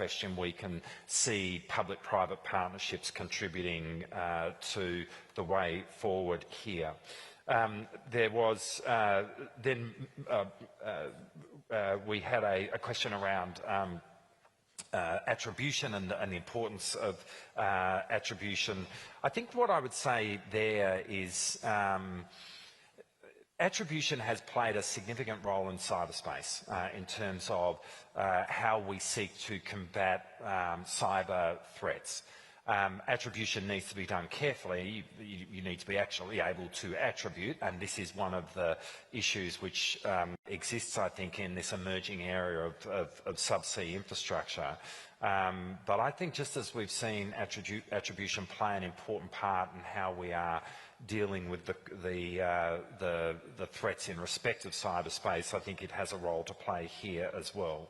question, we can see public-private partnerships contributing to the way forward here. There was then we had a question around attribution and the importance of attribution. I think what I would say there is attribution has played a significant role in cyberspace in terms of how we seek to combat cyber threats. Attribution needs to be done carefully. You need to be actually able to attribute, and this is one of the issues which exists, I think, in this emerging area of subsea infrastructure. But I think just as we've seen attribution play an important part in how we are dealing with the threats in respect of cyberspace, I think it has a role to play here as well.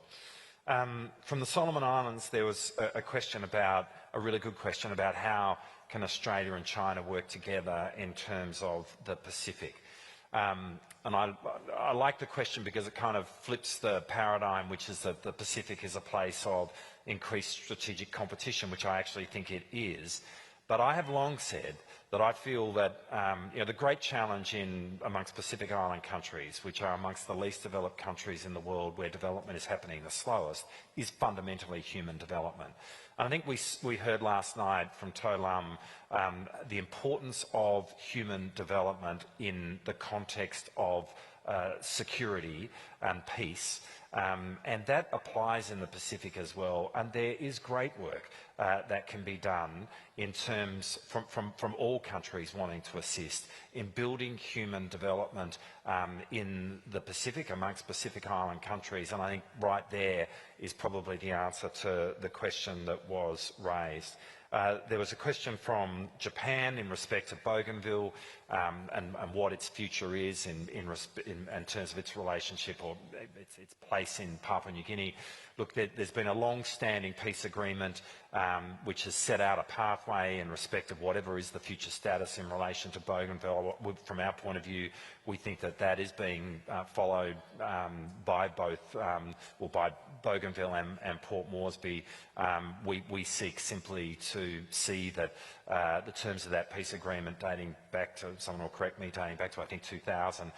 From the Solomon Islands, there was a question about, a really good question about how can Australia and China work together in terms of the Pacific. And I like the question because it kind of flips the paradigm, which is that the Pacific is a place of increased strategic competition, which I actually think it is. But I have long said that I feel that the great challenge amongst Pacific Island countries, which are amongst the least developed countries in the world where development is happening the slowest, is fundamentally human development. And I think we heard last night from To Lam the importance of human development in the context of security and peace, and that applies in the Pacific as well. And there is great work that can be done in terms from all countries wanting to assist in building human development in the Pacific, amongst Pacific Island countries. And I think right there is probably the answer to the question that was raised. There was a question from Japan in respect of Bougainville and what its future is in terms of its relationship or its place in Papua New Guinea. Look, there's been a long-standing peace agreement which has set out a pathway in respect of whatever is the future status in relation to Bougainville. From our point of view, we think that that is being followed by both, by Bougainville and Port Moresby. We seek simply to see that the terms of that peace agreement dating back to, someone will correct me, dating back to I think 2000,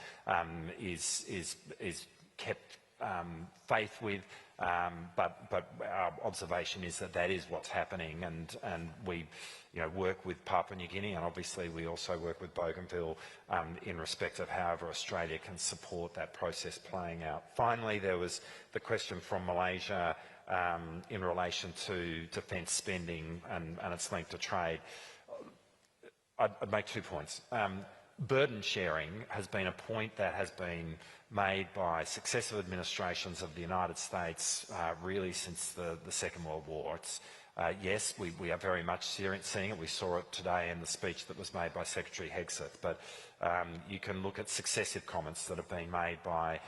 is kept faith with. But our observation is that that is what's happening, and we work with Papua New Guinea, and obviously we also work with Bougainville in respect of however Australia can support that process playing out. Finally, there was the question from Malaysia in relation to defence spending and its link to trade. I'd make 2 points. Burden sharing has been a point that has been made by successive administrations of the United States really since the Second World War. It's, yes, we are very much seeing it. We saw it today in the speech that was made by Secretary Hegseth, but you can look at successive comments that have been made by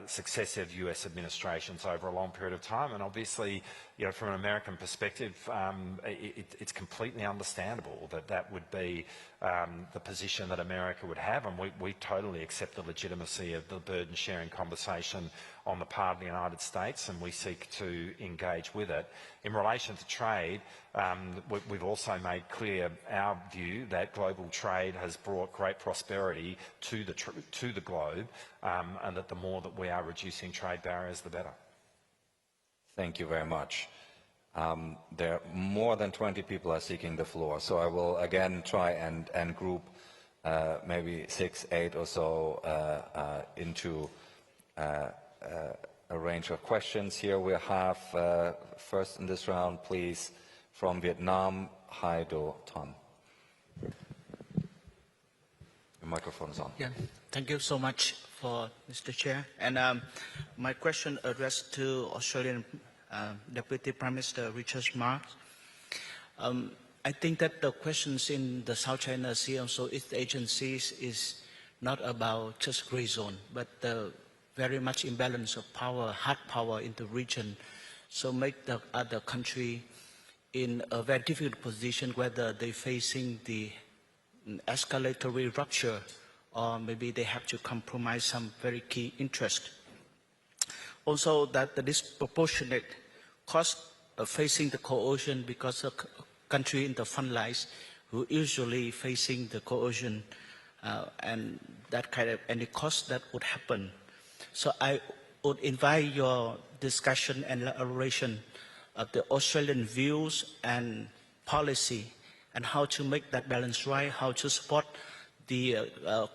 successive US administrations over a long period of time, and obviously, from an American perspective, it's completely understandable that that would be the position that America would have, and we totally accept the legitimacy of the burden-sharing conversation on the part of the United States, and we seek to engage with it. In relation to trade, we've also made clear our view that global trade has brought great prosperity to the globe, and that the more that we are reducing trade barriers, the better. Thank you very much. There are more than 20 people are seeking the floor, so I will again try and group maybe 6, 8 or so into a range of questions. Here we have first in this round, please, from Vietnam, Hai Do Ton. The microphone is on. Yeah, thank you so much for Mr. Chair. And my question addressed to Australian Deputy Prime Minister Richard Marles. I think that the questions in the South China Sea, also its agencies, is not about just gray zone, but the very much imbalance of power, hard power in the region, so make the other country in a very difficult position, whether they're facing the escalatory rupture or maybe they have to compromise some very key interest. Also that the disproportionate cost facing the coercion because of country in the front lines who usually facing the coercion and that kind of any cost that would happen. So I would invite your discussion and elaboration of the Australian views and policy and how to make that balance right, how to support the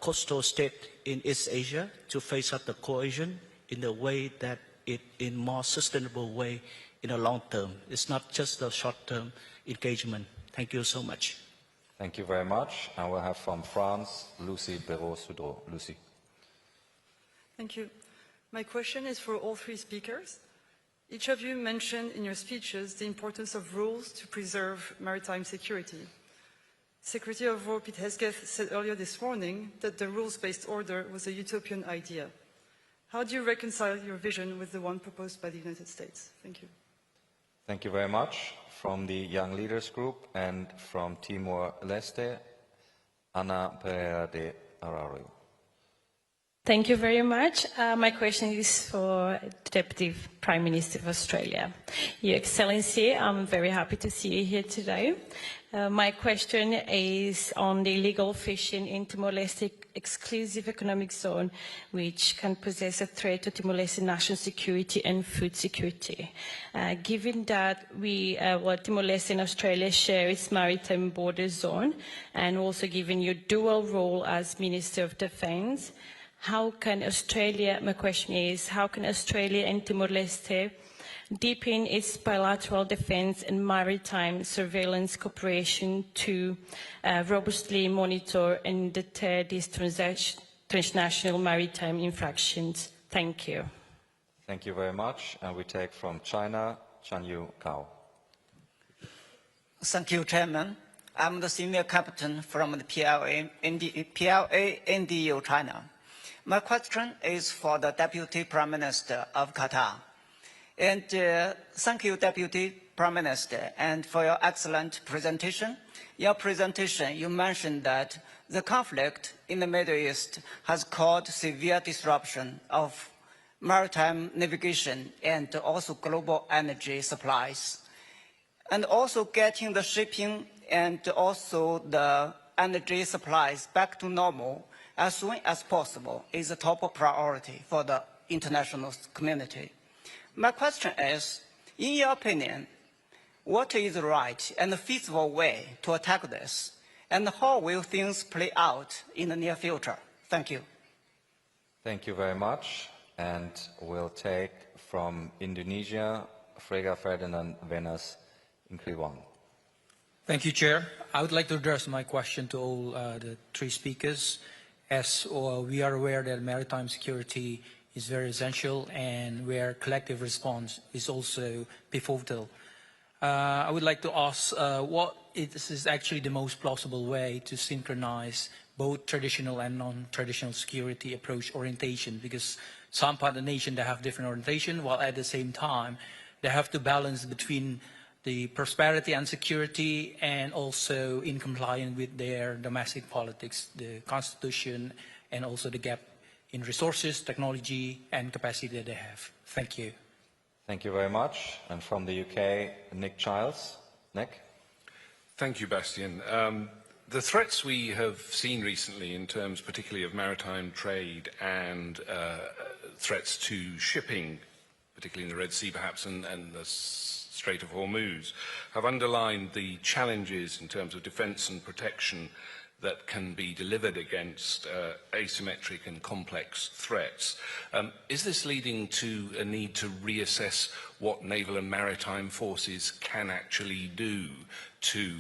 coastal state in East Asia to face up the coercion in a way that it in more sustainable way in the long term. It's not just the short-term engagement. Thank you so much. Thank you very much. And we'll have from France, Lucy Béraud-Soudreau. Lucy. Thank you. My question is for all three speakers. Each of you mentioned in your speeches the importance of rules to preserve maritime security. Secretary of War Pete Hegseth said earlier this morning that the rules-based order was a utopian idea. How do you reconcile your vision with the one proposed by the United States? Thank you. Thank you very much. From the Young Leaders Group and from Timor-Leste, Ana Pereira de Arario. Thank you very much. My question is for the Deputy Prime Minister of Australia. Your Excellency, I'm very happy to see you here today. My question is on the illegal fishing in Timor-Leste exclusive economic zone, which can possess a threat to Timor-Leste national security and food security. Given that Timor-Leste and Australia share its maritime border zone, and also given your dual role as Minister of Defence, how can Australia, my question is, how can Australia and Timor-Leste deepen its bilateral defence and maritime surveillance cooperation to robustly monitor and deter these transnational maritime infractions? Thank you. Thank you very much. And we take from China, Chanyu Gao. Thank you, Chairman. I'm the senior captain from the PLA NDU China. My question is for the Deputy Prime Minister of Qatar. And thank you, Deputy Prime Minister, and for your excellent presentation. Your presentation, you mentioned that the conflict in the Middle East has caused severe disruption of maritime navigation and also global energy supplies. And also getting the shipping and also the energy supplies back to normal as soon as possible is a top priority for the international community. My question is, in your opinion, what is the right and feasible way to attack this? And how will things play out in the near future? Thank you. Thank you very much. And we'll take from Indonesia, Frega Ferdinand Venas Inkriwan. Thank you, Chair. I would like to address my question to all the three speakers. As we are aware that maritime security is very essential and where collective response is also pivotal. I would like to ask what is actually the most plausible way to synchronize both traditional and non-traditional security approach orientation, because some part of the nation they have different orientation, while at the same time they have to balance between the prosperity and security and also in compliance with their domestic politics, the constitution, and also the gap in resources, technology, and capacity that they have. Thank you. Thank you very much. And from the UK, Nick Childs. Nick? Thank you, Bastien. The threats we have seen recently in terms particularly of maritime trade and threats to shipping, particularly in the Red Sea perhaps, and the Strait of Hormuz, have underlined the challenges in terms of defence and protection that can be delivered against asymmetric and complex threats. Is this leading to a need to reassess what naval and maritime forces can actually do to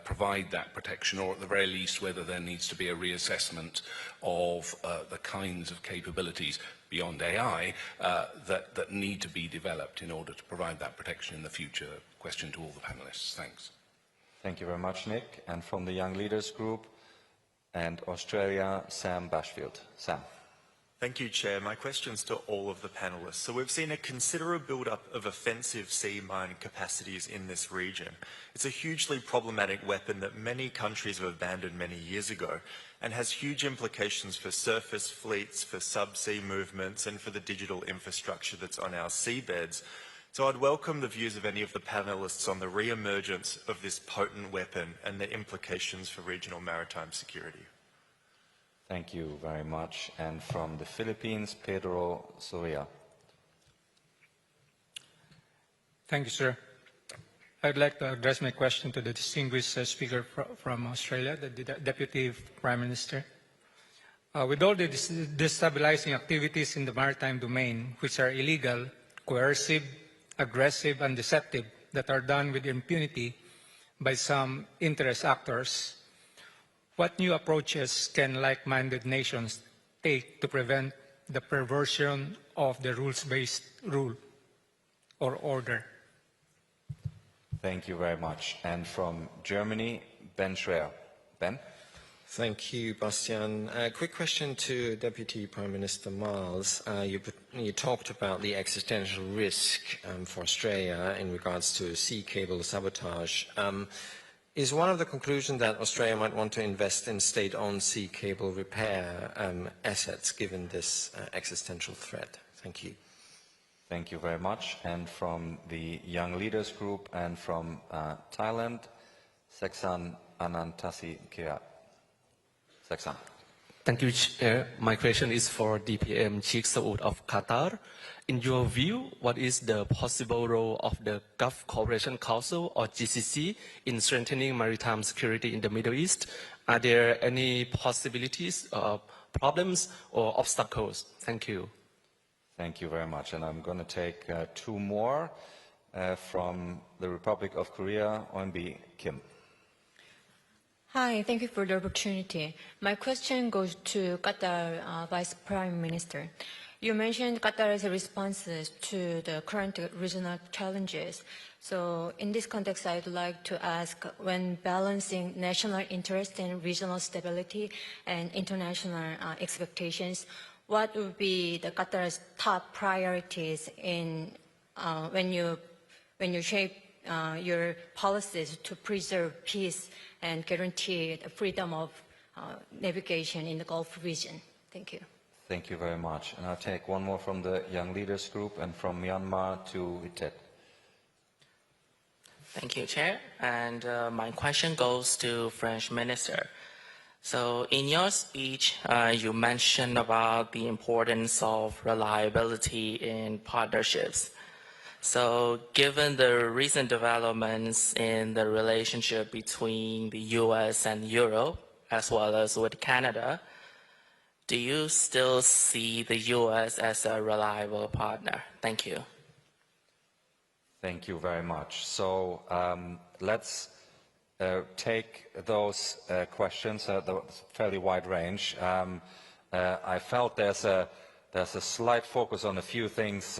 provide that protection, or at the very least whether there needs to be a reassessment of the kinds of capabilities beyond AI that need to be developed in order to provide that protection in the future? Question to all the panelists. Thanks. Thank you very much, Nick. And from the Young Leaders Group and Australia, Sam Bashfield. Sam. Thank you, Chair. My question's to all of the panellists. So we've seen a considerable build-up of offensive sea mine capacities in this region. It's a hugely problematic weapon that many countries have abandoned many years ago and has huge implications for surface fleets, for subsea movements, and for the digital infrastructure that's on our seabeds. So I'd welcome the views of any of the panelists on the re-emergence of this potent weapon and the implications for regional maritime security. Thank you very much. And from the Philippines, Pedro Soria. Thank you, sir. I'd like to address my question to the distinguished speaker from Australia, the Deputy Prime Minister. With all the destabilizing activities in the maritime domain, which are illegal, coercive, aggressive, and deceptive, that are done with impunity by some interest actors, what new approaches can like-minded nations take to prevent the perversion of the rules-based rule or order? Thank you very much. And from Germany, Ben Schreier. Ben? Thank you, Bastian. Quick question to Deputy Prime Minister Miles. You talked about the existential risk for Australia in regards to sea cable sabotage. Is one of the conclusions that Australia might want to invest in state-owned sea cable repair assets given this existential threat? Thank you. Thank you very much. And from the Young Leaders Group and from Thailand, Seksan Anantasi Kira. Seksan. Thank you, Chair. My question is for DPM Sheikh Saud of Qatar. In your view, what is the possible role of the Gulf Cooperation Council, or GCC, in strengthening maritime security in the Middle East? Are there any possibilities, problems, or obstacles? Thank you. Thank you very much. And I'm going to take two more from the Republic of Korea, Eunbi Kim. Hi, thank you for the opportunity. My question goes to Qatar Vice Prime Minister. You mentioned Qatar's responses to the current regional challenges. So in this context, I'd like to ask, when balancing national interest and regional stability and international expectations, what would be the Qatar's top priorities in when you shape your policies to preserve peace and guarantee the freedom of navigation in the Gulf region? Thank you. Thank you very much. And I'll take one more from the Young Leaders Group and from Myanmar to Vitet. Thank you, Chair. And my question goes to French Minister. So in your speech, you mentioned about the importance of reliability in partnerships. So given the recent developments in the relationship between the US and Europe, as well as with Canada, do you still see the US as a reliable partner? Thank you. Thank you very much. So let's take those questions, the fairly wide range. I felt there's a slight focus on a few things,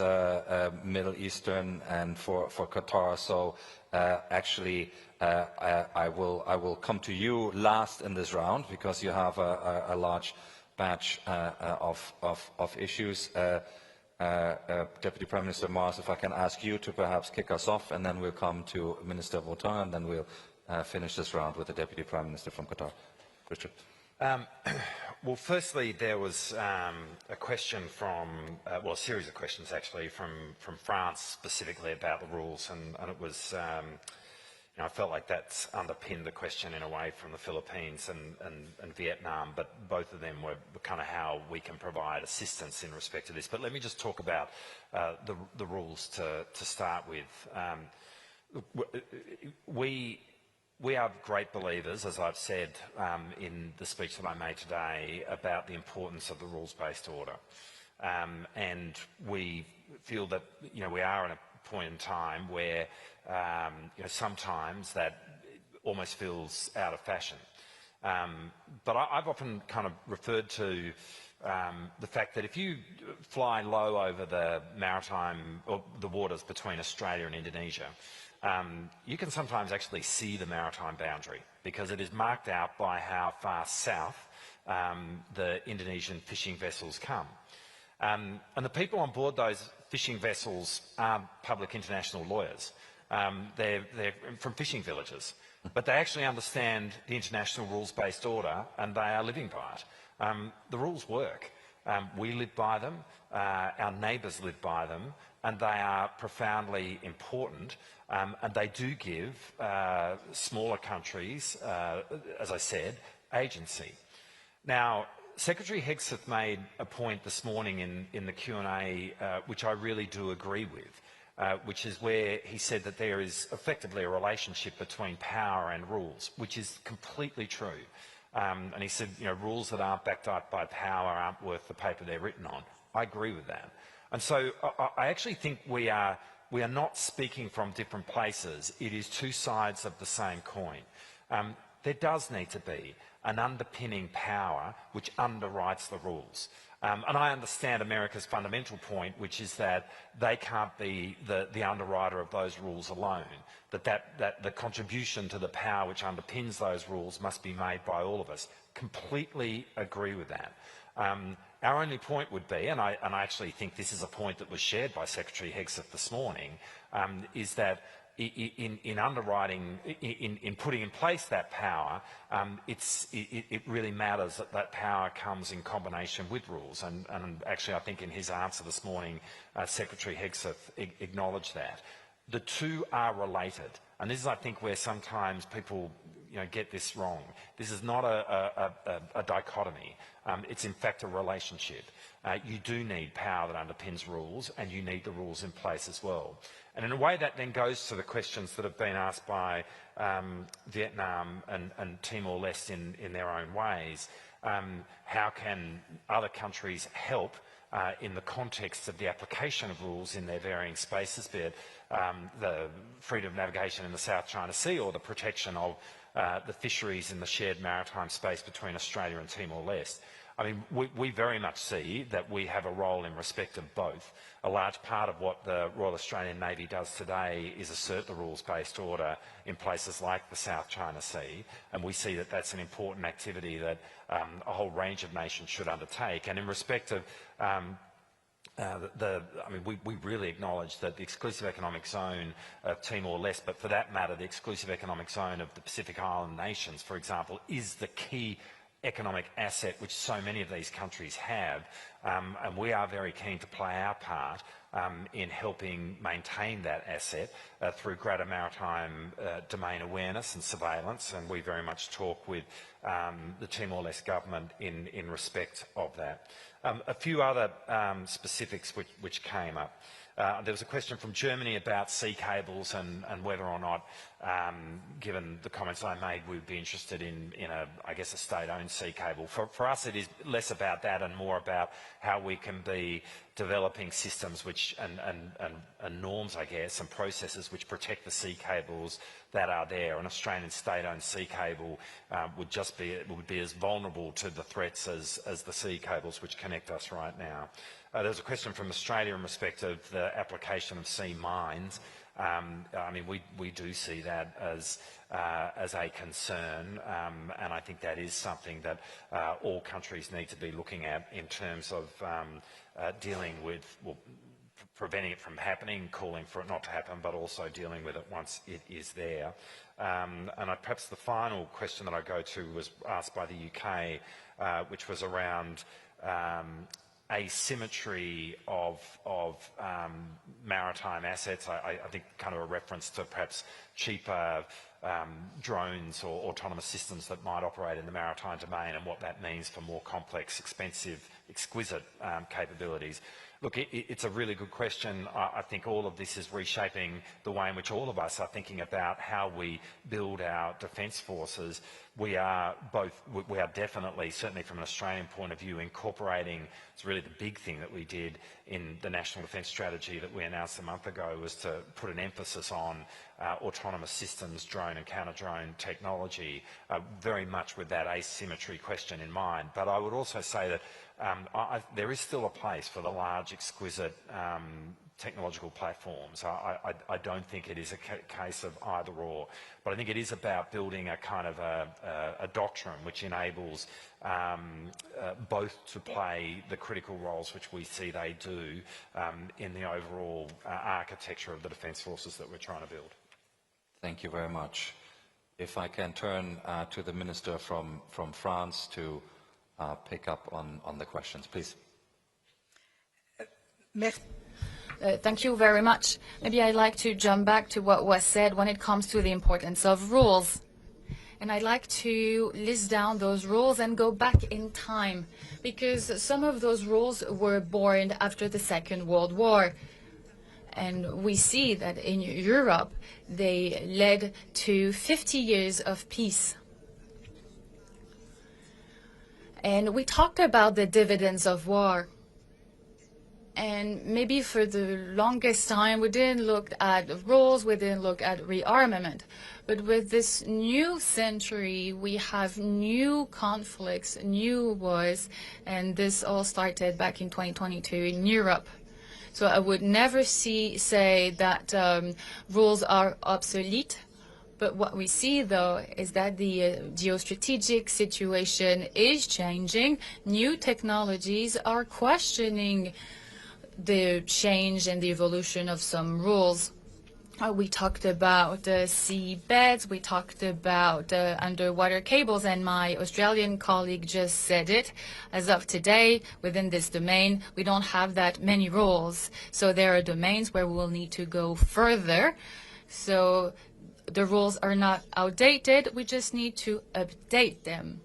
Middle Eastern and for Qatar. So actually, I will come to you last in this round because you have a large batch of issues. Deputy Prime Minister Mars, if I can ask you to perhaps kick us off, and then we'll come to Minister Votan, and then we'll finish this round with the Deputy Prime Minister from Qatar. Richard. Well, firstly, there was a question from, well, a series of questions actually from France specifically about the rules, and it was, you know, I felt like that's underpinned the question in a way from the Philippines and Vietnam, but both of them were kind of how we can provide assistance in respect to this. But let me just talk about the rules to start with. We are great believers, as I've said in the speech that I made today, about the importance of the rules-based order. And we feel that, you know, we are in a point in time where, you know, sometimes that almost feels out of fashion. But I've often kind of referred to the fact that if you fly low over the maritime, or the waters between Australia and Indonesia, you can sometimes actually see the maritime boundary because it is marked out by how far south the Indonesian fishing vessels come. And the people on board those fishing vessels are public international lawyers. They're from fishing villages, but they actually understand the international rules-based order and they are living by it. The rules work. We live by them, our neighbours live by them, and they are profoundly important, and they do give smaller countries, as I said, agency. Now, Secretary Hegseth made a point this morning in the Q&A, which I really do agree with, which is where he said that there is effectively a relationship between power and rules, which is completely true. And he said, you know, rules that aren't backed up by power aren't worth the paper they're written on. I agree with that. And so I actually think we are not speaking from different places. It is two sides of the same coin. There does need to be an underpinning power which underwrites the rules. And I understand America's fundamental point, which is that they can't be the underwriter of those rules alone, that the contribution to the power which underpins those rules must be made by all of us. Completely agree with that. Our only point would be, and I actually think this is a point that was shared by Secretary Hegseth this morning, is that in underwriting, in putting in place that power, it really matters that that power comes in combination with rules. And actually, I think in his answer this morning, Secretary Hegseth acknowledged that. The two are related, and this is, I think, where sometimes people, you know, get this wrong. This is not a dichotomy. It's in fact a relationship. You do need power that underpins rules, and you need the rules in place as well. And in a way that then goes to the questions that have been asked by Vietnam and Timor-Leste in their own ways. How can other countries help in the context of the application of rules in their varying spaces, be it the freedom of navigation in the South China Sea or the protection of the fisheries in the shared maritime space between Australia and Timor-Leste? I mean, we very much see that we have a role in respect of both. A large part of what the Royal Australian Navy does today is assert the rules-based order in places like the South China Sea, and we see that that's an important activity that a whole range of nations should undertake. And in respect of we really acknowledge that the exclusive economic zone of Timor-Leste, but for that matter, the exclusive economic zone of the Pacific Island nations, for example, is the key economic asset which so many of these countries have, and we are very keen to play our part in helping maintain that asset through greater maritime domain awareness and surveillance, and we very much talk with the Timor-Leste government in respect of that. A few other specifics which came up. There was a question from Germany about sea cables and whether or not, given the comments I made, we'd be interested in I guess, a state-owned sea cable. For us, it is less about that and more about how we can be developing systems which and norms, I guess, and processes which protect the sea cables that are there. An Australian state-owned sea cable would be as vulnerable to the threats as the sea cables which connect us right now. There was a question from Australia in respect of the application of sea mines. I mean, we do see that as a concern, and I think that is something that all countries need to be looking at in terms of dealing with, well, preventing it from happening, calling for it not to happen, but also dealing with it once it is there. And perhaps the final question that I go to was asked by the UK, which was around asymmetry of maritime assets. I think kind of a reference to perhaps cheaper drones or autonomous systems that might operate in the maritime domain and what that means for more complex, expensive, exquisite capabilities. Look, it's a really good question. I think all of this is reshaping the way in which all of us are thinking about how we build our defence forces. We are definitely, certainly from an Australian point of view, incorporating, it's really the big thing that we did in the National Defence Strategy that we announced a month ago, was to put an emphasis on autonomous systems, drone and counter-drone technology, very much with that asymmetry question in mind. But I would also say that there is still a place for the large, exquisite technological platforms. I don't think it is a case of either or, but I think it is about building a kind of a doctrine which enables both to play the critical roles which we see they do in the overall architecture of the defence forces that we're trying to build. Thank you very much. If I can turn to the Minister from France to pick up on the questions, please. Thank you very much. Maybe I'd like to jump back to what was said when it comes to the importance of rules. And I'd like to list down those rules and go back in time, because some of those rules were born after the Second World War. And we see that in Europe, they led to 50 years of peace. And we talked about the dividends of war. And maybe for the longest time, we didn't look at rules, we didn't look at rearmament. But with this new century, we have new conflicts, new wars, and this all started back in 2022 in Europe. So I would never say that rules are obsolete. But what we see, though, is that the geostrategic situation is changing. New technologies are questioning the change and the evolution of some rules. We talked about seabeds, we talked about underwater cables, and my Australian colleague just said it. As of today, within this domain, we don't have that many rules. So there are domains where we will need to go further. So the rules are not outdated, we just need to update them.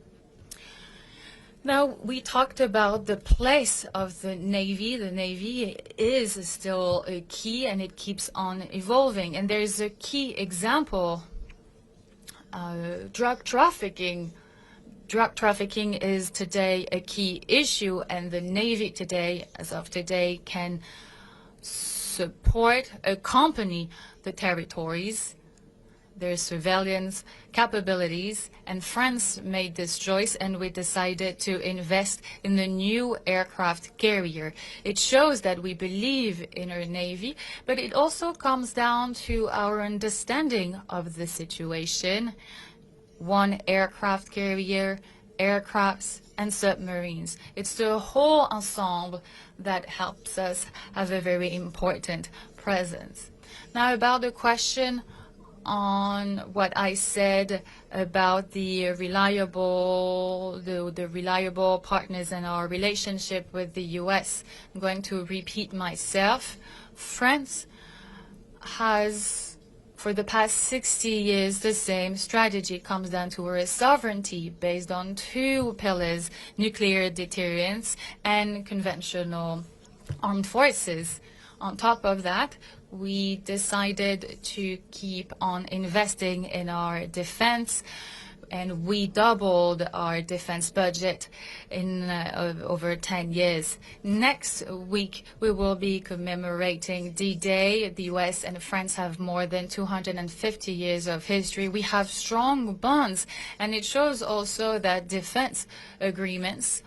Now, we talked about the place of the Navy. The Navy is still a key, and it keeps on evolving. And there's a key example, drug trafficking. Drug trafficking is today a key issue, and the Navy today, as of today, can support, accompany the territories, their surveillance capabilities, and France made this choice, and we decided to invest in the new aircraft carrier. It shows that we believe in our Navy, but it also comes down to our understanding of the situation. One aircraft carrier, aircrafts, and submarines. It's the whole ensemble that helps us have a very important presence. Now, about the question on what I said about the reliable partners in our relationship with the US. I'm going to repeat myself. France has, for the past 60 years, the same strategy. Comes down to our sovereignty based on two pillars: nuclear deterrence and conventional armed forces. On top of that, we decided to keep on investing in our defense, and we doubled our defense budget in over 10 years. Next week, we will be commemorating D-Day. The US and France have more than 250 years of history. We have strong bonds, and it shows also that defense agreements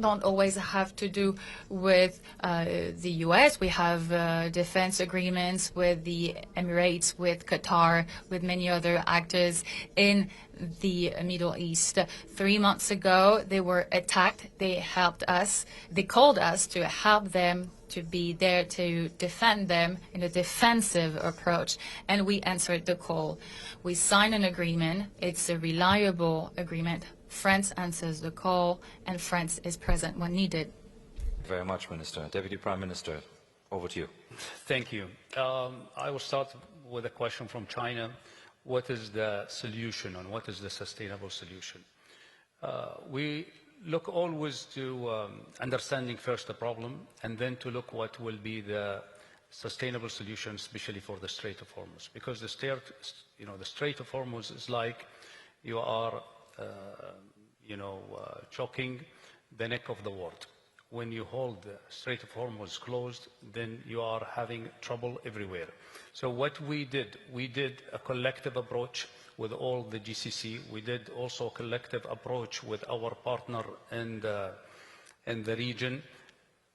don't always have to do with the US. We have defense agreements with the Emirates, with Qatar, with many other actors in the Middle East. 3 months ago, they were attacked. They helped us. They called us to help them, to be there to defend them in a defensive approach, and we answered the call. We signed an agreement. It's a reliable agreement. France answers the call, and France is present when needed. Thank you very much, Minister. Deputy Prime Minister, over to you. Thank you. I will start with a question from China. What is the solution, and what is the sustainable solution? We look always to understanding first the problem, and then to look what will be the sustainable solution, especially for the Strait of Hormuz. Because the Strait of Hormuz is like you are choking the neck of the world. When you hold the Strait of Hormuz closed, then you are having trouble everywhere. So what we did a collective approach with all the GCC. We did also a collective approach with our partner in the region.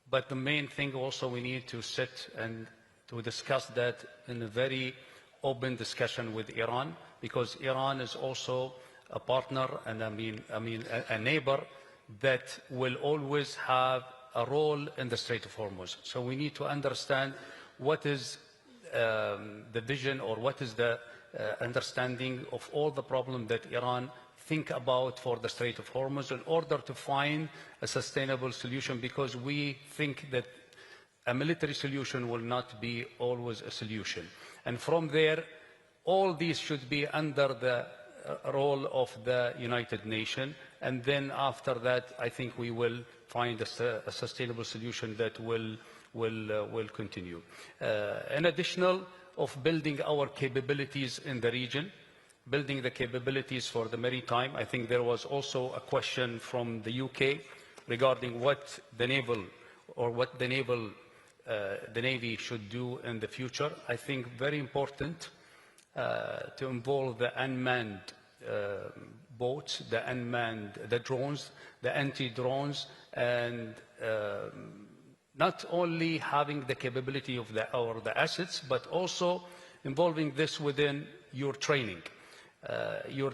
But the main thing also, we need to sit and to discuss that in a very open discussion with Iran, because Iran is also a partner, and a neighbor that will always have a role in the Strait of Hormuz. So we need to understand what is the vision, or what is the understanding of all the problems that Iran think about for the Strait of Hormuz, in order to find a sustainable solution, because we think that a military solution will not be always a solution. And from there, all these should be under the role of the United Nations. And then after that, I think we will find a sustainable solution that will continue. In addition of building our capabilities in the region, building the capabilities for the maritime, I think there was also a question from the UK regarding what the naval or what the Navy should do in the future. I think very important to involve the unmanned boats, the drones, the anti-drones, and not only having the capability of the assets, but also involving this within your training, your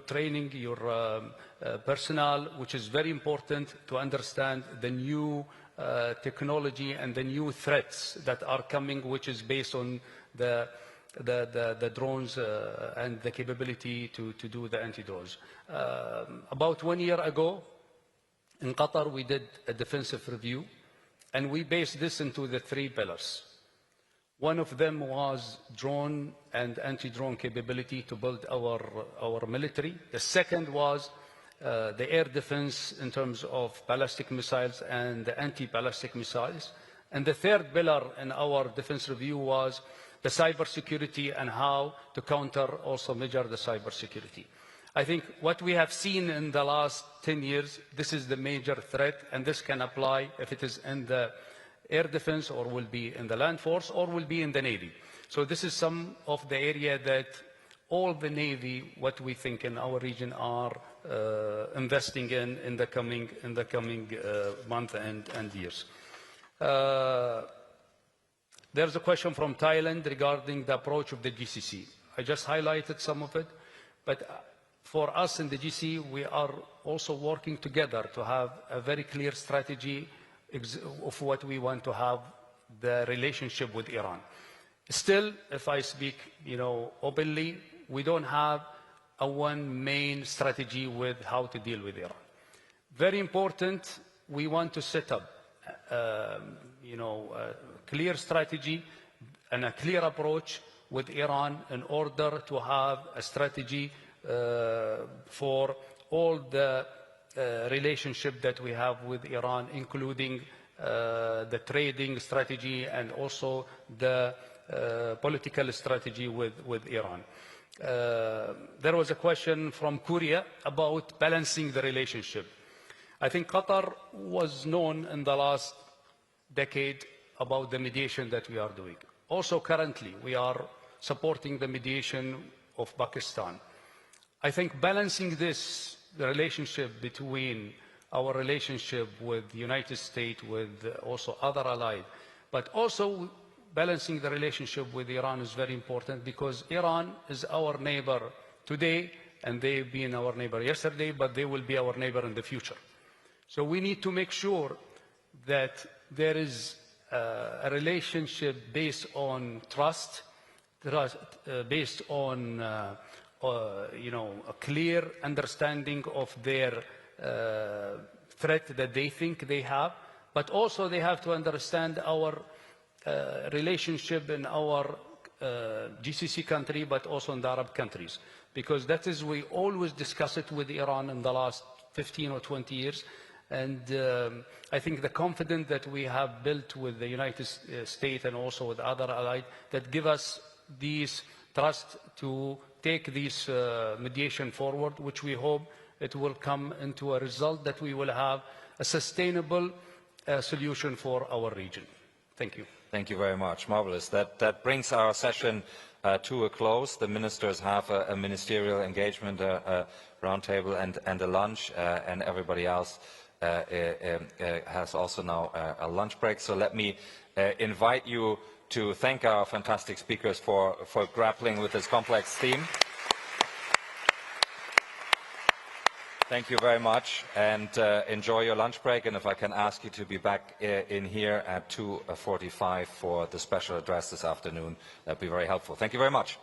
personnel, which is very important to understand the new technology and the new threats that are coming, which is based on the drones and the capability to do the anti-drones. About 1 year ago, in Qatar, we did a defensive review, and we based this into the 3 pillars. One of them was drone and anti-drone capability to build our military. The second was the air defense in terms of ballistic missiles and the anti-ballistic missiles. And the third pillar in our defense review was the cybersecurity and how to counter, also measure the cybersecurity. I think what we have seen in the last 10 years, this is the major threat, and this can apply if it is in the air defense or will be in the land force or will be in the Navy. So this is some of the area that all the Navy, what we think in our region, are investing in the coming month and years. There's a question from Thailand regarding the approach of the GCC. I just highlighted some of it, but for us in the GCC, we are also working together to have a very clear strategy of what we want to have the relationship with Iran. Still, if I speak, openly, we don't have a one main strategy with how to deal with Iran. Very important, we want to set up, a clear strategy and a clear approach with Iran in order to have a strategy for all the relationship that we have with Iran, including the trading strategy and also the political strategy with Iran. There was a question from Korea about balancing the relationship. I think Qatar was known in the last decade about the mediation that we are doing. Also currently, we are supporting the mediation of Pakistan. I think balancing this, the relationship between our relationship with the United States, with also other allies, but also balancing the relationship with Iran is very important, because Iran is our neighbor today, and they've been our neighbor yesterday, but they will be our neighbor in the future. So we need to make sure that there is a relationship based on trust, based on a clear understanding of their threat that they think they have, but also they have to understand our relationship in our GCC country, but also in the Arab countries, because that is, we always discuss it with Iran in the last 15 or 20 years. And I think the confidence that we have built with the United States and also with other allies that give us these trust to take this mediation forward, which we hope it will come into a result that we will have a sustainable solution for our region. Thank you. Thank you very much. Marvelous. That brings our session to a close. The ministers have a ministerial engagement, a roundtable and a lunch, and everybody else has also now a lunch break. So let me invite you to thank our fantastic speakers for grappling with this complex theme. Thank you very much, and enjoy your lunch break. And if I can ask you to be back in here at 2:45 for the special address this afternoon, that'd be very helpful. Thank you very much.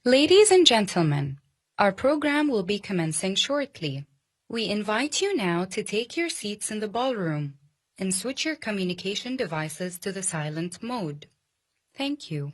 Ladies and gentlemen, our program will be commencing shortly. We invite you now to take your seats in the ballroom and switch your communication devices to the silent mode. Thank you.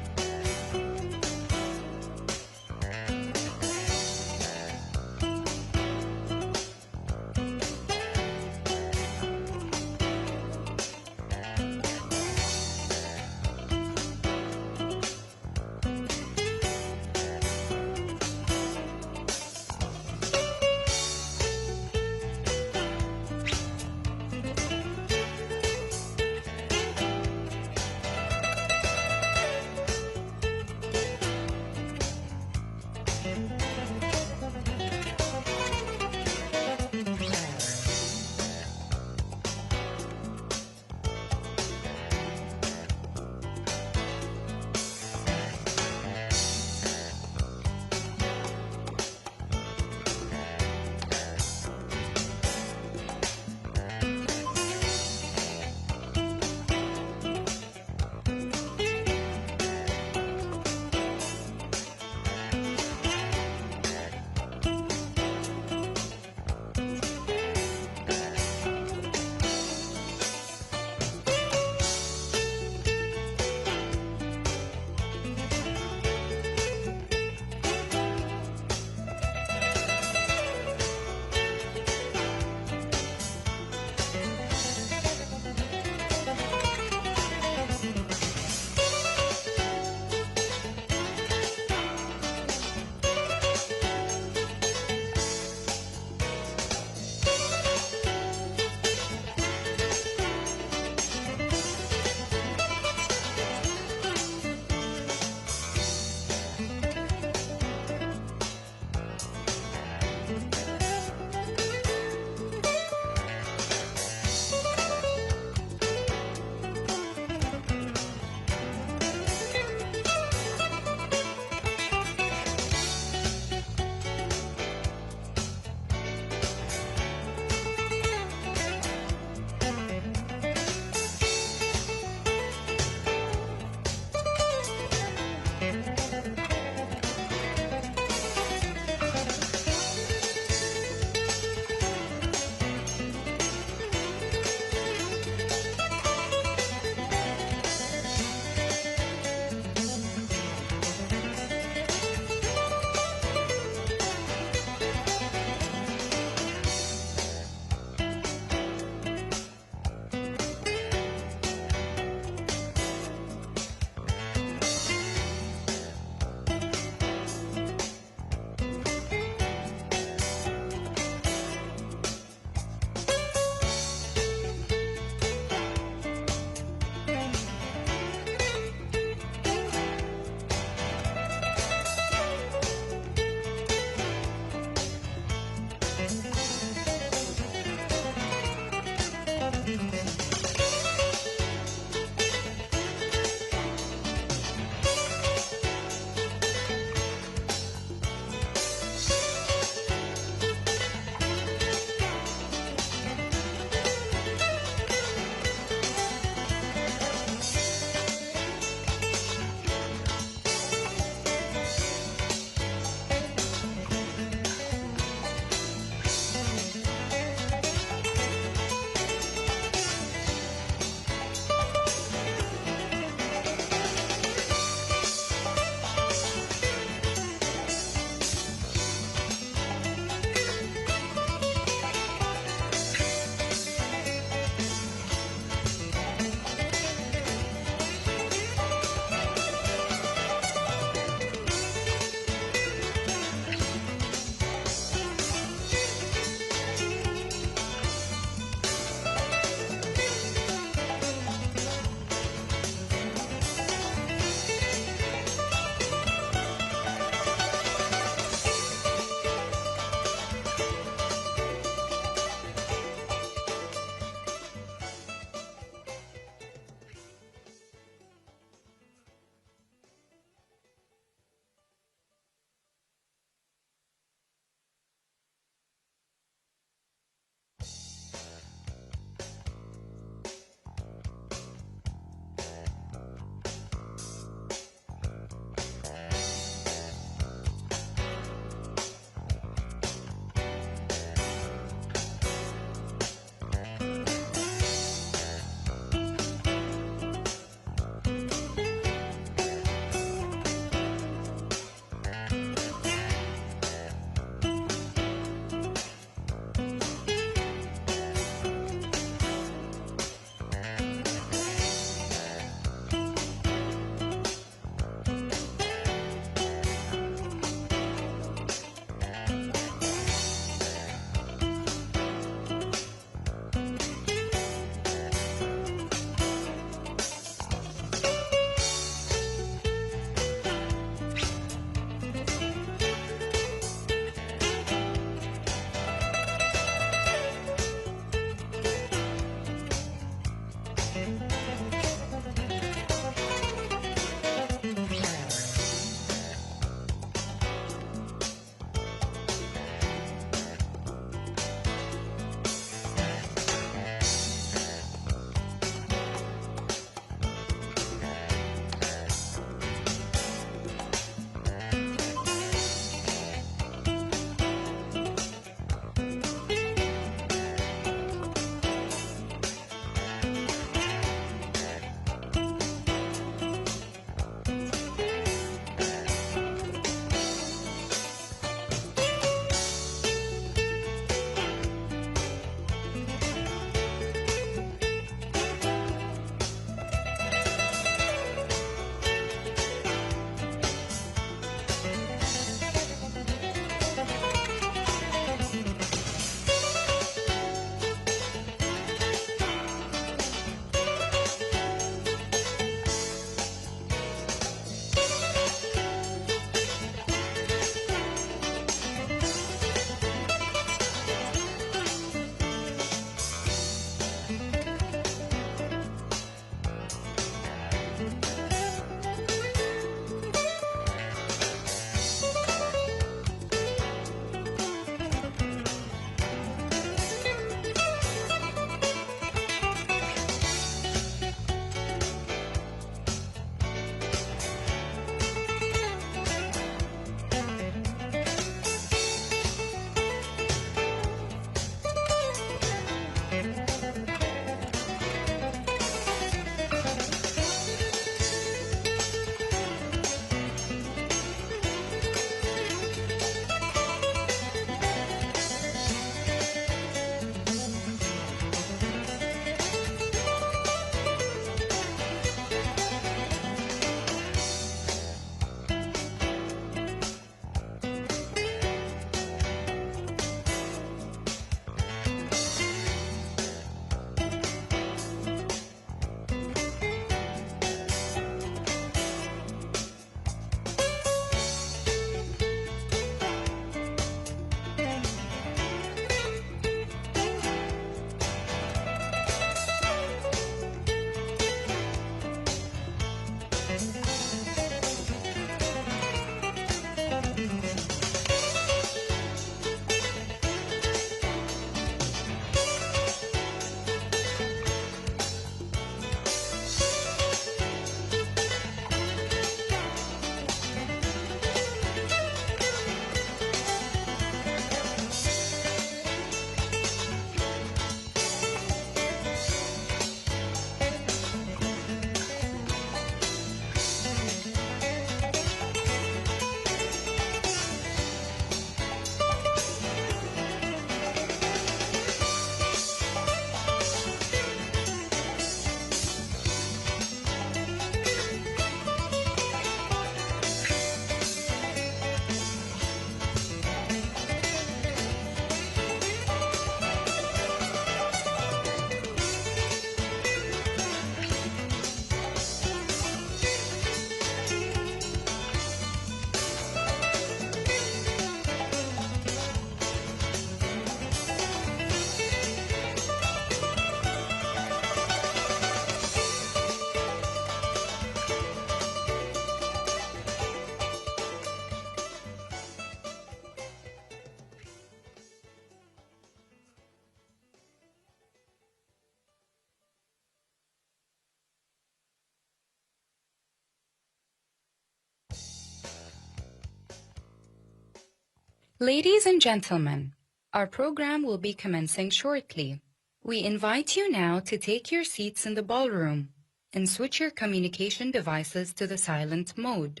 Ladies and gentlemen, our program will be commencing shortly. We invite you now to take your seats in the ballroom and switch your communication devices to the silent mode.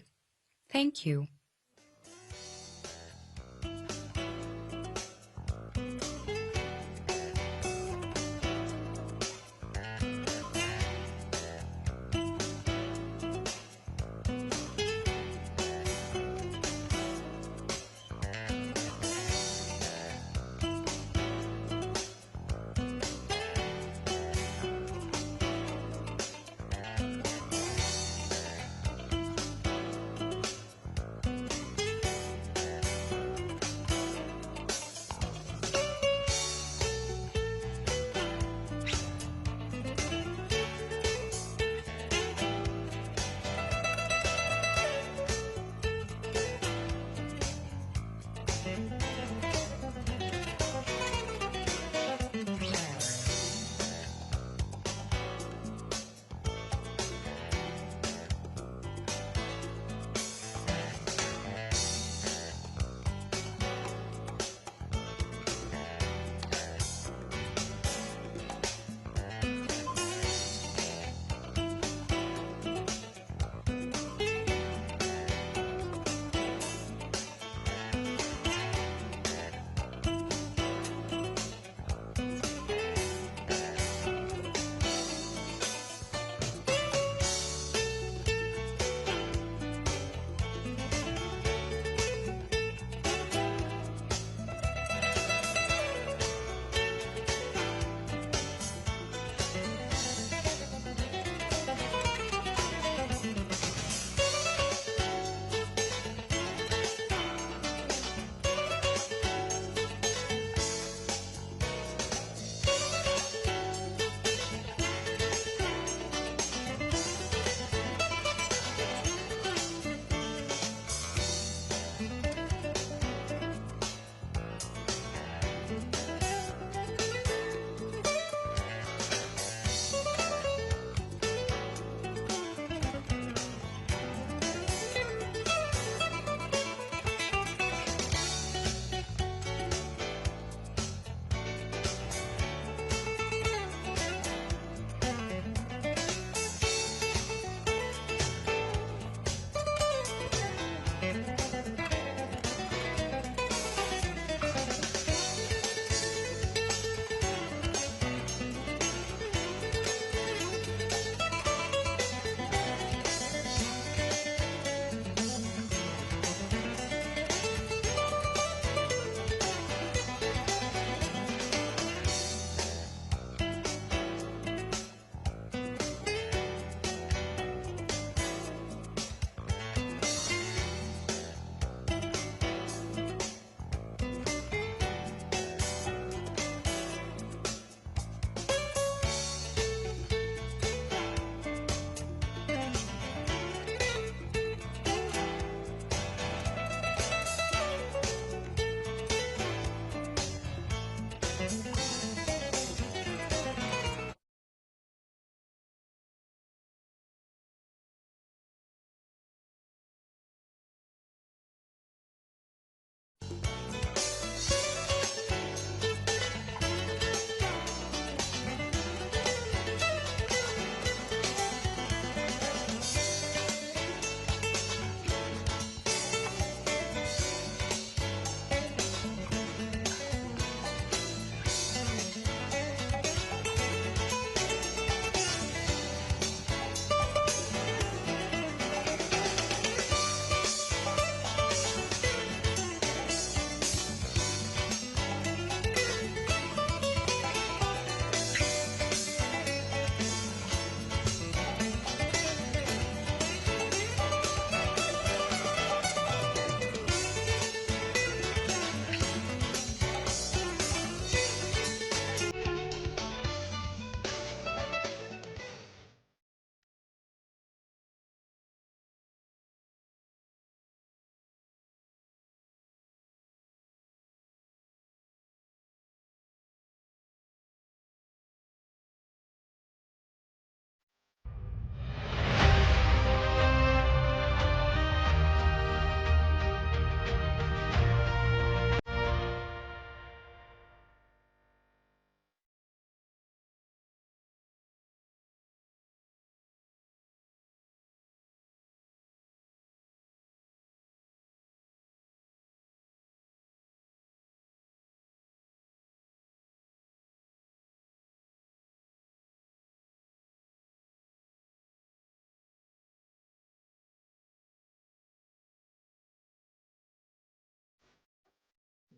Thank you.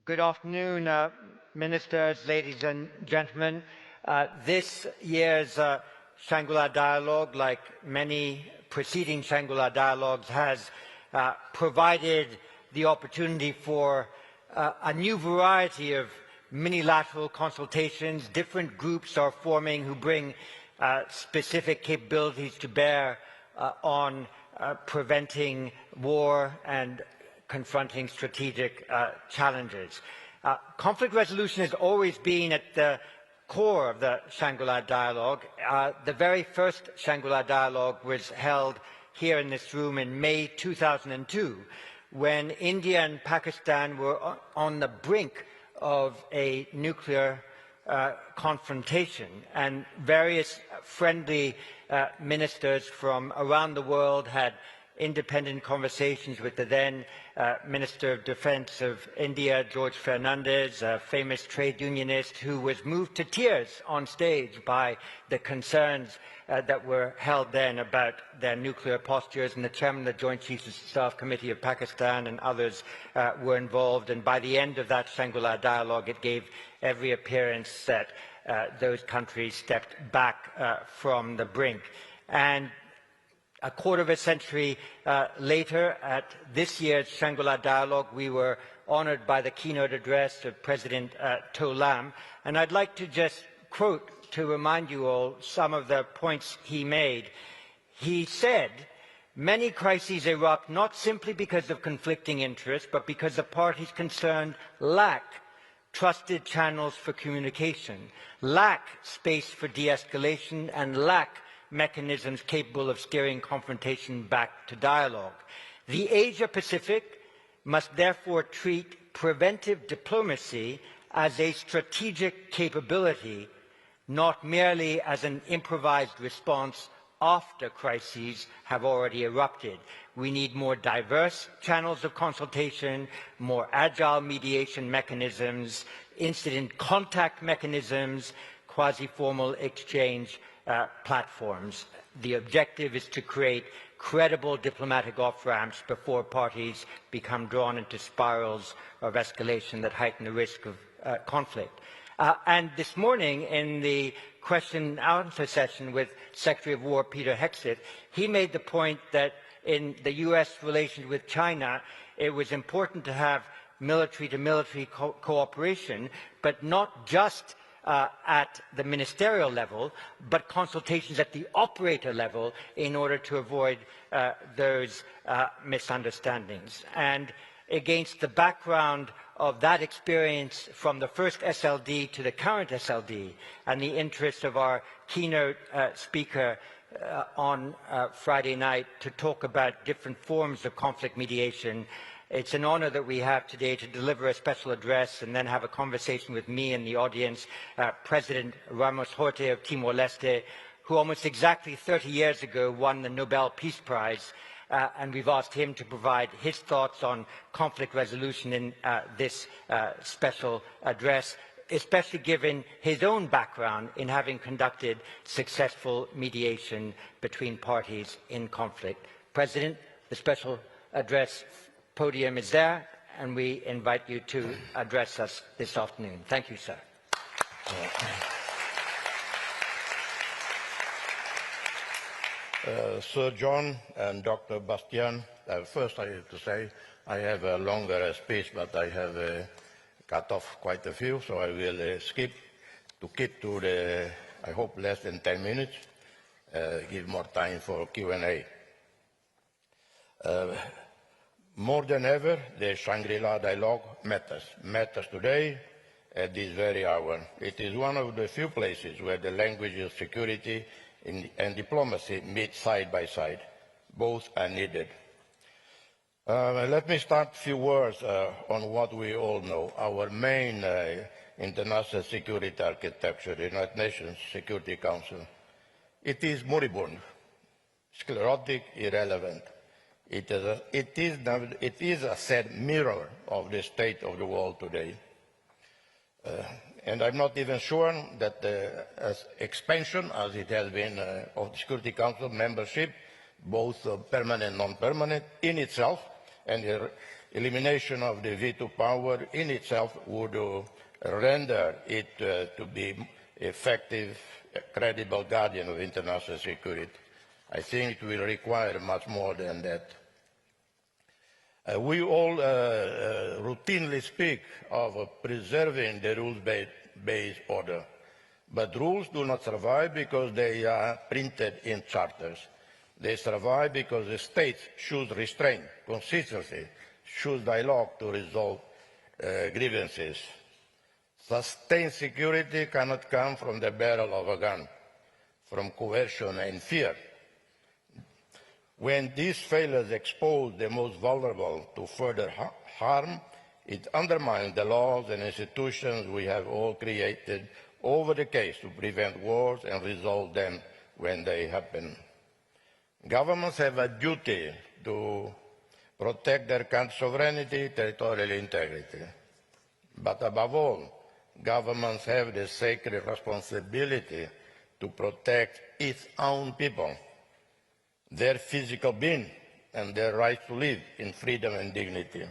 Good afternoon, ministers, ladies and gentlemen. This year's Shangri-La Dialogue, like many preceding Shangri-La Dialogues, has provided the opportunity for a new variety of minilateral consultations. Different groups are forming who bring specific capabilities to bear on preventing war and confronting strategic challenges. Conflict resolution has always been at the core of the Shangri-La Dialogue. The very first Shangri-La Dialogue was held here in this room in May 2002, when India and Pakistan were on the brink of a nuclear confrontation, and various friendly ministers from around the world had independent conversations with the then Minister of Defense of India, George Fernandez, a famous trade unionist who was moved to tears on stage by the concerns that were held then about their nuclear postures, and the chairman of the Joint Chiefs of Staff Committee of Pakistan and others were involved. And by the end of that Shangri-La Dialogue, it gave every appearance that those countries stepped back from the brink. And a quarter of a century later, at this year's Shangri-La Dialogue, we were honoured by the keynote address of President To Lam. And I'd like to just quote, to remind you all, some of the points he made. He said, "Many crises erupt not simply because of conflicting interests, but because the parties concerned lack trusted channels for communication, lack space for de-escalation, and lack mechanisms capable of steering confrontation back to dialogue. The Asia-Pacific must therefore treat preventive diplomacy as a strategic capability, not merely as an improvised response after crises have already erupted. We need more diverse channels of consultation, more agile mediation mechanisms, incident contact mechanisms, quasi-formal exchange platforms. The objective is to create credible diplomatic off-ramps before parties become drawn into spirals of escalation that heighten the risk of conflict." And this morning, in the question and answer session with Secretary of War Peter Hegseth, he made the point that in the U.S. relations with China, it was important to have military-to-military cooperation, but not just at the ministerial level, but consultations at the operator level in order to avoid those misunderstandings. And against the background of that experience from the first SLD to the current SLD, and the interest of our keynote speaker on Friday night to talk about different forms of conflict mediation, it's an honor that we have today to deliver a special address and then have a conversation with me and the audience, President Ramos Horta of Timor-Leste, who almost exactly 30 years ago won the Nobel Peace Prize, and we've asked him to provide his thoughts on conflict resolution in this special address, especially given his own background in having conducted successful mediation between parties in conflict. President, the special address podium is there, and we invite you to address us this afternoon. Thank you, sir. Sir John and Dr. Bastian, first I have to say I have a longer speech, but I have cut off quite a few, so I will skip to keep to the, I hope, less than 10 minutes, give more time for Q&A. More than ever, the Shangri-La Dialogue matters today at this very hour. It is one of the few places where the language of security and diplomacy meet side by side. Both are needed. Let me start a few words on what we all know. Our main international security architecture, the United Nations Security Council, it is moribund, sclerotic, irrelevant. It is a sad mirror of the state of the world today. And I'm not even sure that the expansion, as it has been, of the Security Council membership, both permanent and non-permanent, in itself, and Elimination of the veto power in itself would render it to be effective, credible guardian of international security. I think it will require much more than that. We all routinely speak of preserving the rules-based order, but rules do not survive because they are printed in charters. They survive because the states choose restraint, consistency, choose dialogue to resolve grievances. Sustained security cannot come from the barrel of a gun, from coercion and fear. When these failures expose the most vulnerable to further harm, it undermines the laws and institutions we have all created over the decades to prevent wars and resolve them when they happen. Governments have a duty to protect their country's sovereignty, territorial integrity. But above all, governments have the sacred responsibility to protect its own people, their physical being, and their right to live in freedom and dignity.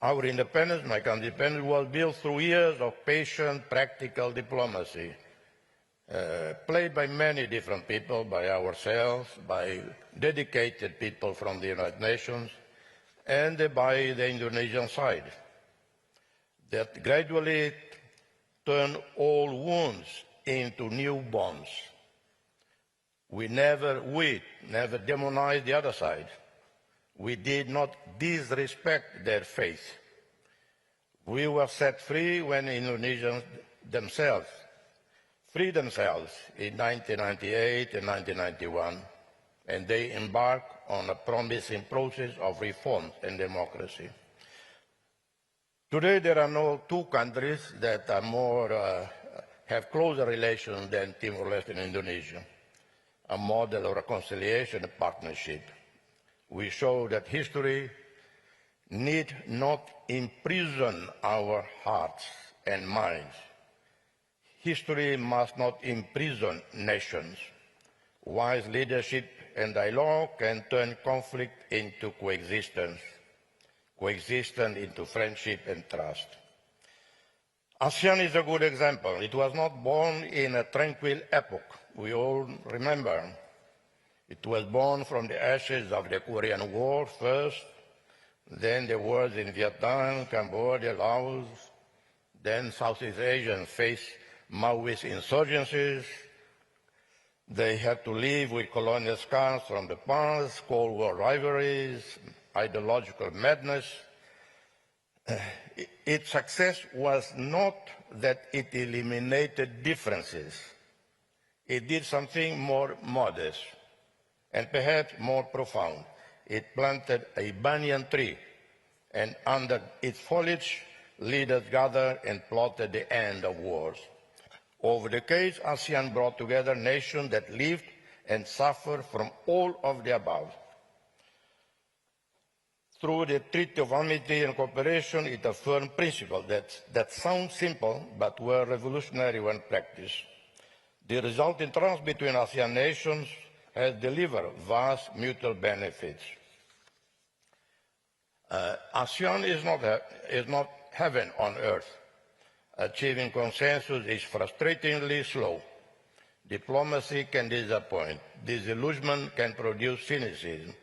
Our independence, my country's independence, was built through years of patient, practical diplomacy, played by many different people, by ourselves, by dedicated people from the United Nations, and by the Indonesian side, that gradually turned old wounds into new bonds. We never demonized the other side. We did not disrespect their faith. We were set free when Indonesians themselves freed themselves in 1998 and 1991, and they embarked on a promising process of reform and democracy. Today, there are no two countries that are have closer relations than Timor-Leste and Indonesia, a model of reconciliation and partnership. We show that history need not imprison our hearts and minds. History must not imprison nations. Wise leadership and dialogue can turn conflict into coexistence into friendship and trust. ASEAN is a good example. It was not born in a tranquil epoch. We all remember. It was born from the ashes of the Korean War first, then the wars in Vietnam, Cambodia, Laos, then Southeast Asians faced Maoist insurgencies. They had to live with colonial scars from the past, Cold War rivalries, ideological madness. Its success was not that it eliminated differences. It did something more modest and perhaps more profound. It planted a banyan tree, and under its foliage, leaders gathered and plotted the end of wars. Over the decades, ASEAN brought together nations that lived and suffered from all of the above. Through the Treaty of Amity and Cooperation, it affirmed principles that sound simple but were revolutionary when practiced. The resulting trust between ASEAN nations has delivered vast mutual benefits. ASEAN is not heaven on earth. Achieving consensus is frustratingly slow. Diplomacy can disappoint. Disillusionment can produce cynicism.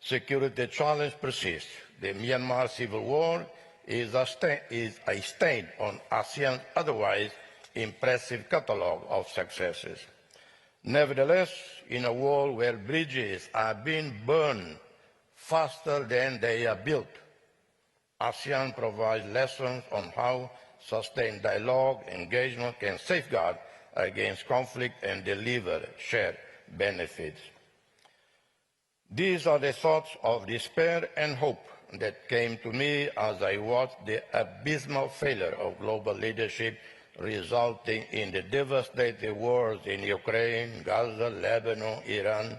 Security challenge persists. The Myanmar civil war is a stain on ASEAN's otherwise impressive catalogue of successes. Nevertheless, in a world where bridges are being burned faster than they are built, ASEAN provides lessons on how sustained dialogue, engagement can safeguard against conflict and deliver shared benefits. These are the thoughts of despair and hope that came to me as I watched the abysmal failure of global leadership, resulting in the devastating wars in Ukraine, Gaza, Lebanon, Iran,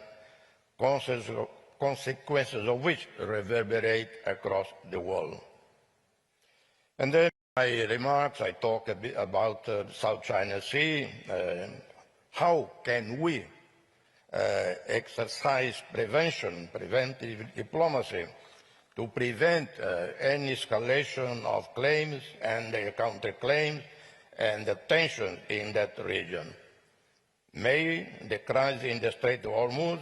consequences of which reverberate across the world. And then in my remarks, I talk a bit about South China Sea. How can we exercise preventive diplomacy, to prevent any escalation of claims and counterclaims and the tensions in that region. May the crisis in the Strait of Hormuz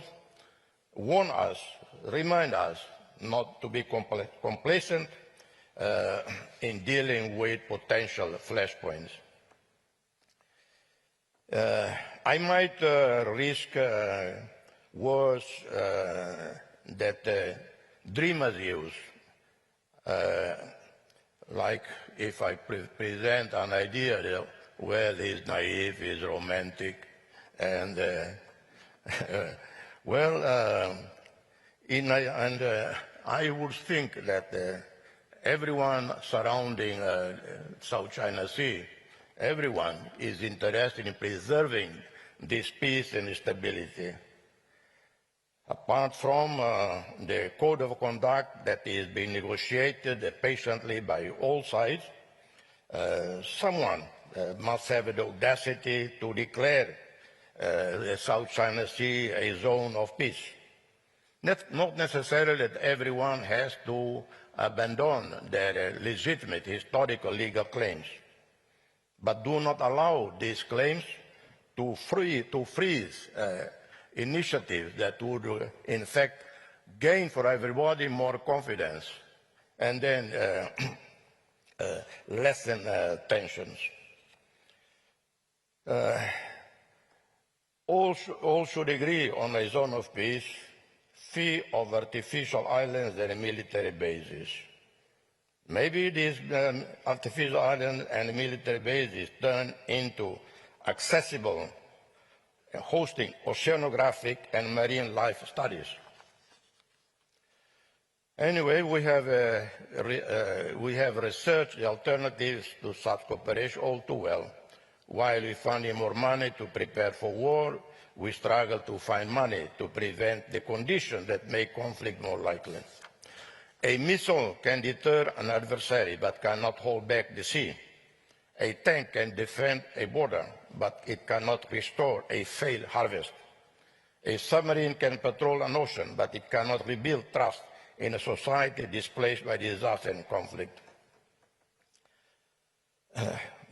warn us, remind us not to be complacent in dealing with potential flashpoints. I might risk words that dreamers use, like if I present an idea that, well, he's naive, he's romantic, and I would think that everyone surrounding South China Sea, everyone is interested in preserving this peace and stability. Apart from the code of conduct that is being negotiated patiently by all sides, someone must have the audacity to declare the South China Sea a zone of peace. Not necessarily that everyone has to abandon their legitimate historical legal claims, but do not allow these claims to freeze initiatives that would, in fact, gain for everybody more confidence and then lessen tensions. All should agree on a zone of peace, free of artificial islands and military bases. Maybe these artificial islands and military bases turn into accessible hosting oceanographic and marine life studies. Anyway, we have researched the alternatives to such cooperation all too well. While we funding more money to prepare for war, we struggle to find money to prevent the conditions that make conflict more likely. A missile can deter an adversary but cannot hold back the sea. A tank can defend a border, but it cannot restore a failed harvest. A submarine can patrol an ocean, but it cannot rebuild trust in a society displaced by disaster and conflict.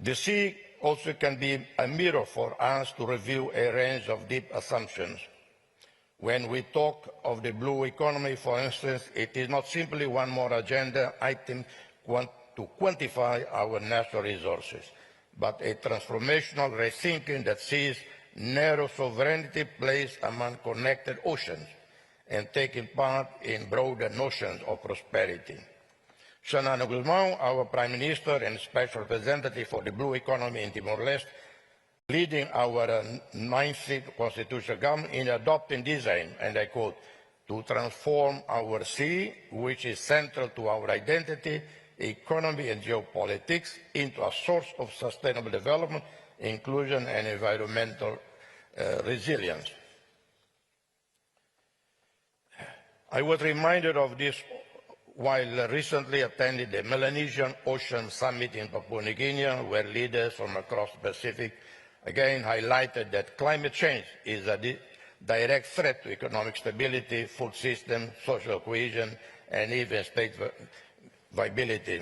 The sea also can be a mirror for us to review a range of deep assumptions. When we talk of the blue economy, for instance, it is not simply one more agenda item to quantify our natural resources, but a transformational rethinking that sees narrow sovereignty placed among connected oceans and taking part in broader notions of prosperity. Xanana Guzmão, our Prime Minister and Special Representative for the Blue Economy in Timor-Leste, leading our 9th constitutional government in adopting this aim, and I quote, to transform our sea, which is central to our identity, economy and geopolitics, into a source of sustainable development, inclusion and environmental resilience. I was reminded of this while recently attending the Melanesian Ocean Summit in Papua New Guinea, where leaders from across the Pacific again highlighted that climate change is a direct threat to economic stability, food system, social cohesion, and even state viability.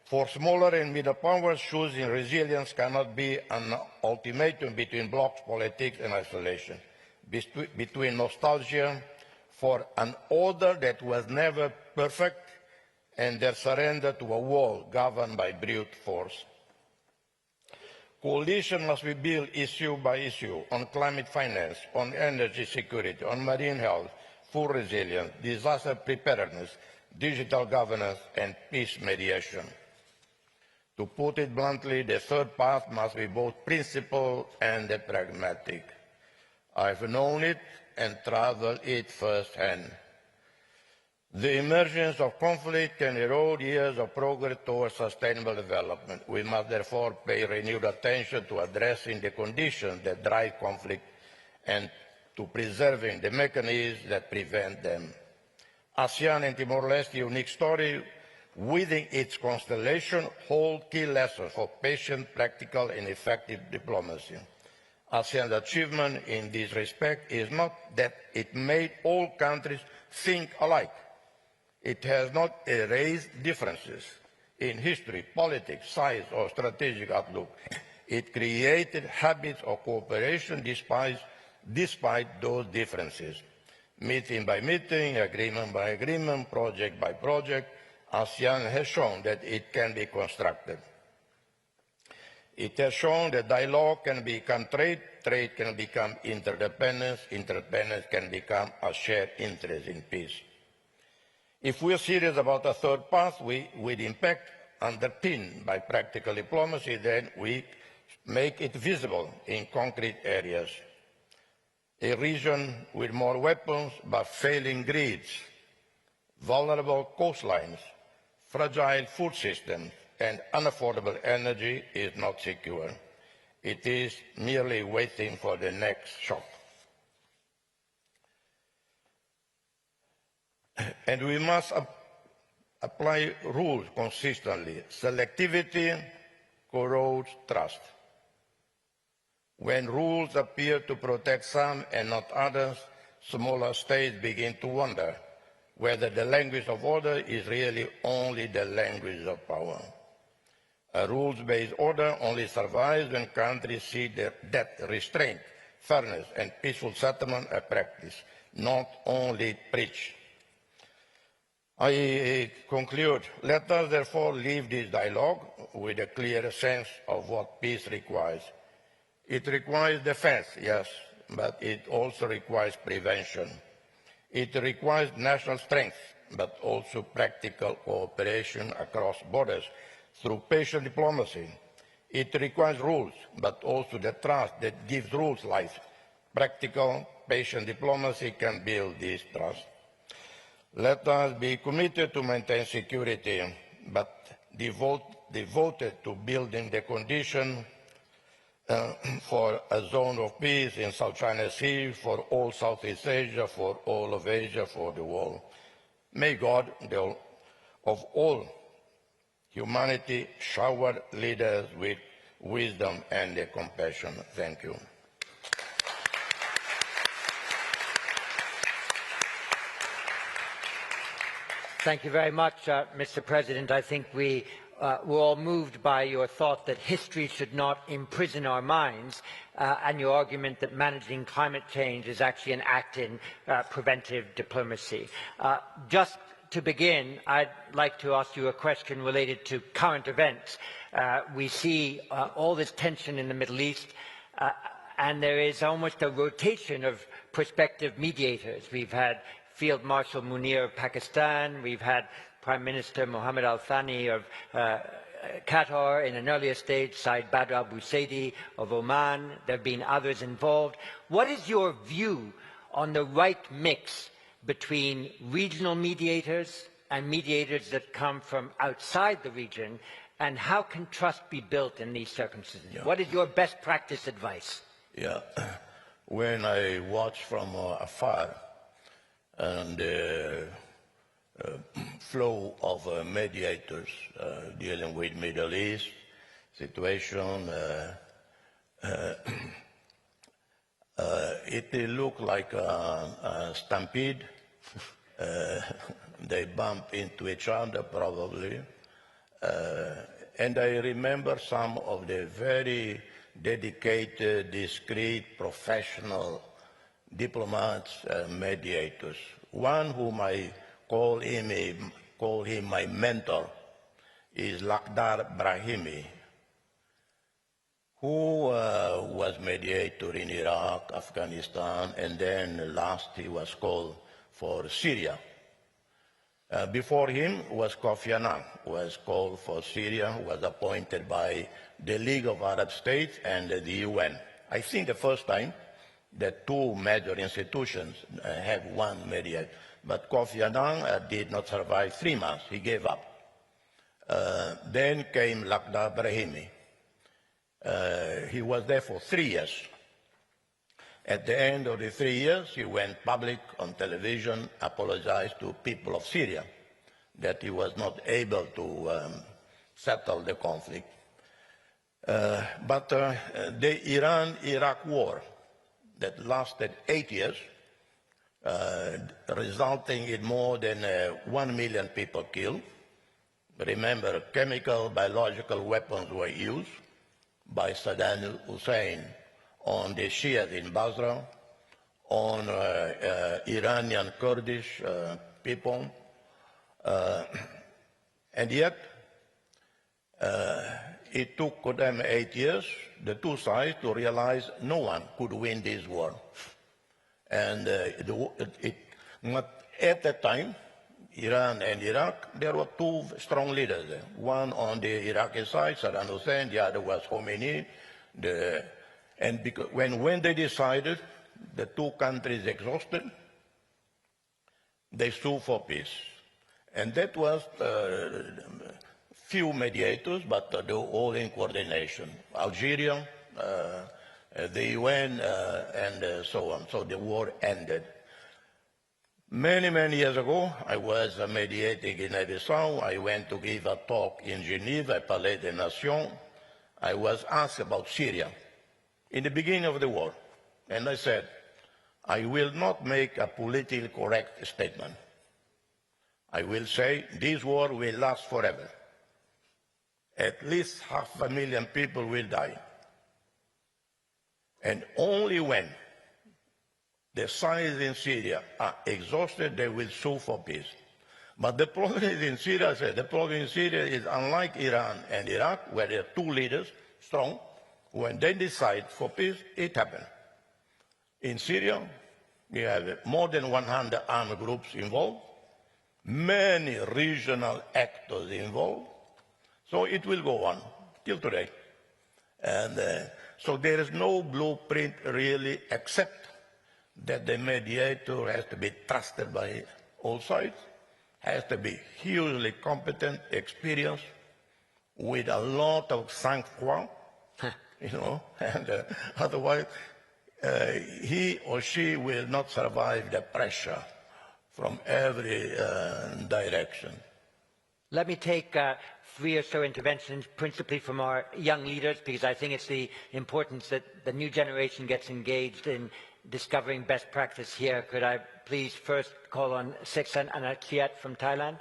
For smaller and middle powers, choosing resilience cannot be an ultimatum between blocs, politics, and isolation, between nostalgia for an order that was never perfect and their surrender to a world governed by brute force. Coalition must be built issue by issue on climate finance, on energy security, on marine health, food resilience, disaster preparedness, digital governance, and peace mediation. To put it bluntly, the third path must be both principled and pragmatic. I've known it and traveled it firsthand. The emergence of conflict can erode years of progress towards sustainable development. We must therefore pay renewed attention to addressing the conditions that drive conflict and to preserving the mechanisms that prevent them. ASEAN and Timor-Leste's unique story within its constellation hold key lessons for patient, practical, and effective diplomacy. ASEAN's achievement in this respect is not that it made all countries think alike. It has not erased differences in history, politics, size, or strategic outlook. It created habits of cooperation despite those differences. Meeting by meeting, agreement by agreement, project by project, ASEAN has shown that it can be constructed. It has shown that dialogue can become trade, trade can become interdependence, interdependence can become a shared interest in peace. If we are serious about a third path with impact underpinned by practical diplomacy, then we make it visible in concrete areas. A region with more weapons but failing grids, vulnerable coastlines, fragile food systems, and unaffordable energy is not secure. It is merely waiting for the next shock. And we must apply rules consistently. Selectivity corrodes trust. When rules appear to protect some and not others, smaller states begin to wonder whether the language of order is really only the language of power. A rules-based order only survives when countries see that restraint, fairness, and peaceful settlement are practiced, not only preached. I conclude, let us therefore leave this dialogue with a clear sense of what peace requires. It requires defense, yes, but it also requires prevention. It requires national strength, but also practical cooperation across borders through patient diplomacy. It requires rules, but also the trust that gives rules life. Practical, patient diplomacy can build this trust. Let us be committed to maintain security, but devoted to building the condition for a zone of peace in South China Sea, for all Southeast Asia, for all of Asia, for the world. May God, of all humanity, shower leaders with wisdom and compassion. Thank you. Thank you very much, Mr. President. I think we were all moved by your thought that history should not imprison our minds and your argument that managing climate change is actually an act in preventive diplomacy. Just to begin, I'd like to ask you a question related to current events. We see all this tension in the Middle East, and there is almost a rotation of prospective mediators. We've had Field Marshal Munir of Pakistan, we've had Prime Minister Mohammed Al Thani of Qatar in an earlier stage, Saeed Badr Abu Saidi of Oman, there have been others involved. What is your view on the right mix between regional mediators and mediators that come from outside the region, and how can trust be built in these circumstances? Yeah. What is your best practice advice? Yeah, when I watch from afar, and the flow of mediators dealing with Middle East situation, it looked like a stampede. They bump into each other probably. And I remember some of the very dedicated, discreet, professional diplomats, mediators. One whom I call him my mentor is Lakhdar Brahimi, who was mediator in Iraq, Afghanistan, and then last he was called for Syria. Before him was Kofi Annan, who was called for Syria, was appointed by the League of Arab States and the UN. I think the first time that two major institutions have one mediator. But Kofi Annan did not survive 3 months. He gave up. Then came Lakhdar Brahimi. He was there for 3 years. At the end of the 3 years, he went public on television, apologized to people of Syria that he was not able to settle the conflict. But the Iran-Iraq war that lasted 8 years, resulting in more than 1 million people killed. Remember, chemical, biological weapons were used by Saddam Hussein on the Shias in Basra, on Iranian Kurdish people, and yet it took them 8 years, the two sides, to realize no one could win this war. And at that time, Iran and Iraq, there were two strong leaders there. One on the Iraqi side, Saddam Hussein, the other was Khomeini. And because when they decided the two countries exhausted, they sued for peace. And that was few mediators, but all in coordination. Algeria, the UN, and so on. So the war ended. Many, many years ago, I was mediating in Bissau. I went to give a talk in Geneva, Palais des Nations. I was asked about Syria in the beginning of the war. And I said, I will not make a politically correct statement. I will say this war will last forever. At least 500,000 people will die. And only when the sides in Syria are exhausted, they will sue for peace. But the problem is in Syria, I said, the problem in Syria is unlike Iran and Iraq, where there are two leaders, strong. When they decide for peace, it happens. In Syria, we have more than 100 armed groups involved, many regional actors involved, so it will go on till today. And so there is no blueprint really, except that the mediator has to be trusted by all sides, has to be hugely competent, experienced, with a lot of sang-froid, you know, and otherwise he or she will not survive the pressure from every direction. Let me take 3 or so interventions, principally from our young leaders, because I think it's the importance that the new generation gets engaged in discovering best practice here. Could I please first call on Seksan Anakiat from Thailand?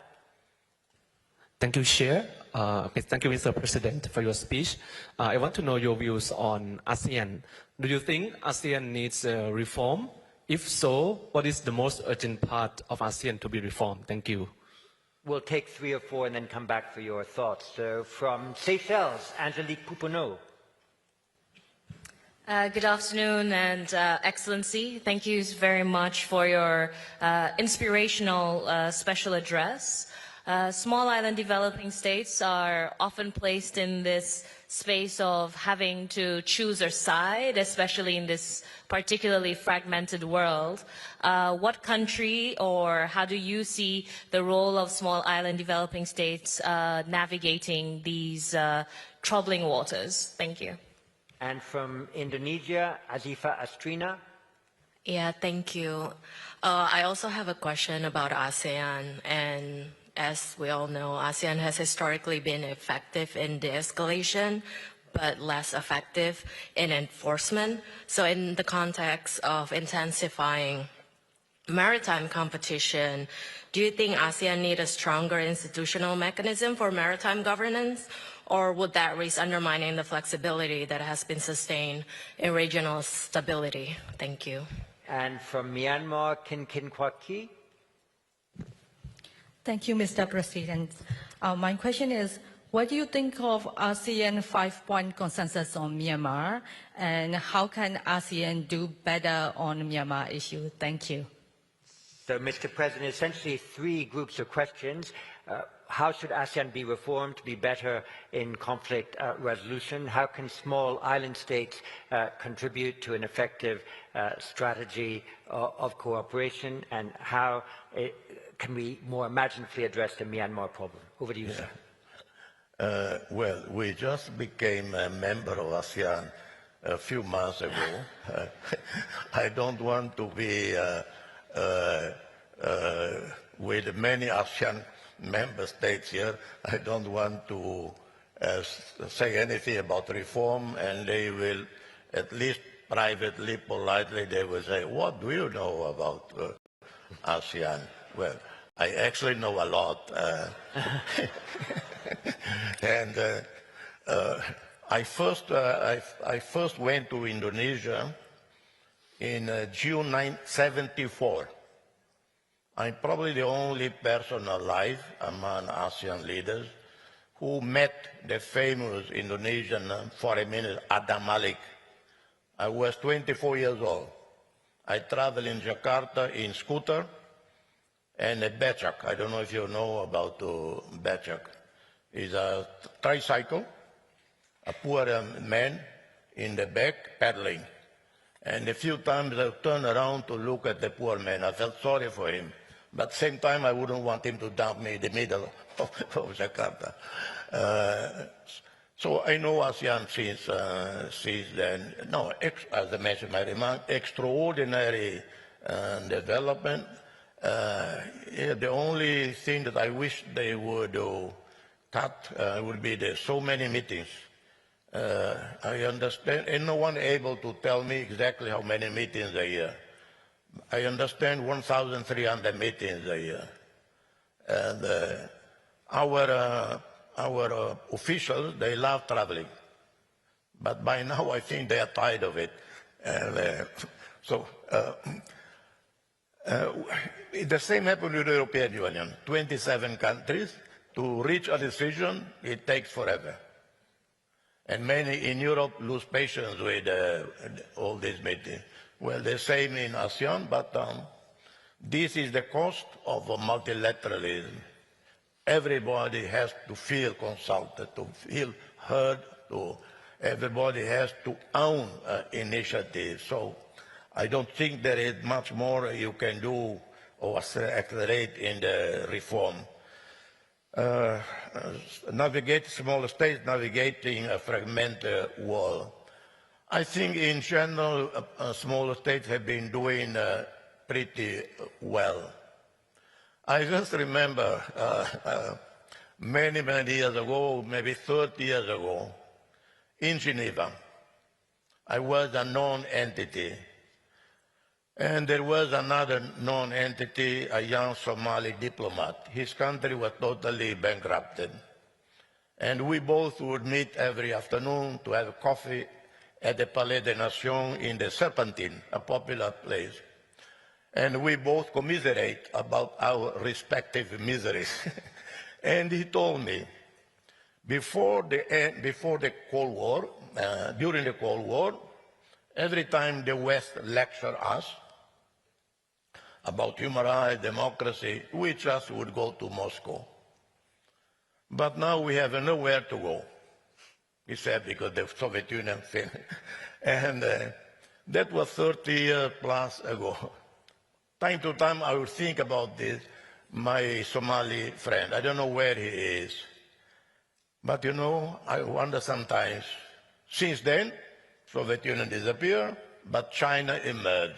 Thank you, Chair. Thank you, Mr. President, for your speech. I want to know your views on ASEAN. Do you think ASEAN needs reform? If so, what is the most urgent part of ASEAN to be reformed? Thank you. We'll take 3 or 4 and then come back for your thoughts. So from Seychelles, Angelique Pouponneau. Good afternoon, and Excellency, thank you very much for your inspirational special address. Small island developing states are often placed in this space of having to choose a side, especially in this particularly fragmented world. What country or how do you see the role of small island developing states navigating these troubling waters? Thank you. And from Indonesia, Azifa Astrina. Yeah, thank you. I also have a question about ASEAN, and as we all know, ASEAN has historically been effective in de-escalation, but less effective in enforcement. So in the context of intensifying maritime competition, do you think ASEAN needs a stronger institutional mechanism for maritime governance, or would that risk undermining the flexibility that has been sustained in regional stability? Thank you. And from Myanmar, Kin Kwa Ki. Thank you, Mr. President. My question is, what do you think of ASEAN 5-point consensus on Myanmar, and how can ASEAN do better on Myanmar issue? Thank you. So, Mr. President, essentially 3 groups of questions. How should ASEAN be reformed to be better in conflict resolution? How can small island states contribute to an effective strategy of cooperation? And how can we more imaginatively address the Myanmar problem? Over to you, sir. Well, we just became a member of ASEAN a few months ago. I don't want to be with many ASEAN member states here. I don't want to say anything about reform, and they will, at least privately, politely, they will say, what do you know about ASEAN? Well, I actually know a lot. And I first went to Indonesia in June 1974. I'm probably the only person alive among ASEAN leaders who met the famous Indonesian foreign minister, Adam Malik. I was 24 years old. I traveled in Jakarta in scooter and a becak. I don't know if you know about becak. It's a tricycle, a poor man in the back paddling. And a few times I turned around to look at the poor man. I felt sorry for him. But at the same time, I wouldn't want him to dump me in the middle of Jakarta. So I know ASEAN since then. No, as I mentioned in my remark, extraordinary development. Yeah, the only thing that I wish they would cut would be the so many meetings. I understand, and no one able to tell me exactly how many meetings a year. I understand 1,300 meetings a year. And our officials, they love traveling. But by now, I think they are tired of it. And the same happened with the European Union. 27 countries. To reach a decision, it takes forever. And many in Europe lose patience with all these meetings. Well, the same in ASEAN, but this is the cost of multilateralism. Everybody has to feel consulted, to feel heard, everybody has to own initiative. So I don't think there is much more you can do or accelerate in the reform. Navigate smaller states, navigating a fragmented world. I think in general, smaller states have been doing pretty well. I just remember many, many years ago, maybe 30 years ago, in Geneva, I was a non-entity. And there was another non-entity, a young Somali diplomat. His country was totally bankrupted. And we both would meet every afternoon to have coffee at the Palais des Nations in the Serpentine, a popular place. And we both commiserate about our respective miseries. And he told me, before the Cold War, during the Cold War, every time the West lectured us about human rights, democracy, we just would go to Moscow. But now we have nowhere to go, he said, because the Soviet Union failed. And that was 30 years plus ago. Time to time I would think about this, my Somali friend. I don't know where he is. But you know, I wonder sometimes, since then, Soviet Union disappeared, but China emerged.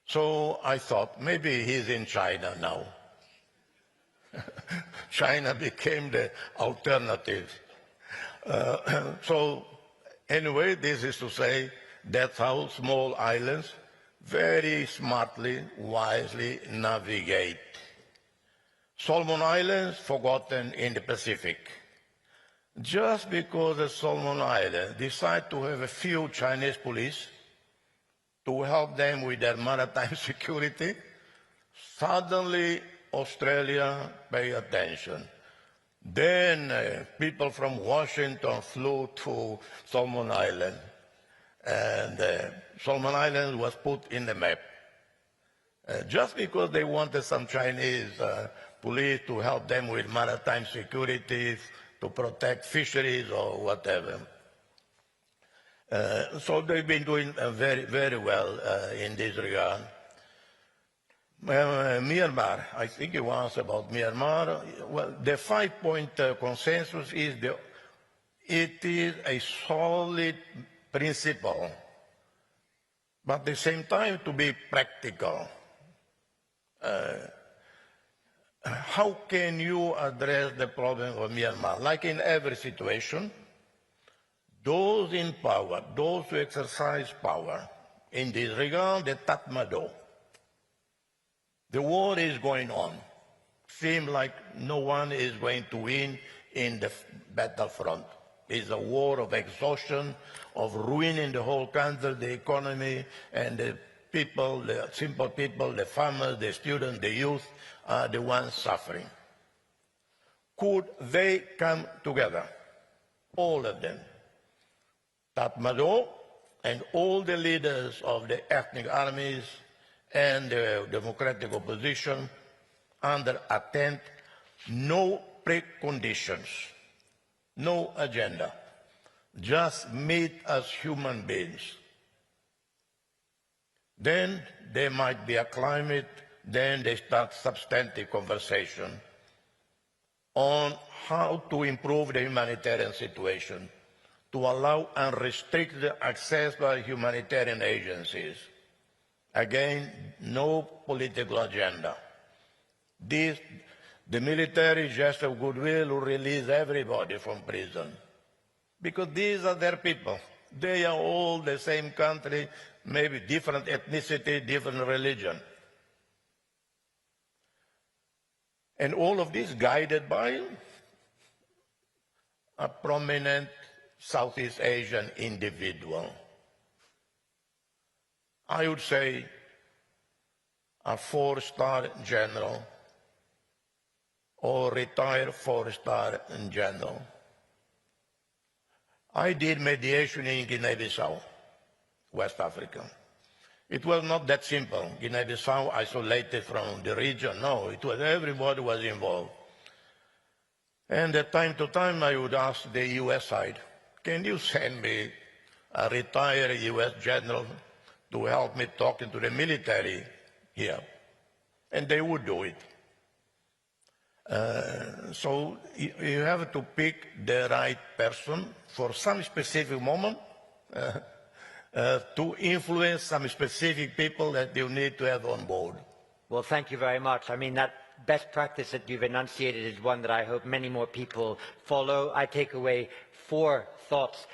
So I thought, maybe he's in China now. China became the alternative. So anyway, this is to say that's how small islands very smartly, wisely navigate. Solomon Islands, forgotten in the Pacific. Just because the Solomon Islands decide to have a few Chinese police to help them with their maritime security, suddenly Australia pay attention. Then people from Washington flew to Solomon Island, and Solomon Island was put in the map. Just because they wanted some Chinese police to help them with maritime security, to protect fisheries or whatever. So they've been doing very, very well in this regard. Myanmar, I think you asked about Myanmar. Well, the 5-point consensus is it is a solid principle, but at the same time to be practical. how can you address the problem of Myanmar? Like in every situation, those in power, those who exercise power, in this regard, the Tatmadaw, the war is going on. Seems like no one is going to win in the battlefront. It's a war of exhaustion, of ruining the whole country, the economy, and the people, the simple people, the farmers, the students, the youth are the ones suffering. Could they come together, all of them, Tatmadaw and all the leaders of the ethnic armies and the democratic opposition, under a tent, no preconditions, no agenda, just meet as human beings. Then there might be a climate, then they start substantive conversation on how to improve the humanitarian situation, to allow unrestricted access by humanitarian agencies. Again, no political agenda. The military gesture of goodwill will release everybody from prison, because these are their people. They are all the same country, maybe different ethnicity, different religion. And all of this guided by a prominent Southeast Asian individual. I would say a 4-star general or retired 4-star general. I did mediation in Guinea-Bissau, West Africa. It was not that simple. Guinea-Bissau isolated from the region. No, it was everybody was involved. And at time to time, I would ask the U.S. side, can you send me a retired U.S. general to help me talking to the military here? And they would do it. So you have to pick the right person for some specific moment to influence some specific people that you need to have on board. Well, thank you very much. I mean, that best practice that you've enunciated is one that I hope many more people follow. I take away 4 thoughts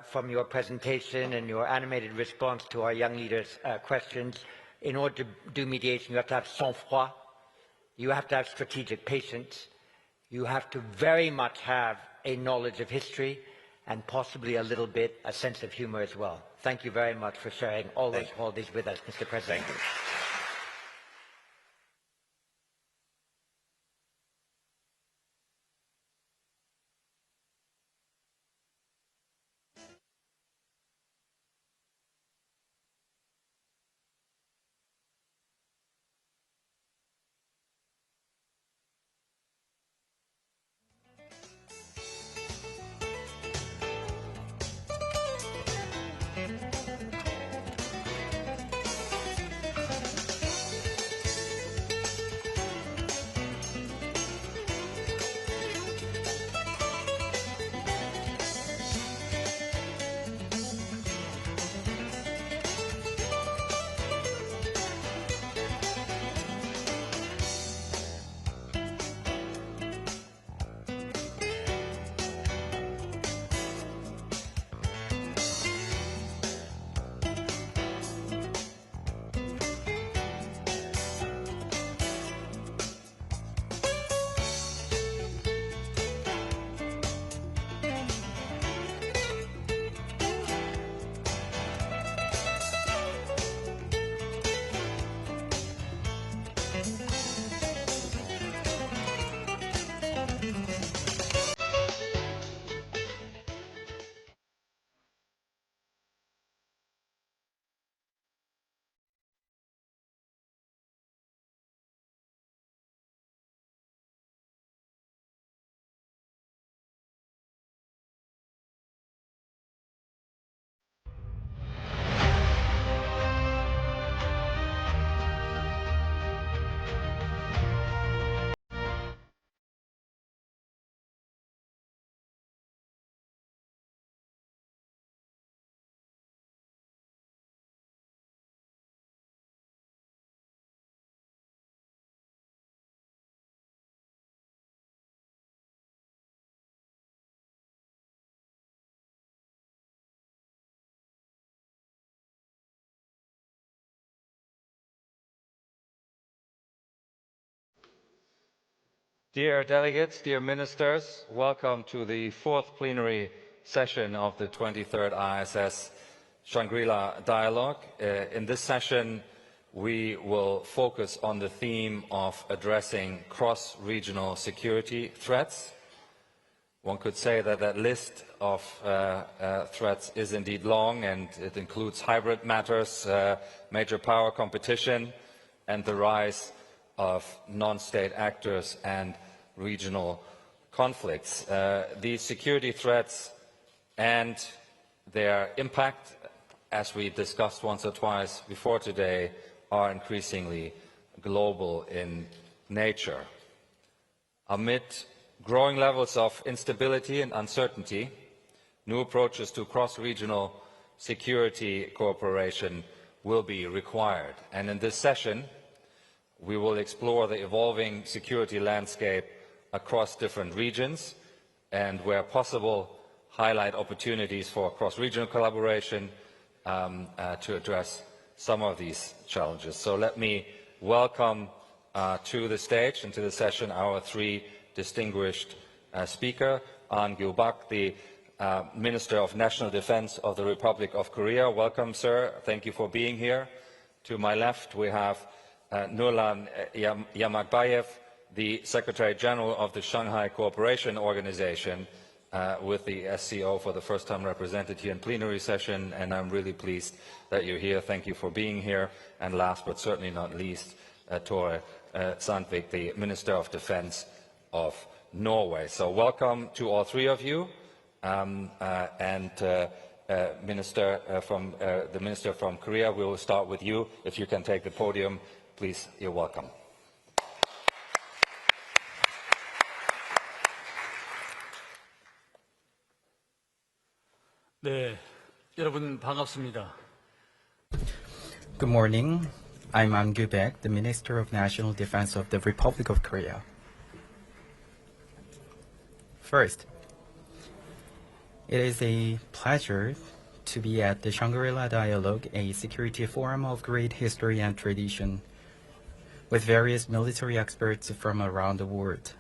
from your presentation and your animated response to our young leaders' questions. In order to do mediation, you have to have sang-froid. You have to have strategic patience. You have to very much have a knowledge of history and possibly a little bit a sense of humor as well. Thank you very much for sharing all those qualities with us, Mr. President. Thank you. Dear delegates, dear ministers, welcome to the fourth plenary session of the 23rd ISS Shangri-La Dialogue. In this session, we will focus on the theme of addressing cross-regional security threats. One could say that that list of threats is indeed long, and it includes hybrid matters, major power competition, and the rise of non-state actors and regional conflicts. These security threats and their impact, as we discussed once or twice before today, are increasingly global in nature. Amid growing levels of instability and uncertainty, new approaches to cross-regional security cooperation will be required. And in this session, we will explore the evolving security landscape across different regions and, where possible, highlight opportunities for cross-regional collaboration to address some of these challenges. So let me welcome to the stage and to the session our three distinguished speakers. An Gil-bak, the Minister of National Defense of the Republic of Korea. Welcome, sir. Thank you for being here. To my left, we have Nurlan Yamakbayev, the Secretary General of the Shanghai Cooperation Organization, with the SCO for the first time represented here in plenary session, and I'm really pleased that you're here. Thank you for being here. And last but certainly not least, Tore Sandvik, the Minister of Defense of Norway. So welcome to all three of you, the Minister from Korea. We will start with you. If you can take the podium, please, you're welcome. 네, 여러분 반갑습니다. Good morning. I'm An Gil-bak, the Minister of National Defense of the Republic of Korea. First, it is a pleasure to be at the Shangri-La Dialogue, a security forum of great history and tradition, with various military experts from around the world.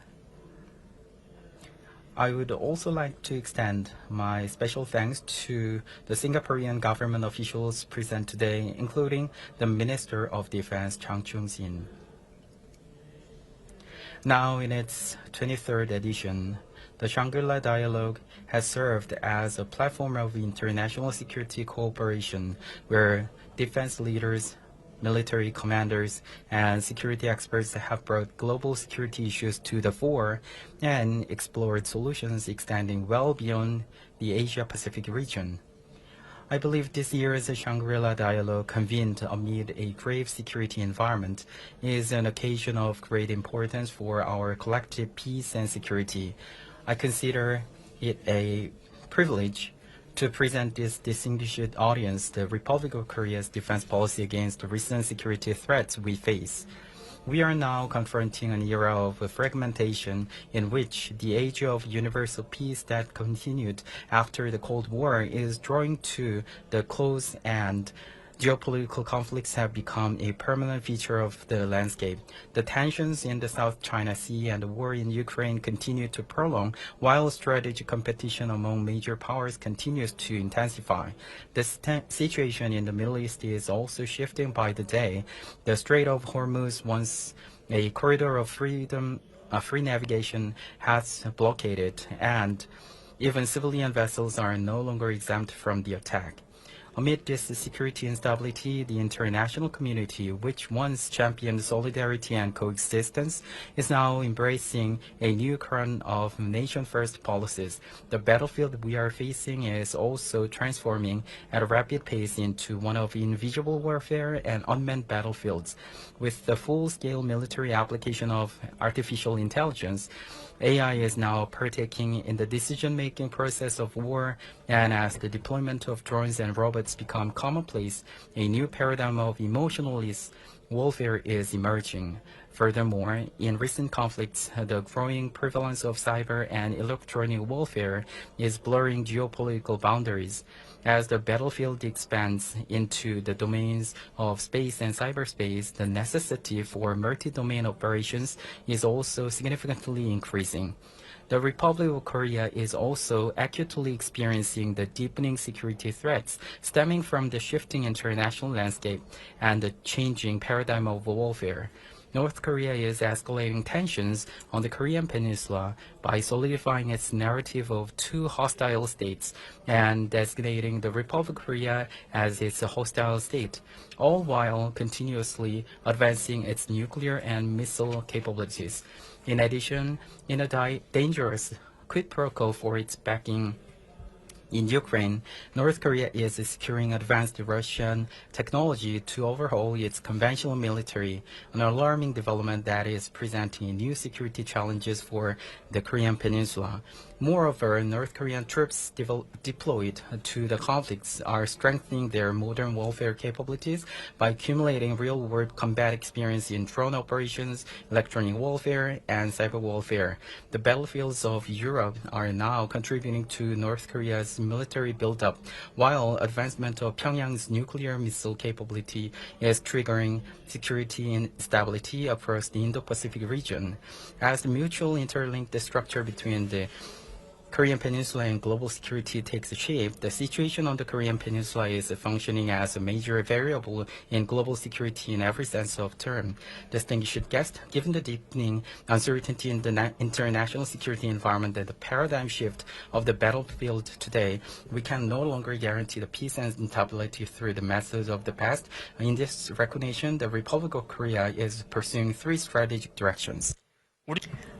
I would also like to extend my special thanks to the Singaporean government officials present today, including the Minister of Defense, Chang Chung-sin. Now, in its 23rd edition, the Shangri-La Dialogue has served as a platform of international security cooperation where defense leaders, military commanders, and security experts have brought global security issues to the fore and explored solutions extending well beyond the Asia-Pacific region. I believe this year's Shangri-La Dialogue, convened amid a grave security environment, is an occasion of great importance for our collective peace and security. I consider it a privilege to present this distinguished audience the Republic of Korea's defense policy against the recent security threats we face. We are now confronting an era of fragmentation in which the age of universal peace that continued after the Cold War is drawing to the close, and geopolitical conflicts have become a permanent feature of the landscape. The tensions in the South China Sea and the war in Ukraine continue to prolong, while strategic competition among major powers continues to intensify. The situation in the Middle East is also shifting by the day. The Strait of Hormuz, once a corridor of free navigation, has blockaded, and even civilian vessels are no longer exempt from the attack. Amid this security instability, the international community, which once championed solidarity and coexistence, is now embracing a new current of nation-first policies. The battlefield we are facing is also transforming at a rapid pace into one of invisible warfare and unmanned battlefields. With the full-scale military application of artificial intelligence, AI is now partaking in the decision-making process of war, and as the deployment of drones and robots threats become commonplace, a new paradigm of emotionalist warfare is emerging. Furthermore, in recent conflicts, the growing prevalence of cyber and electronic warfare is blurring geopolitical boundaries. As the battlefield expands into the domains of space and cyberspace, the necessity for multi-domain operations is also significantly increasing. The Republic of Korea is also acutely experiencing the deepening security threats stemming from the shifting international landscape and the changing paradigm of warfare. North Korea is escalating tensions on the Korean Peninsula by solidifying its narrative of two hostile states and designating the Republic of Korea as its hostile state, all while continuously advancing its nuclear and missile capabilities. In addition, in a dangerous quid pro quo for its backing in Ukraine, North Korea is securing advanced Russian technology to overhaul its conventional military, an alarming development that is presenting new security challenges for the Korean Peninsula. Moreover, North Korean troops deployed to the conflicts are strengthening their modern warfare capabilities by accumulating real-world combat experience in drone operations, electronic warfare, and cyber warfare. The battlefields of Europe are now contributing to North Korea's military buildup, while advancement of Pyongyang's nuclear missile capability is triggering security and stability across the Indo-Pacific region. As the mutual interlinked structure between the Korean Peninsula and global security takes shape, the situation on the Korean Peninsula is functioning as a major variable in global security in every sense of the term. Distinguished guest, given the deepening uncertainty in the international security environment and the paradigm shift of the battlefield today, we can no longer guarantee the peace and stability through the methods of the past. In this recognition, the Republic of Korea is pursuing three strategic directions.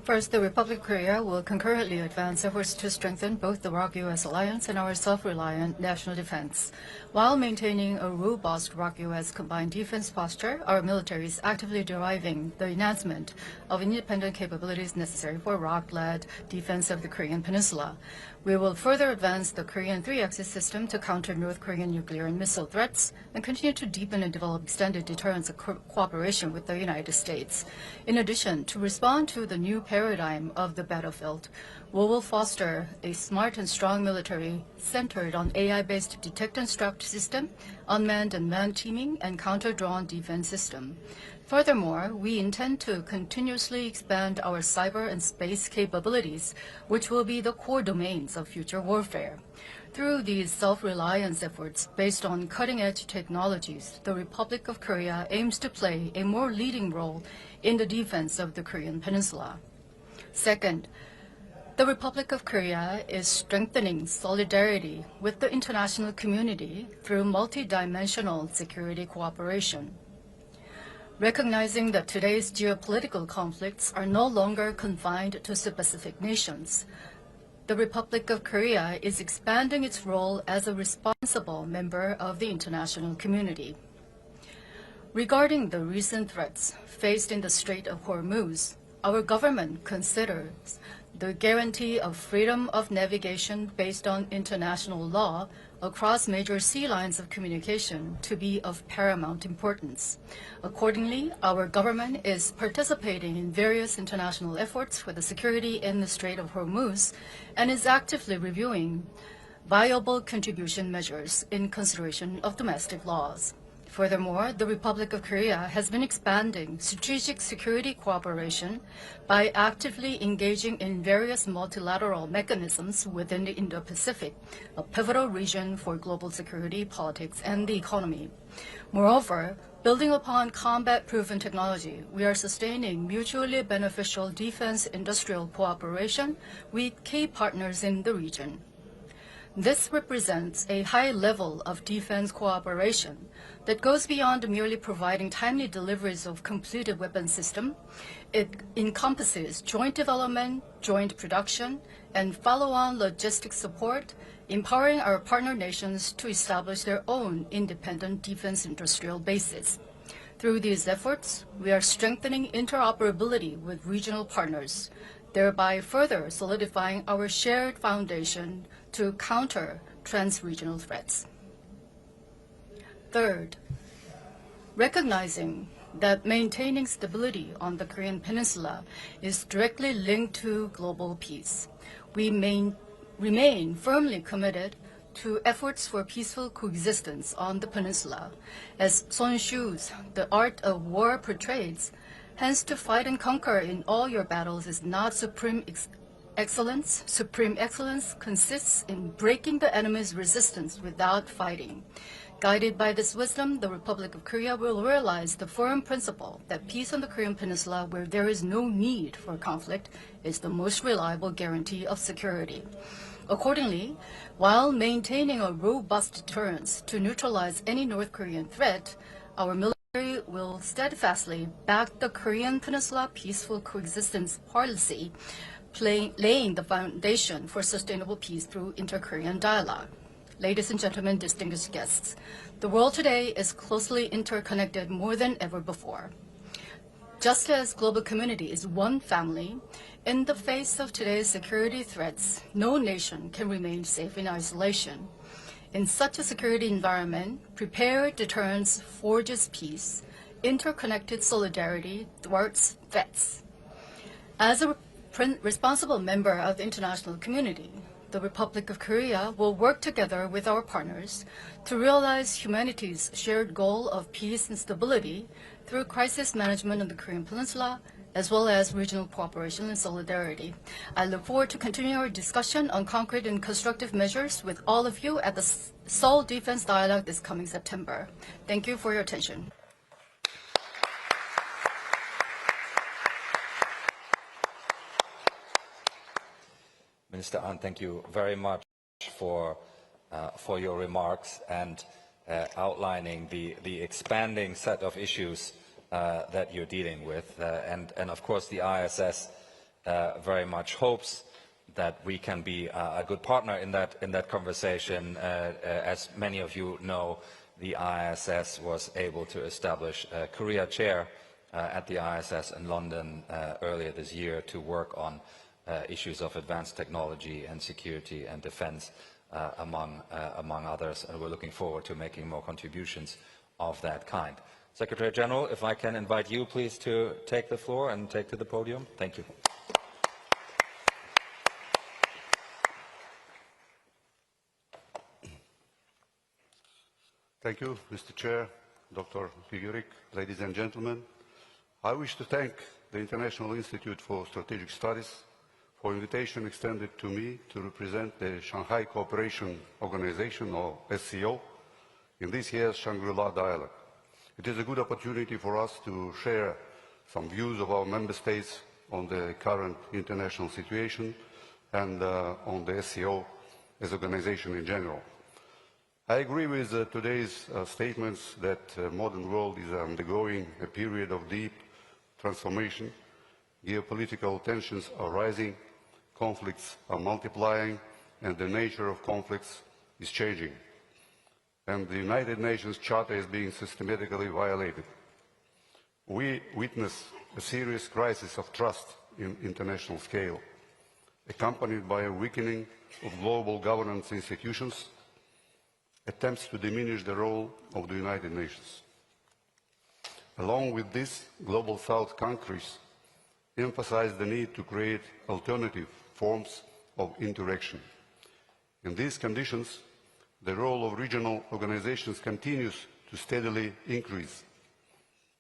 First, the Republic of Korea will concurrently advance efforts to strengthen both the ROK-US alliance and our self-reliant national defense. While maintaining a robust ROK-US combined defense posture, our military is actively deriving the enhancement of independent capabilities necessary for ROK-led defense of the Korean Peninsula. We will further advance the Korean three-axis system to counter North Korean nuclear and missile threats and continue to deepen and develop extended deterrence cooperation with the United States. In addition, to respond to the new paradigm of the battlefield, we will foster a smart and strong military centered on AI-based detect and struct system, unmanned and manned teaming, and counter-drone defense system. Furthermore, we intend to continuously expand our cyber and space capabilities, which will be the core domains of future warfare. Through these self-reliance efforts based on cutting-edge technologies, the Republic of Korea aims to play a more leading role in the defense of the Korean Peninsula. Second, the Republic of Korea is strengthening solidarity with the international community through multidimensional security cooperation. Recognizing that today's geopolitical conflicts are no longer confined to specific nations, the Republic of Korea is expanding its role as a responsible member of the international community. Regarding the recent threats faced in the Strait of Hormuz, our government considers the guarantee of freedom of navigation based on international law across major sea lines of communication to be of paramount importance. Accordingly, our government is participating in various international efforts for the security in the Strait of Hormuz and is actively reviewing viable contribution measures in consideration of domestic laws. Furthermore, the Republic of Korea has been expanding strategic security cooperation by actively engaging in various multilateral mechanisms within the Indo-Pacific, a pivotal region for global security, politics, and the economy. Moreover, building upon combat-proven technology, we are sustaining mutually beneficial defense industrial cooperation with key partners in the region. This represents a high level of defense cooperation that goes beyond merely providing timely deliveries of completed weapon system. It encompasses joint development, joint production, and follow-on logistics support, empowering our partner nations to establish their own independent defense industrial bases. Through these efforts, we are strengthening interoperability with regional partners, thereby further solidifying our shared foundation to counter trans-regional threats. Third, recognizing that maintaining stability on the Korean Peninsula is directly linked to global peace. We remain firmly committed to efforts for peaceful coexistence on the peninsula. As Sun Tzu's The Art of War portrays, hence to fight and conquer in all your battles is not supreme excellence. Supreme excellence consists in breaking the enemy's resistance without fighting. Guided by this wisdom, the Republic of Korea will realize the firm principle that peace on the Korean Peninsula, where there is no need for conflict, is the most reliable guarantee of security. Accordingly, while maintaining a robust deterrence to neutralize any North Korean threat, our military will steadfastly back the Korean Peninsula peaceful coexistence policy, laying the foundation for sustainable peace through inter-Korean dialogue. Ladies and gentlemen, distinguished guests, the world today is closely interconnected more than ever before. Just as global community is one family, in the face of today's security threats, no nation can remain safe in isolation. In such a security environment, prepared deterrence forges peace, interconnected solidarity thwarts threats. As a responsible member of the international community, the Republic of Korea will work together with our partners to realize humanity's shared goal of peace and stability through crisis management on the Korean Peninsula, as well as regional cooperation and solidarity. I look forward to continuing our discussion on concrete and constructive measures with all of you at the Seoul Defense Dialogue this coming September. Thank you for your attention. Minister Ahn, thank you very much for your remarks and outlining the expanding set of issues that you're dealing with. And of course, the ISS very much hopes that we can be a good partner in that conversation. As many of you know, the ISS was able to establish a Korea chair at the ISS in London earlier this year to work on issues of advanced technology and security and defense, among others, and we're looking forward to making more contributions of that kind. Secretary General, if I can invite you, please, to take the floor and take to the podium. Thank you. Thank you, Mr. Chair, Dr. Figurik, ladies and gentlemen. I wish to thank the International Institute for Strategic Studies for invitation extended to me to represent the Shanghai Cooperation Organization, or SCO, in this year's Shangri-La Dialogue. It is a good opportunity for us to share some views of our member states on the current international situation and on the SCO as an organization in general. I agree with today's statements that the modern world is undergoing a period of deep transformation. Geopolitical tensions are rising, conflicts are multiplying, and the nature of conflicts is changing. And the United Nations Charter is being systematically violated. We witness a serious crisis of trust in international scale, accompanied by a weakening of global governance institutions, attempts to diminish the role of the United Nations. Along with this, Global South countries emphasize the need to create alternative forms of interaction. In these conditions, the role of regional organizations continues to steadily increase,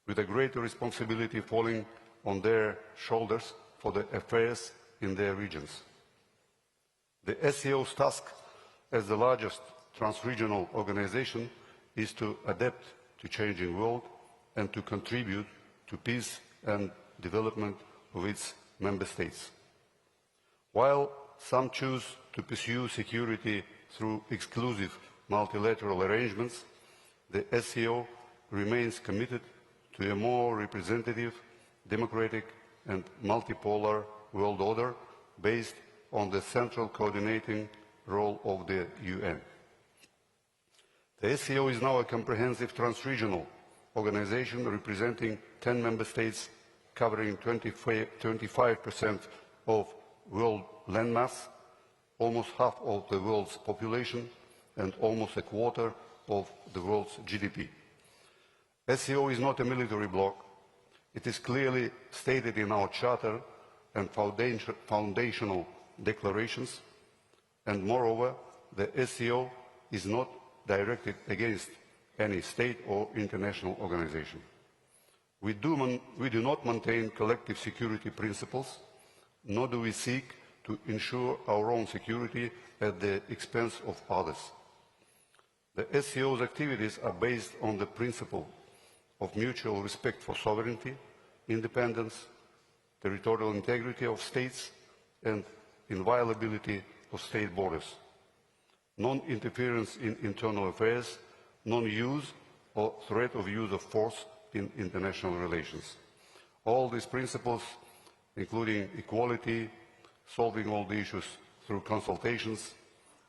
with a greater responsibility falling on their shoulders for the affairs in their regions. The SCO's task as the largest trans-regional organization is to adapt to changing world and to contribute to peace and development of its member states. While some choose to pursue security through exclusive multilateral arrangements, the SCO remains committed to a more representative, democratic and multipolar world order based on the central coordinating role of the UN. The SCO is now a comprehensive trans-regional organization representing 10 member states, covering 25% of world landmass, almost half of the world's population, and almost a quarter of the world's GDP. SCO is not a military bloc. It is clearly stated in our charter and foundational declarations, and moreover, the SCO is not directed against any state or international organization. We do not maintain collective security principles, nor do we seek to ensure our own security at the expense of others. The SCO's activities are based on the principle of mutual respect for sovereignty, independence, territorial integrity of states, and inviolability of state borders, non-interference in internal affairs, non-use or threat of use of force in international relations. All these principles, including equality, solving all the issues through consultations,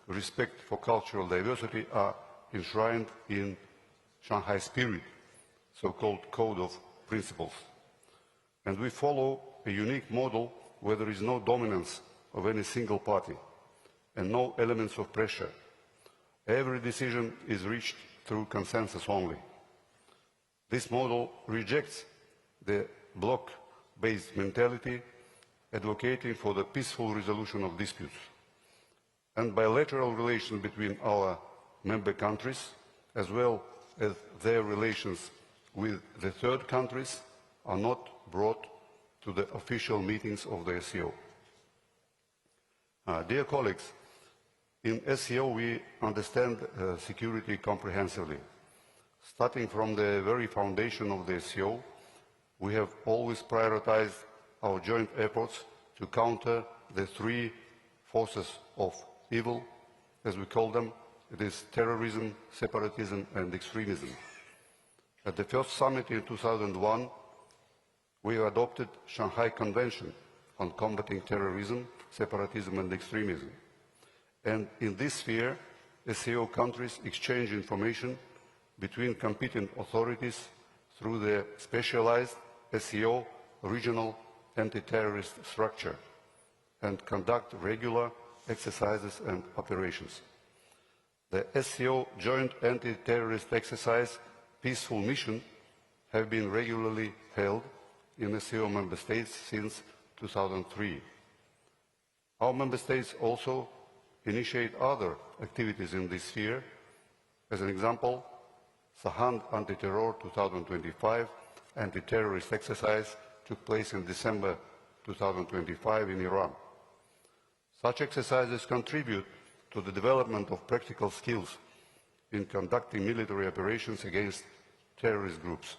respect for cultural diversity, are enshrined in Shanghai Spirit, so-called Code of Principles. And we follow a unique model where there is no dominance of any single party and no elements of pressure. Every decision is reached through consensus only. This model rejects the bloc-based mentality, advocating for the peaceful resolution of disputes. And bilateral relations between our member countries, as well as their relations with the third countries, are not brought to the official meetings of the SCO. Dear colleagues, in SCO we understand security comprehensively. Starting from the very foundation of the SCO, we have always prioritized our joint efforts to counter the three forces of evil, as we call them. It is terrorism, separatism, and extremism. At the first summit in 2001, we adopted Shanghai Convention on combating terrorism, separatism, and extremism. And in this sphere, SCO countries exchange information between competent authorities through the specialized SCO regional anti-terrorist structure and conduct regular exercises and operations. The SCO Joint Anti-Terrorist Exercise Peaceful Mission have been regularly held in SCO member states since 2003. Our member states also initiate other activities in this sphere. As an example, Sahand Anti-Terror 2025 anti-terrorist exercise took place in December 2025 in Iran. Such exercises contribute to the development of practical skills in conducting military operations against terrorist groups.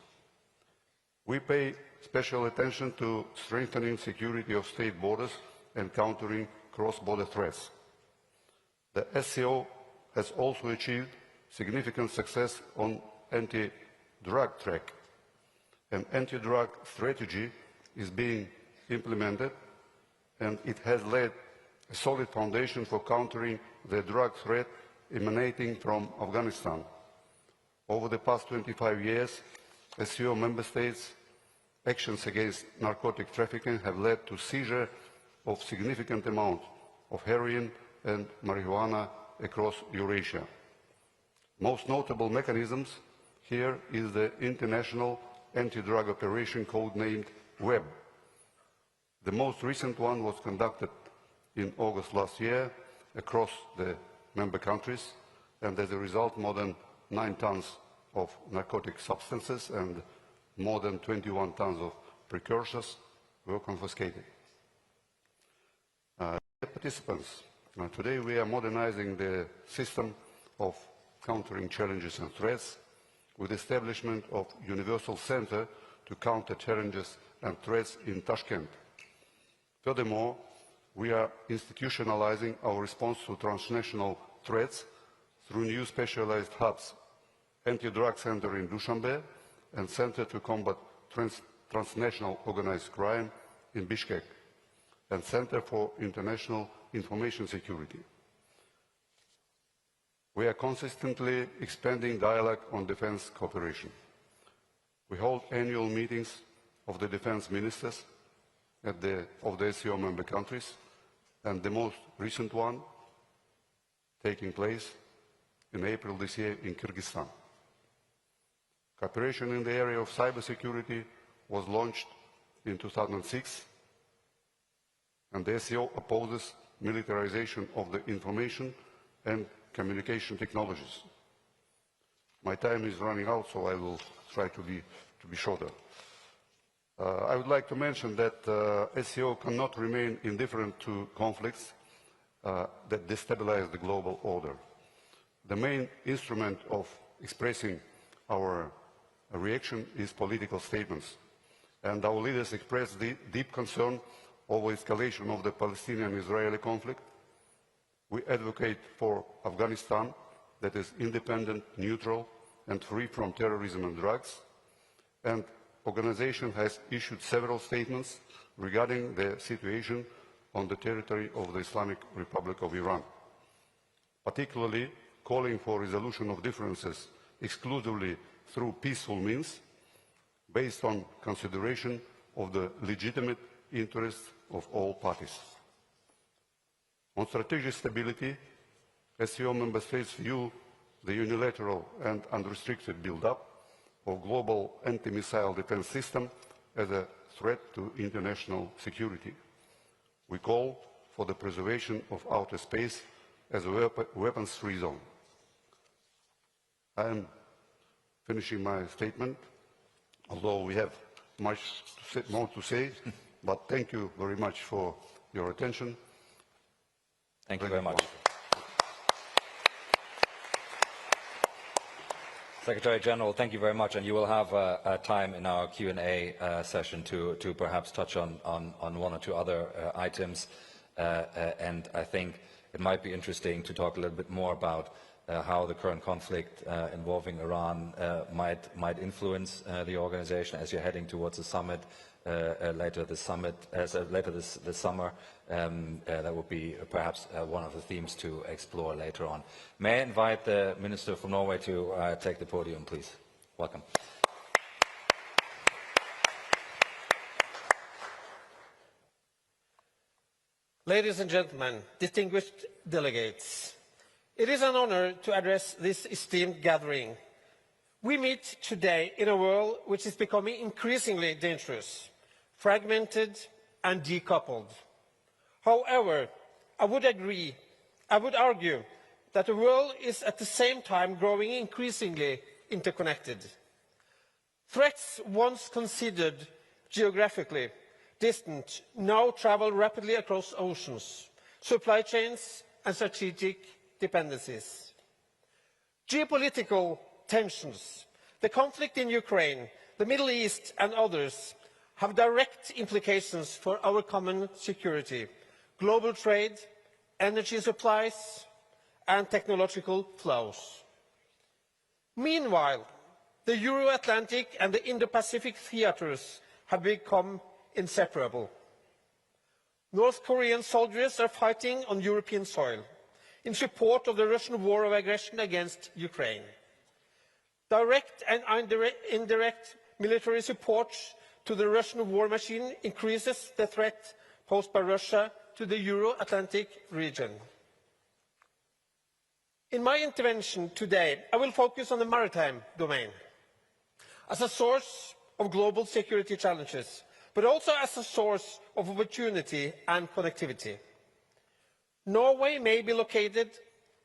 We pay special attention to strengthening security of state borders and countering cross-border threats. The SCO has also achieved significant success on anti-drug track. An anti-drug strategy is being implemented, and it has laid a solid foundation for countering the drug threat emanating from Afghanistan. Over the past 25 years, SCO member states' actions against narcotic trafficking have led to seizure of significant amount of heroin and marijuana across Eurasia. Most notable mechanisms here is the International Anti-Drug Operation codenamed WEB. The most recent one was conducted in August last year across the member countries, and as a result, more than 9 tons of narcotic substances and more than 21 tons of precursors were confiscated. Dear participants, today we are modernizing the system of countering challenges and threats with the establishment of Universal Center to counter challenges and threats in Tashkent. Furthermore, we are institutionalizing our response to transnational threats through new specialized hubs, Anti-Drug Center in Dushanbe and Center to Combat Transnational Organized Crime in Bishkek, and Center for International Information Security. We are consistently expanding dialogue on defense cooperation. We hold annual meetings of the defense ministers of the SCO member countries, and the most recent one taking place in April this year in Kyrgyzstan. Cooperation in the area of cybersecurity was launched in 2006, and the SCO opposes militarization of the information and communication technologies. My time is running out, so I will try to be shorter. I would like to mention that SCO cannot remain indifferent to conflicts that destabilize the global order. The main instrument of expressing our reaction is political statements, and our leaders expressed deep concern over escalation of the Palestinian-Israeli conflict. We advocate for Afghanistan that is independent, neutral, and free from terrorism and drugs, and the organization has issued several statements regarding the situation on the territory of the Islamic Republic of Iran, particularly calling for resolution of differences exclusively through peaceful means, based on consideration of the legitimate interests of all parties. On strategic stability, SCO member states view the unilateral and unrestricted build-up of global anti-missile defense system as a threat to international security. We call for the preservation of outer space as a weapons-free zone. I am finishing my statement, although we have much more to say, but thank you very much for your attention. Thank you very much. Secretary General, thank you very much, and you will have time in our Q&A session to perhaps touch on one or two other items, and I think it might be interesting to talk a little bit more about how the current conflict involving Iran might influence the organization as you're heading towards the summit later this summer. That would be perhaps one of the themes to explore later on. May I invite the Minister from Norway to take the podium, please? Welcome. Ladies and gentlemen, distinguished delegates, it is an honor to address this esteemed gathering. We meet today in a world which is becoming increasingly dangerous, fragmented and decoupled. However, I would argue that the world is at the same time growing increasingly interconnected. Threats once considered geographically distant now travel rapidly across oceans, supply chains and strategic dependencies. Geopolitical tensions, the conflict in Ukraine, the Middle East and others have direct implications for our common security, global trade, energy supplies and technological flows. Meanwhile, the Euro-Atlantic and the Indo-Pacific theatres have become inseparable. North Korean soldiers are fighting on European soil in support of the Russian war of aggression against Ukraine. Direct and indirect military support to the Russian war machine increases the threat posed by Russia to the Euro-Atlantic region. In my intervention today, I will focus on the maritime domain as a source of global security challenges, but also as a source of opportunity and connectivity. Norway may be located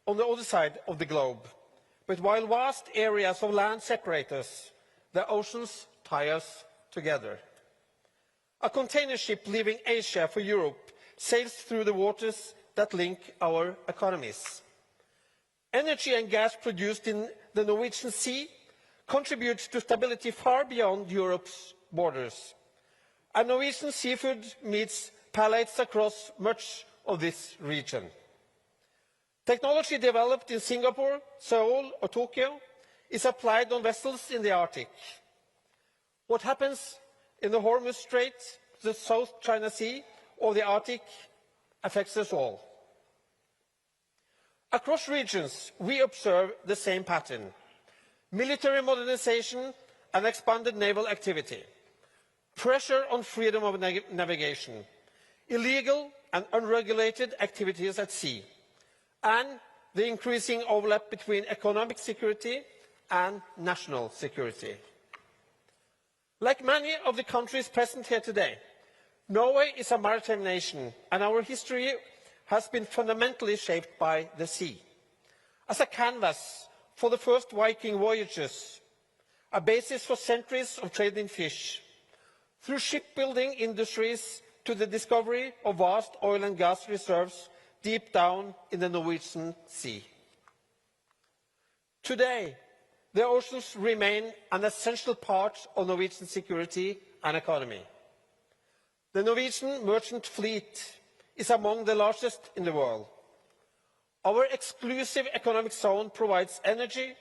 on the other side of the globe, but while vast areas of land separate us, the oceans tie us together. A container ship leaving Asia for Europe sails through the waters that link our economies. Energy and gas produced in the Norwegian Sea contribute to stability far beyond Europe's borders. And Norwegian seafood meets palates across much of this region. Technology developed in Singapore, Seoul or Tokyo is applied on vessels in the Arctic. What happens in the Hormuz Strait, the South China Sea or the Arctic affects us all. Across regions, we observe the same pattern: military modernization and expanded naval activity, pressure on freedom of navigation, illegal and unregulated activities at sea, and the increasing overlap between economic security and national security. Like many of the countries present here today, Norway is a maritime nation, and our history has been fundamentally shaped by the sea. As a canvas for the first Viking voyages, a basis for centuries of trade in fish, through shipbuilding industries to the discovery of vast oil and gas reserves deep down in the Norwegian Sea. Today, the oceans remain an essential part of Norwegian security and economy. The Norwegian merchant fleet is among the largest in the world. Our exclusive economic zone provides energy,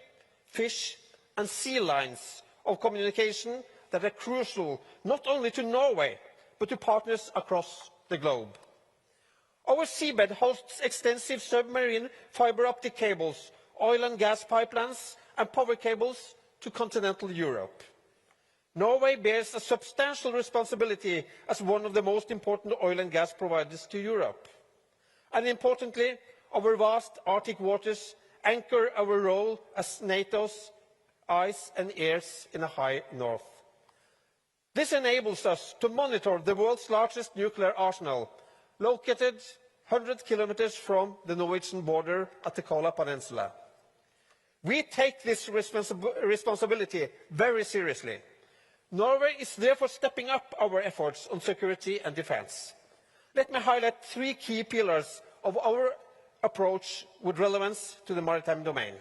fish and sea lines of communication that are crucial not only to Norway, but to partners across the globe. Our seabed hosts extensive submarine fiber optic cables, oil and gas pipelines and power cables to continental Europe. Norway bears a substantial responsibility as one of the most important oil and gas providers to Europe. And importantly, our vast Arctic waters anchor our role as NATO's eyes and ears in the high north. This enables us to monitor the world's largest nuclear arsenal, located 100 kilometers from the Norwegian border at the Kola Peninsula. We take this responsibility very seriously. Norway is therefore stepping up our efforts on security and defence. Let me highlight three key pillars of our approach with relevance to the maritime domain.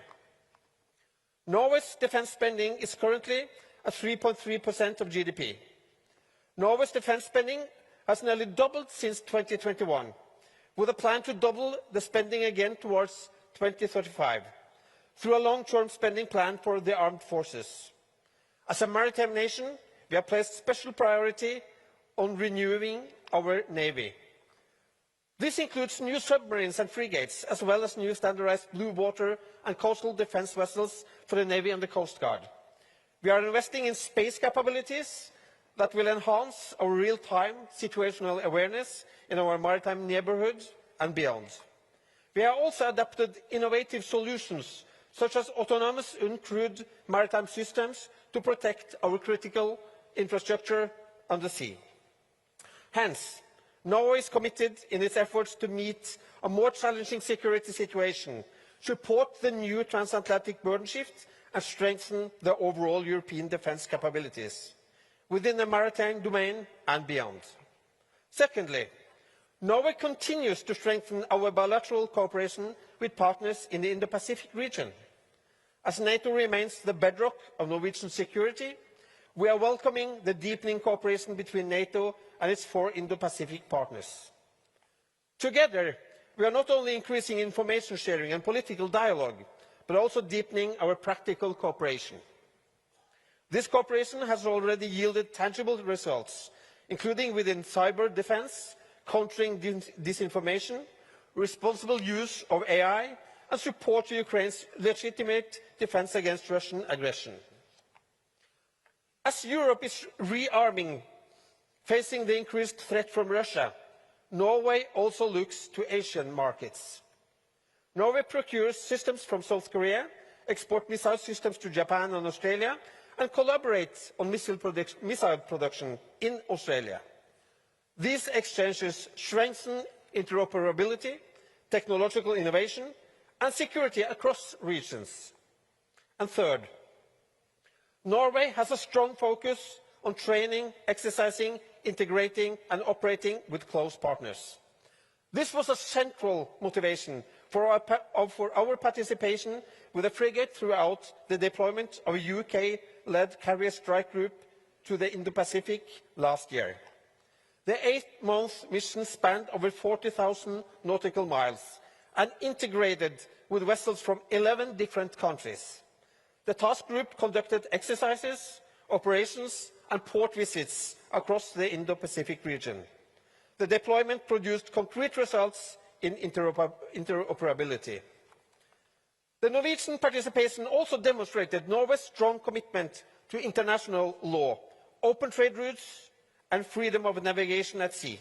Norway's defence spending is currently at 3.3% of GDP. Norway's defence spending has nearly doubled since 2021, with a plan to double the spending again towards 2035, through a long-term spending plan for the armed forces. As a maritime nation, we have placed special priority on renewing our navy. This includes new submarines and frigates, as well as new standardized blue water and coastal defence vessels for the Navy and the Coast Guard. We are investing in space capabilities that will enhance our real-time situational awareness in our maritime neighbourhood and beyond. We have also adapted innovative solutions, such as autonomous uncrewed maritime systems, to protect our critical infrastructure on the sea. Hence, Norway is committed in its efforts to meet a more challenging security situation, support the new transatlantic burden shift, and strengthen the overall European defence capabilities within the maritime domain and beyond. Secondly, Norway continues to strengthen our bilateral cooperation with partners in the Indo-Pacific region. As NATO remains the bedrock of Norwegian security, we are welcoming the deepening cooperation between NATO and its 4 Indo-Pacific partners. Together, we are not only increasing information sharing and political dialogue, but also deepening our practical cooperation. This cooperation has already yielded tangible results, including within cyber defence, countering disinformation, responsible use of AI, and support to Ukraine's legitimate defence against Russian aggression. As Europe is rearming, facing the increased threat from Russia, Norway also looks to Asian markets. Norway procures systems from South Korea, exports missile systems to Japan and Australia, and collaborates on missile production in Australia. These exchanges strengthen interoperability, technological innovation, and security across regions. And third, Norway has a strong focus on training, exercising, integrating and operating with close partners. This was a central motivation for our participation with a frigate throughout the deployment of a UK-led carrier strike group to the Indo-Pacific last year. The 8-month mission spanned over 40,000 nautical miles and integrated with vessels from 11 different countries. The task group conducted exercises, operations and port visits across the Indo-Pacific region. The deployment produced concrete results in interoperability. The Norwegian participation also demonstrated Norway's strong commitment to international law, open trade routes and freedom of navigation at sea.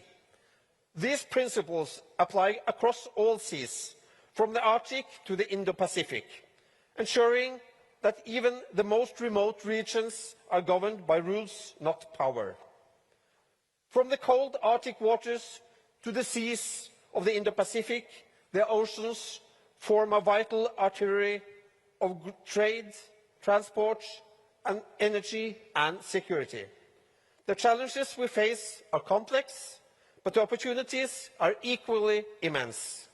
These principles apply across all seas, from the Arctic to the Indo-Pacific, ensuring that even the most remote regions are governed by rules, not power. From the cold Arctic waters to the seas of the Indo-Pacific, the oceans form a vital artery of trade, transport, and energy and security. The challenges we face are complex, but the opportunities are equally immense.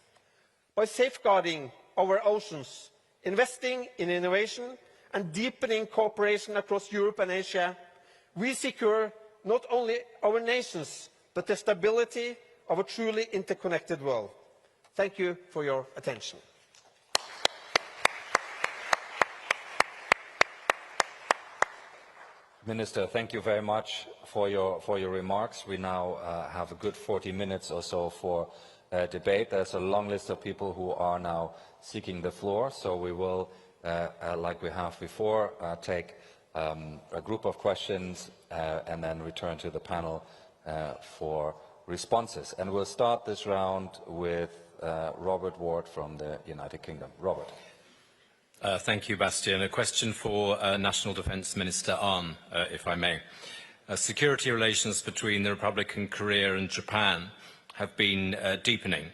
By safeguarding our oceans, investing in innovation, and deepening cooperation across Europe and Asia, we secure not only our nations, but the stability of a truly interconnected world. Thank you for your attention. Minister, thank you very much for your remarks. We now have a good 40 minutes or so for debate. There's a long list of people who are now seeking the floor, so we will, like we have before, take a group of questions and then return to the panel for responses. And we'll start this round with Robert Ward from the United Kingdom. Robert. Thank you, Bastian. A question for National Defence Minister Ahn, if I may. Security relations between the Republic of Korea and Japan have been deepening.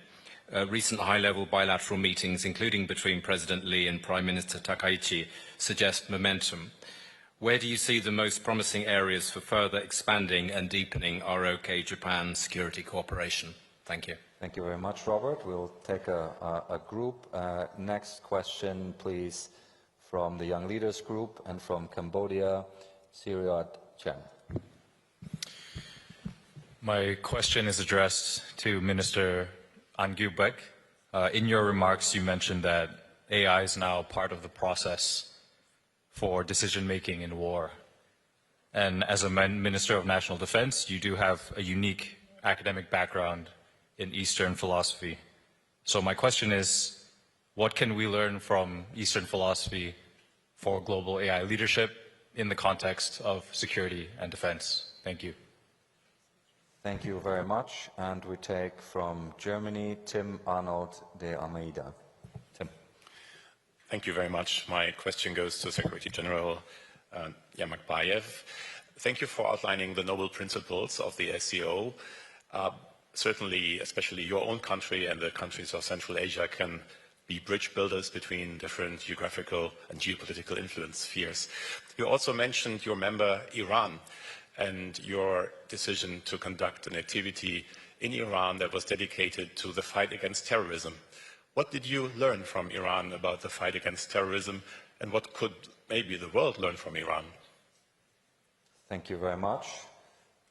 Recent high-level bilateral meetings, including between President Lee and Prime Minister Takaichi, suggest momentum. Where do you see the most promising areas for further expanding and deepening ROK-Japan security cooperation? Thank you. Thank you very much, Robert. We'll take a group. Next question, please, from the Young Leaders Group and from Cambodia, Siriat Chen. My question is addressed to Minister An Gyu-baek. In your remarks, you mentioned that AI is now part of the process for decision-making in war. And as a Minister of National Defense, you do have a unique academic background in Eastern philosophy. So my question is, what can we learn from Eastern philosophy for global AI leadership in the context of security and defense? Thank you. Thank you very much. And we take from Germany, Tim Arnold de Almeida. Tim. Thank you very much. My question goes to Secretary General Yamakbayev. Thank you for outlining the noble principles of the SCO. Certainly, especially your own country and the countries of Central Asia can be bridge builders between different geographical and geopolitical influence spheres. You also mentioned your member Iran and your decision to conduct an activity in Iran that was dedicated to the fight against terrorism. What did you learn from Iran about the fight against terrorism, and what could maybe the world learn from Iran? Thank you very much.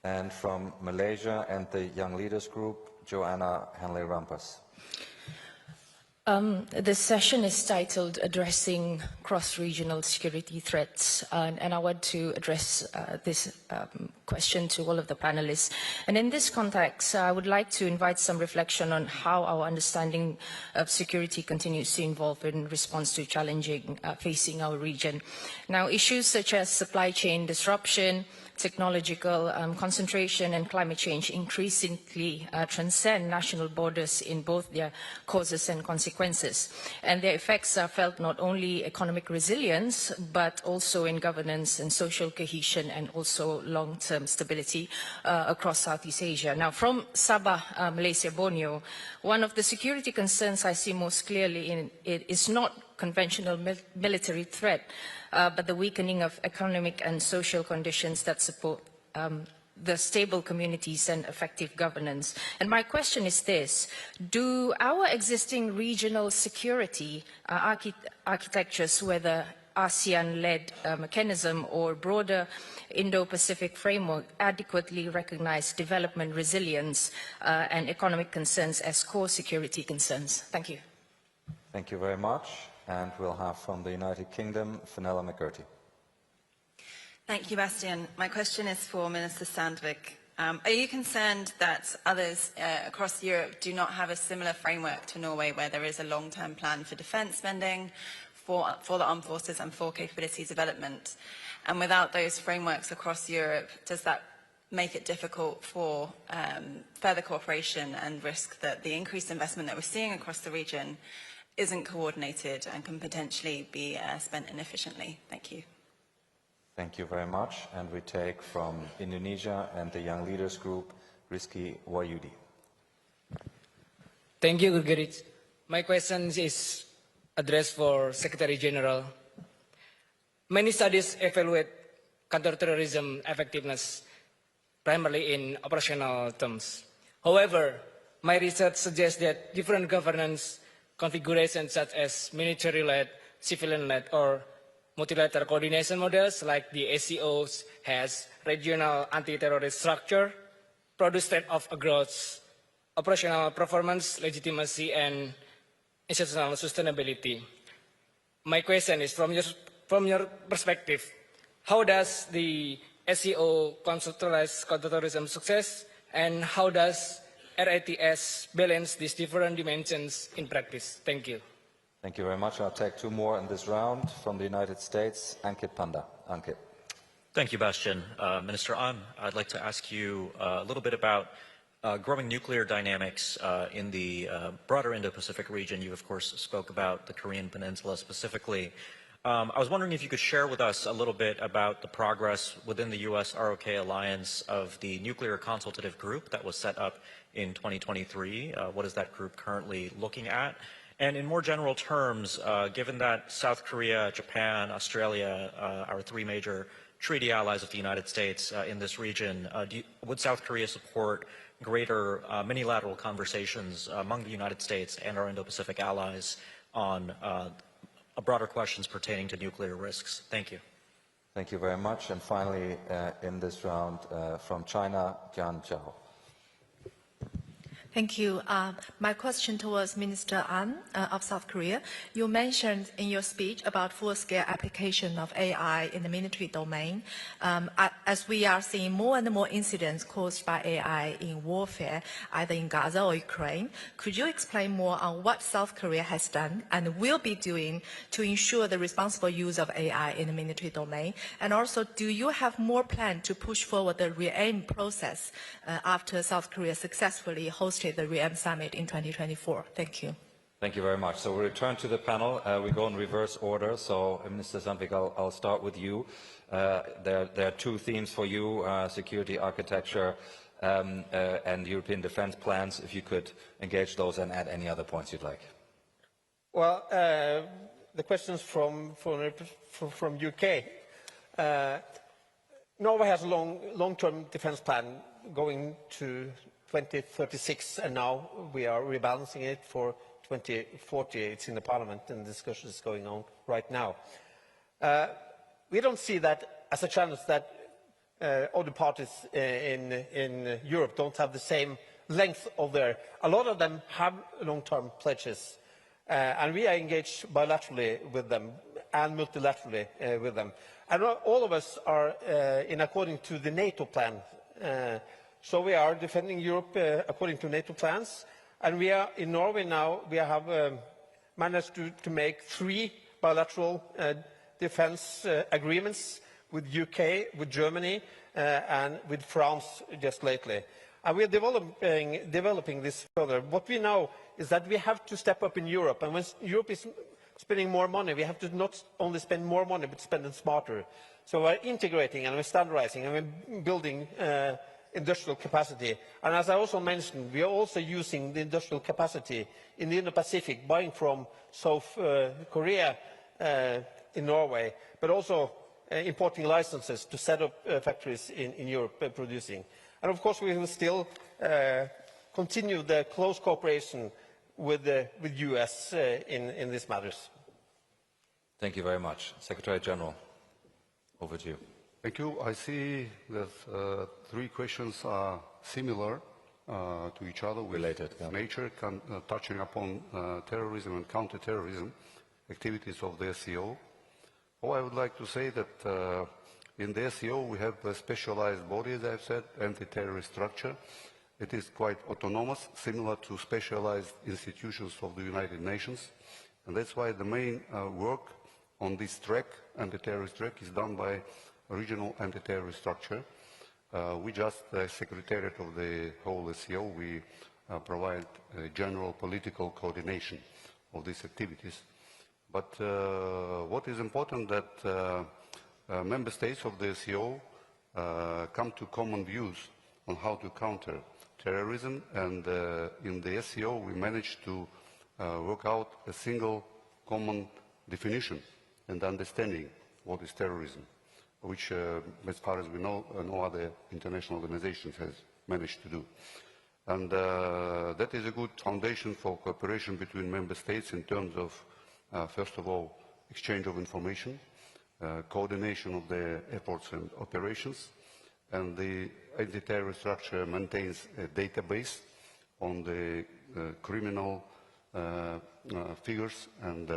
And from Malaysia and the Young Leaders Group, Joanna Henley-Rampas. This session is titled Addressing Cross-Regional Security Threats, and I want to address this question to all of the panelists. And in this context, I would like to invite some reflection on how our understanding of security continues to evolve in response to challenges facing our region. Now, issues such as supply chain disruption, technological concentration and climate change increasingly transcend national borders in both their causes and consequences. And their effects are felt not only economic resilience, but also in governance and social cohesion and also long-term stability across Southeast Asia. Now, from Sabah, Malaysia, Borneo, one of the security concerns I see most clearly in it is not conventional military threat, but the weakening of economic and social conditions that support the stable communities and effective governance. And my question is this: do our existing regional security architectures, whether ASEAN-led mechanism or broader Indo-Pacific framework, adequately recognize development resilience and economic concerns as core security concerns? Thank you. Thank you very much. And we'll have from the United Kingdom, Fenella McCurdy. Thank you, Bastian. My question is for Minister Sandvik. Are you concerned that others across Europe do not have a similar framework to Norway, where there is a long-term plan for defence spending, for the armed forces and for capability development? And without those frameworks across Europe, does that make it difficult for further cooperation and risk that the increased investment that we're seeing across the region isn't coordinated and can potentially be spent inefficiently? Thank you. Thank you very much. And we take from Indonesia and the Young Leaders Group, Rizky Wahyudi. Thank you, Gurgerit. My question is addressed for Secretary General. Many studies evaluate counterterrorism effectiveness primarily in operational terms. However, my research suggests that different governance configurations such as military-led, civilian-led, or multilateral coordination models like the ACOs has regional anti-terrorist structure, produce trade-off across operational performance, legitimacy, and institutional sustainability. My question is, from your perspective, how does the SEO conceptualize counterterrorism success, and how does RATS balance these different dimensions in practice? Thank you. Thank you very much. I'll take two more in this round from the United States. Ankit Panda. Ankit. Thank you, Bastian. Minister An, I'd like to ask you a little bit about growing nuclear dynamics in the broader Indo-Pacific region. You, of course, spoke about the Korean Peninsula specifically. I was wondering if you could share with us a little bit about the progress within the U.S.-ROK alliance of the nuclear consultative group that was set up in 2023. What is that group currently looking at? And in more general terms, given that South Korea, Japan, Australia are three major treaty allies of the United States in this region, would South Korea support greater minilateral conversations among the United States and our Indo-Pacific allies on broader questions pertaining to nuclear risks? Thank you. Thank you very much. And finally, in this round, from China, Jian Zhao. Thank you. My question towards Minister An of South Korea. You mentioned in your speech about full-scale application of AI in the military domain. As we are seeing more and more incidents caused by AI in warfare, either in Gaza or Ukraine, could you explain more on what South Korea has done and will be doing to ensure the responsible use of AI in the military domain? And also, do you have more plan to push forward the re-aim process after South Korea successfully hosted the re-aim summit in 2024? Thank you. Thank you very much. So we return to the panel. We go in reverse order. So, Minister Sandvik, I'll start with you. There are two themes for you, security architecture and European defense plans. If you could engage those and add any other points you'd like. Well, the questions from UK. Norway has a long-term defense plan going to 2036, and now we are rebalancing it for 2040. It's in the Parliament, and the discussion is going on right now. We don't see that as a challenge that other parties in Europe don't have the same length of their. A lot of them have long-term pledges, and we are engaged bilaterally with them and multilaterally with them. And all of us are in according to the NATO plan. So we are defending Europe according to NATO plans, and we are in Norway now. We have managed to make 3 bilateral defense agreements with UK, with Germany, and with France just lately. And we are developing this further. What we know is that we have to step up in Europe, and when Europe is spending more money, we have to not only spend more money, but spend it smarter. So we're integrating and we're standardizing and we're building industrial capacity. And as I also mentioned, we are also using the industrial capacity in the Indo-Pacific, buying from South Korea in Norway, but also importing licenses to set up factories in Europe producing. And of course, we will still continue the close cooperation with US in these matters. Thank you very much. Secretary General, over to you. Thank you. I see that 3 questions are similar to each other, related nature, touching upon terrorism and counter-terrorism activities of the SEO. Oh, I would like to say that in the SEO we have a specialized body, as I've said, anti-terrorist structure. It is quite autonomous, similar to specialized institutions of the United Nations. And that's why the main work on this track, anti-terrorist track, is done by a regional anti-terrorist structure. We just, the Secretariat of the whole SEO, we provide general political coordination of these activities. But what is important that member states of the SCO come to common views on how to counter terrorism, and in the SCO we managed to work out a single common definition and understanding what is terrorism, which as far as we know, no other international organizations has managed to do. And that is a good foundation for cooperation between member states in terms of, first of all, exchange of information, coordination of the efforts and operations, and the anti-terrorist structure maintains a database on the criminal figures and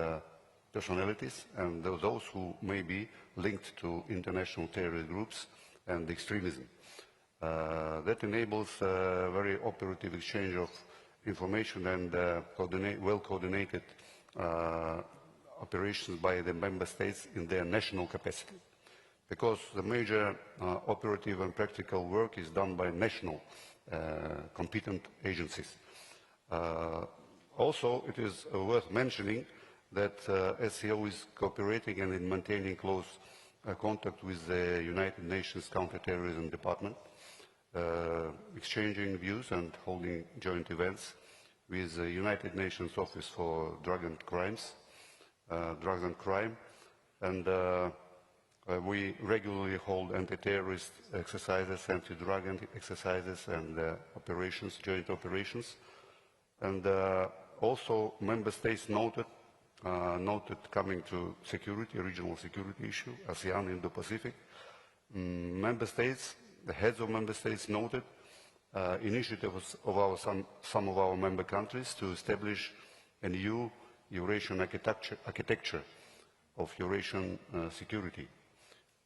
personalities and those who may be linked to international terrorist groups and extremism. That enables very operative exchange of information and well-coordinated operations by the member states in their national capacity, because the major operative and practical work is done by national competent agencies. Also, it is worth mentioning that SCO is cooperating and in maintaining close contact with the United Nations Counterterrorism Department, exchanging views and holding joint events with the United Nations Office for Drugs and Crime, and we regularly hold anti-terrorist exercises, anti-drug exercises and operations, joint operations. And also member states noted coming to security, regional security issue, ASEAN, Indo-Pacific. Member states, the heads of member states noted initiatives of some of our member countries to establish a new Eurasian architecture of Eurasian security,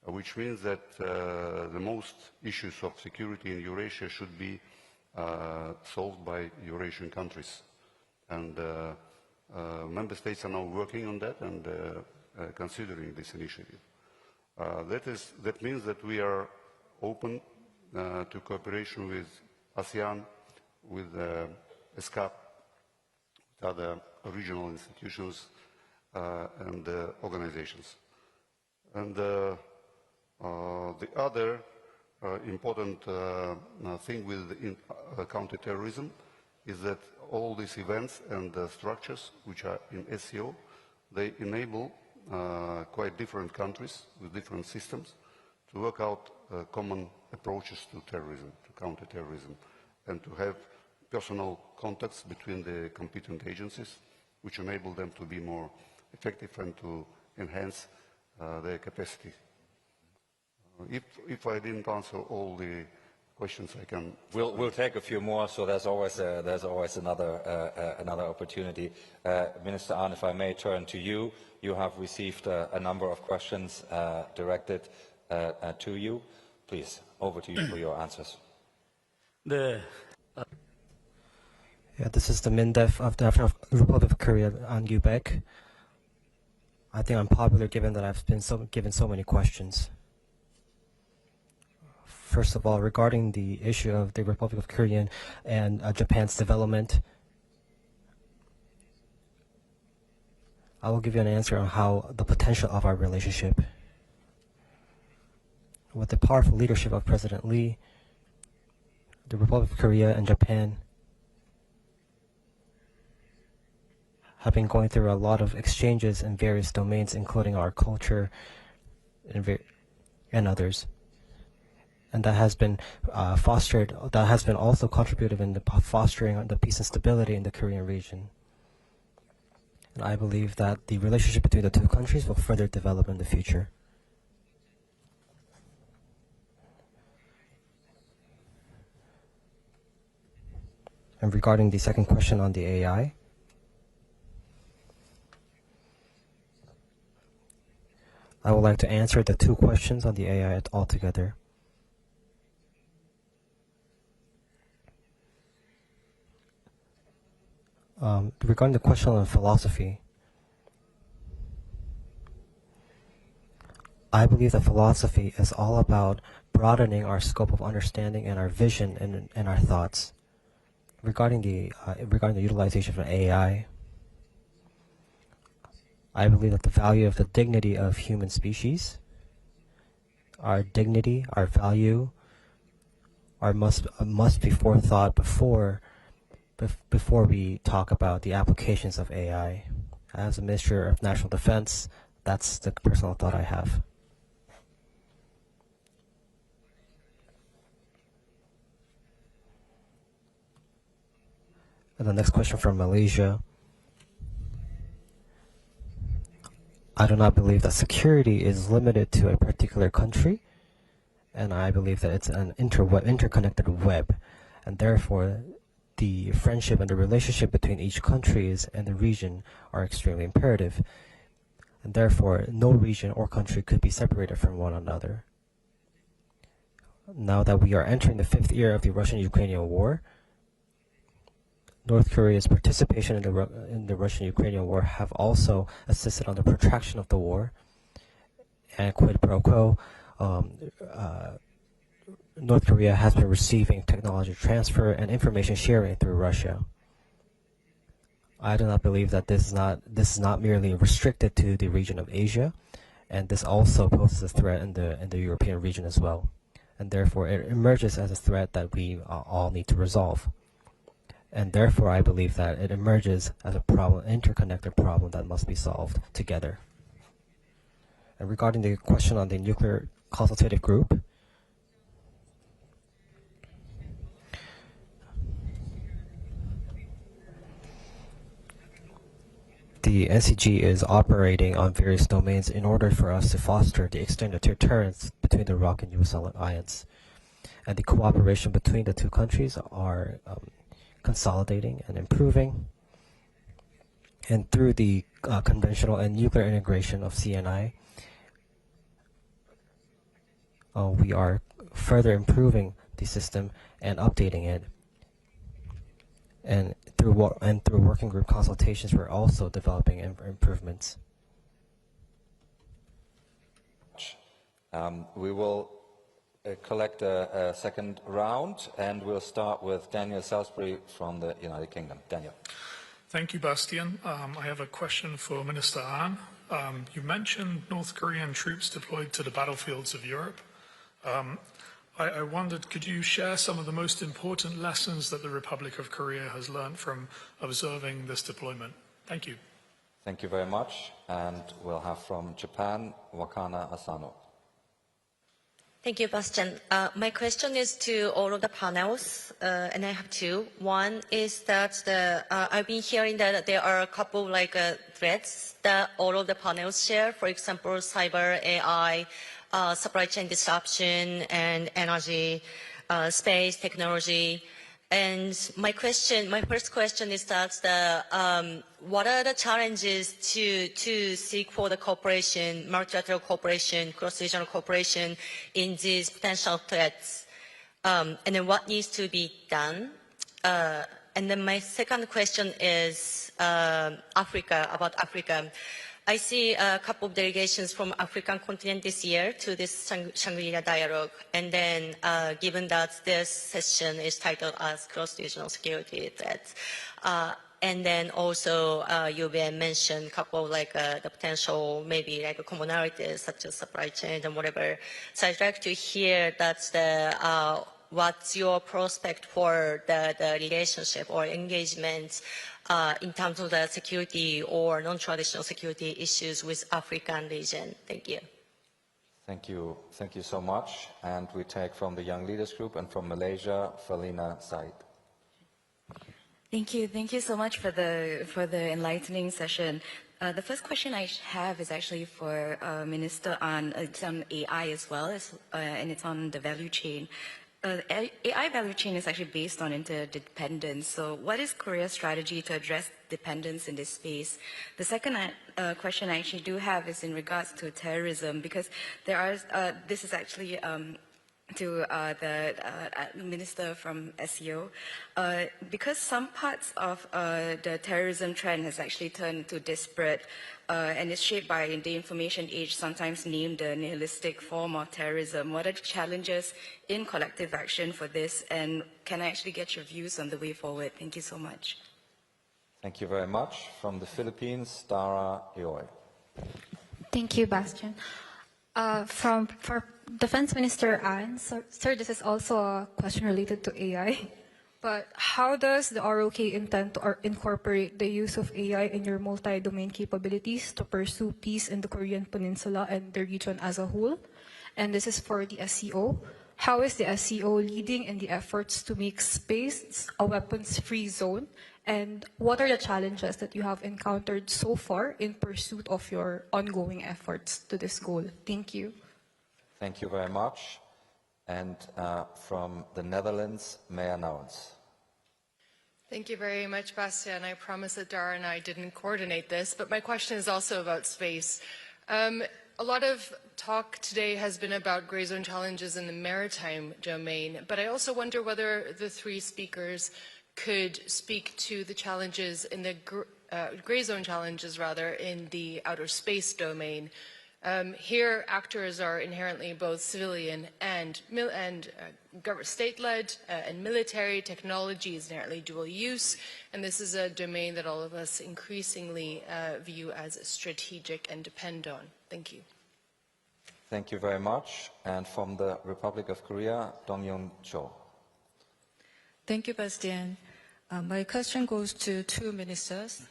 which means that the most issues of security in Eurasia should be solved by Eurasian countries. And member states are now working on that and considering this initiative. That means that we are open to cooperation with ASEAN, with ESCAP, with other regional institutions and organizations. And the other important thing with counterterrorism is that all these events and structures which are in SCO, they enable quite different countries with different systems to work out common approaches to terrorism, to counterterrorism, and to have personal contacts between the competent agencies, which enable them to be more effective and to enhance their capacity. If I didn't answer all the questions, I can. We'll take a few more. So there's always another opportunity. Minister Ahn, if I may turn to you, you have received a number of questions directed to you. Please, over to you for your answers. Yeah, this is the MINDEF of the Republic of Korea, An Gyu-baek. I think I'm popular given that I've been given so many questions. First of all, regarding the issue of the Republic of Korea and Japan's development, I will give you an answer on how the potential of our relationship. With the powerful leadership of President Lee, the Republic of Korea and Japan have been going through a lot of exchanges in various domains, including our culture and others. And that has been also contributed in the fostering the peace and stability in the Korean region. And I believe that the relationship between the two countries will further develop in the future. And regarding the second question on the AI, I would like to answer the two questions on the AI altogether. Regarding the question on philosophy, I believe that philosophy is all about broadening our scope of understanding and our vision and our thoughts. Regarding the utilization of AI, I believe that the value of the dignity of human species, our dignity, our value, must be forethought before we talk about the applications of AI. As a Minister of National Defense, that's the personal thought I have. And the next question from Malaysia. I do not believe that security is limited to a particular country, and I believe that it's an interconnected web, and therefore the friendship and the relationship between each countries and the region are extremely imperative, and therefore no region or country could be separated from one another. Now that we are entering the 5th year of the Russian-Ukrainian war, North Korea's participation in the Russian-Ukrainian war have also assisted on the protraction of the war, and quid pro quo, North Korea has been receiving technology transfer and information sharing through Russia. I do not believe that this is not merely restricted to the region of Asia, and this also poses a threat in the European region as well, and therefore it emerges as a threat that we all need to resolve. And therefore, I believe that it emerges as a problem, interconnected problem that must be solved together. And regarding the question on the nuclear consultative group, the NCG is operating on various domains in order for us to foster the extended deterrence between the ROC and US alliance. And the cooperation between the two countries are consolidating and improving. And through the conventional and nuclear integration of CNI, we are further improving the system and updating it. And through working group consultations, we're also developing improvements. We will collect a second round, and we'll start with Daniel Salisbury from the United Kingdom. Daniel. Thank you, Bastian. I have a question for Minister Ahn. You mentioned North Korean troops deployed to the battlefields of Europe. I wondered, could you share some of the most important lessons that the Republic of Korea has learned from observing this deployment? Thank you. Thank you very much. And we'll have from Japan, Wakana Asano. Thank you, Bastian. My question is to all of the panels, and I have two. One is that I've been hearing that there are a couple threats that all of the panels share. For example, cyber, AI, supply chain disruption, and energy, space, technology. And my first question is that what are the challenges to seek for the cooperation, multilateral cooperation, cross-regional cooperation in these potential threats? And then what needs to be done? And then my second question is about Africa. I see a couple of delegations from African continent this year to this Shangri-La Dialogue. And then given that this session is titled as Cross-Regional Security Threats, and then also you mentioned a couple of the potential maybe commonalities such as supply chain and whatever. So I'd like to hear what's your prospect for the relationship or engagement in terms of the security or non-traditional security issues with African region. Thank you. Thank you. Thank you so much. And we take from the Young Leaders Group and from Malaysia, Falina Said. Thank you. Thank you so much for the enlightening session. The first question I have is actually for Minister Ahn. It's on AI as well, and it's on the value chain. AI value chain is actually based on interdependence. So what is Korea's strategy to address dependence in this space? The second question I actually do have is in regards to terrorism, because there are, this is actually to the minister from SEO, because some parts of the terrorism trend has actually turned to disparate and is shaped by in the information age, sometimes named the nihilistic form of terrorism. What are the challenges in collective action for this, and can I actually get your views on the way forward? Thank you so much. Thank you very much. From the Philippines, Dara Ioy. Thank you, Bastian. For Defense Minister Anne, sir, this is also a question related to AI. But how does the ROK intend to incorporate the use of AI in your multi-domain capabilities to pursue peace in the Korean Peninsula and the region as a whole? And this is for the SCO. How is the SCO leading in the efforts to make space a weapons-free zone? And what are the challenges that you have encountered so far in pursuit of your ongoing efforts to this goal? Thank you. Thank you very much. And from the Netherlands, Maya Nouwens. Thank you very much, Bastian. I promise that Dara and I didn't coordinate this, but my question is also about space. A lot of talk today has been about gray zone challenges in the maritime domain, but I also wonder whether the three speakers could speak to the challenges in the gray zone challenges, rather, in the outer space domain. Here, actors are inherently both civilian and state-led and military. Technology is inherently dual use, and this is a domain that all of us increasingly view as strategic and depend on. Thank you. Thank you very much. And from the Republic of Korea, Dong-Yoon Cho. Thank you, Bastian. My question goes to two ministers.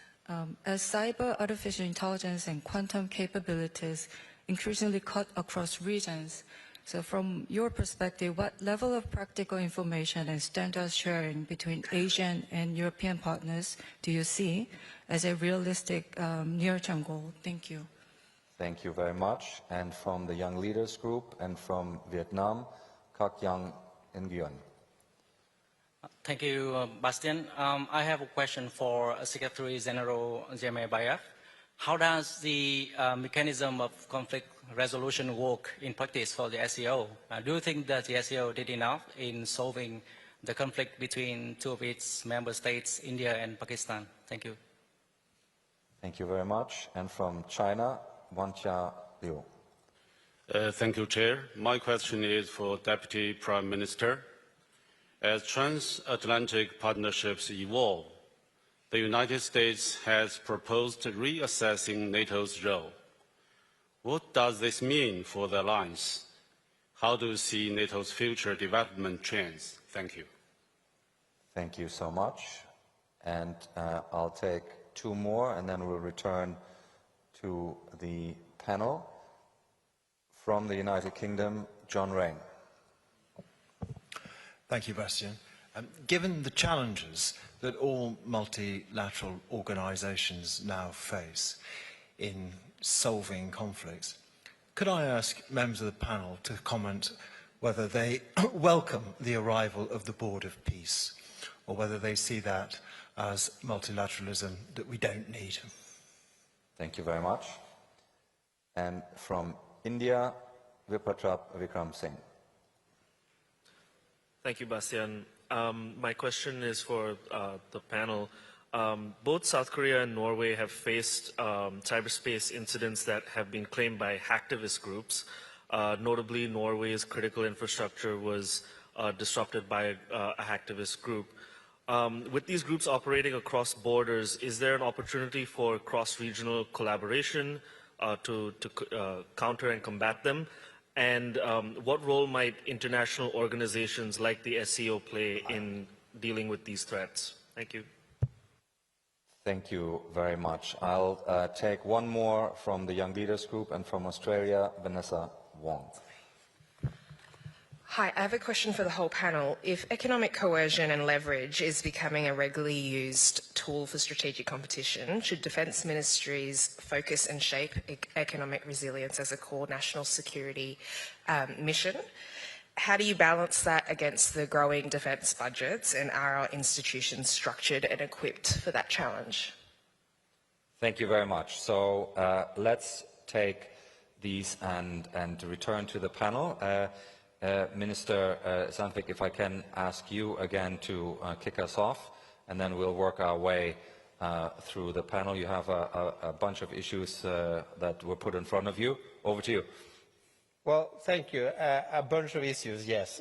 As cyber, artificial intelligence, and quantum capabilities increasingly cut across regions, so from your perspective, what level of practical information and standards sharing between Asian and European partners do you see as a realistic near-term goal? Thank you. Thank you very much. And from the Young Leaders Group and from Vietnam, Kak Yang Nguyen. Thank you, Bastian. I have a question for Secretary General Jeremy Bayev. How does the mechanism of conflict resolution work in practice for the SCO? Do you think that the SCO did enough in solving the conflict between two of its member states, India and Pakistan? Thank you. Thank you very much. And from China, Wanjia Liu. Thank you, Chair. My question is for Deputy Prime Minister. As transatlantic partnerships evolve, the United States has proposed reassessing NATO's role. What does this mean for the alliance? How do you see NATO's future development trends? Thank you. Thank you so much. And I'll take two more, and then we'll return to the panel. From the United Kingdom, John Rain. Thank you, Bastian. Given the challenges that all multilateral organisations now face in solving conflicts, could I ask members of the panel to comment whether they welcome the arrival of the Board of Peace, or whether they see that as multilateralism that we don't need? Thank you very much. And from India, Vipratrap Vikram Singh. Thank you, Bastian. My question is for the panel. Both South Korea and Norway have faced cyberspace incidents that have been claimed by hacktivist groups. Notably, Norway's critical infrastructure was disrupted by a hacktivist group. With these groups operating across borders, is there an opportunity for cross-regional collaboration to counter and combat them? And what role might international organizations like the SCO play in dealing with these threats? Thank you. Thank you very much. I'll take one more from the Young Leaders Group, and from Australia, Vanessa Wong. Hi, I have a question for the whole panel. If economic coercion and leverage is becoming a regularly used tool for strategic competition, should defence ministries focus and shape economic resilience as a core national security mission? How do you balance that against the growing defence budgets, and are our institutions structured and equipped for that challenge? Thank you very much. So let's take these and return to the panel. Minister Sandvik, if I can ask you again to kick us off, and then we'll work our way through the panel. You have a bunch of issues that were put in front of you. Over to you. Well, thank you. A bunch of issues, yes.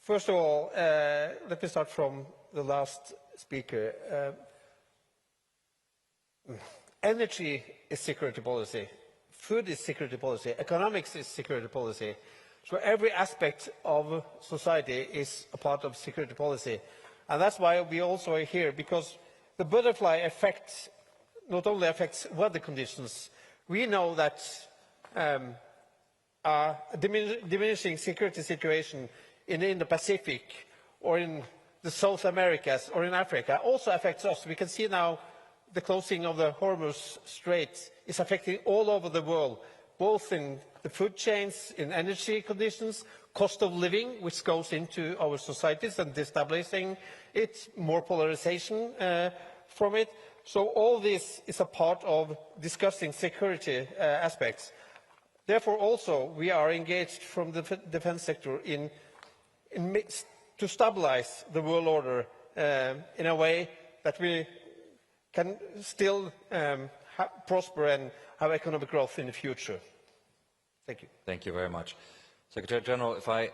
First of all, let me start from the last speaker. Energy is security policy. Food is security policy. Economics is security policy. So every aspect of society is a part of security policy. And that's why we also are here, because the butterfly effect not only affects weather conditions. We know that a diminishing security situation in the Indo-Pacific or in the South Americas or in Africa also affects us. We can see now the closing of the Hormuz Strait is affecting all over the world, both in the food chains, in energy conditions, cost of living, which goes into our societies and destabilizing it, more polarization from it. So all this is a part of discussing security aspects. Therefore, also, we are engaged from the defense sector to stabilize the world order in a way that we can still prosper and have economic growth in the future. Thank you. Thank you very much. Secretary General, if I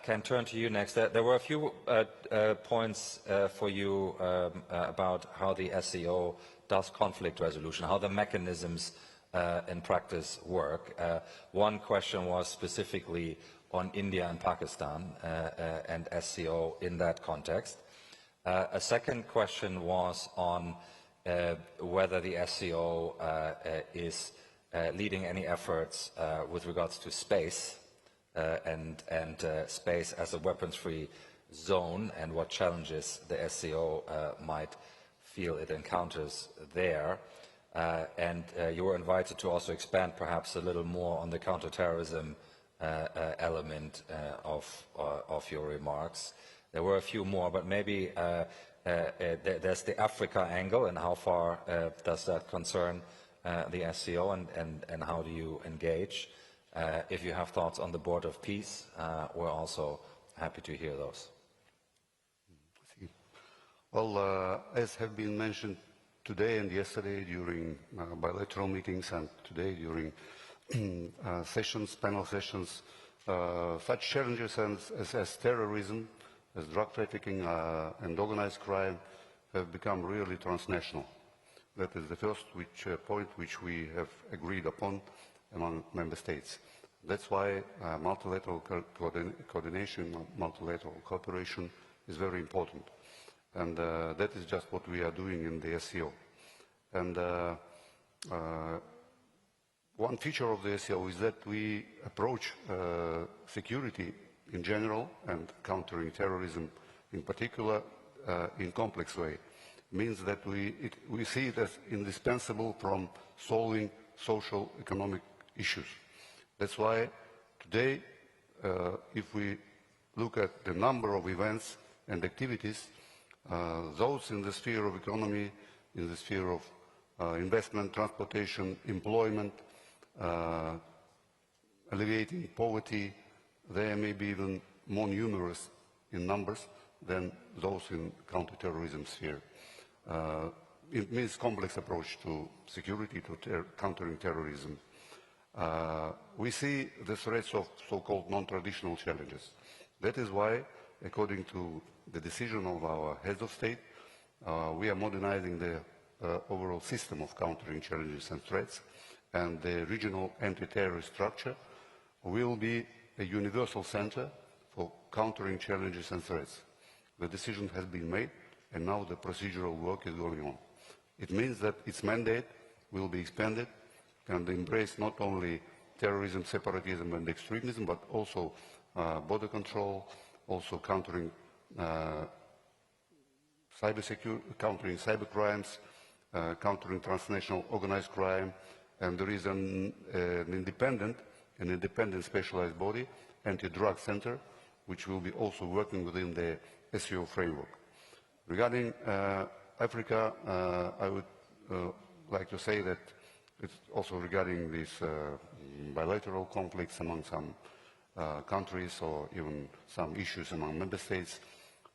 can turn to you next. There were a few points for you about how the SCO does conflict resolution, how the mechanisms in practice work. One question was specifically on India and Pakistan and SCO in that context. A second question was on whether the SCO is leading any efforts with regards to space and space as a weapons-free zone, and what challenges the SCO might feel it encounters there. And you were invited to also expand perhaps a little more on the counterterrorism element of your remarks. There were a few more, but maybe there's the Africa angle, and how far does that concern the SCO, and how do you engage? If you have thoughts on the Board of Peace, we're also happy to hear those. Well, as have been mentioned today and yesterday during bilateral meetings, and today during panel sessions, such challenges as terrorism, as drug trafficking and organized crime have become really transnational. That is the first point which we have agreed upon among member states. That's why multilateral coordination, multilateral cooperation is very important. And that is just what we are doing in the SCO. And one feature of the SCO is that we approach security in general and countering terrorism in particular in complex way. It means that we see it as indispensable from solving social economic issues. That's why today, if we look at the number of events and activities, those in the sphere of economy, in the sphere of investment, transportation, employment, alleviating poverty, they may be even more numerous in numbers than those in counterterrorism sphere. It means complex approach to security, to countering terrorism. We see the threats of so-called non-traditional challenges. That is why, according to the decision of our heads of state, we are modernizing the overall system of countering challenges and threats, and the regional anti-terrorist structure will be a universal center for countering challenges and threats. The decision has been made, and now the procedural work is going on. It means that its mandate will be expanded and embrace not only terrorism, separatism and extremism, but also border control, also countering countering cybercrimes, countering transnational organized crime, and there is an independent specialized body, anti-drug center, which will be also working within the SCO framework. Regarding Africa, I would like to say that it's also regarding these bilateral conflicts among some countries or even some issues among member states.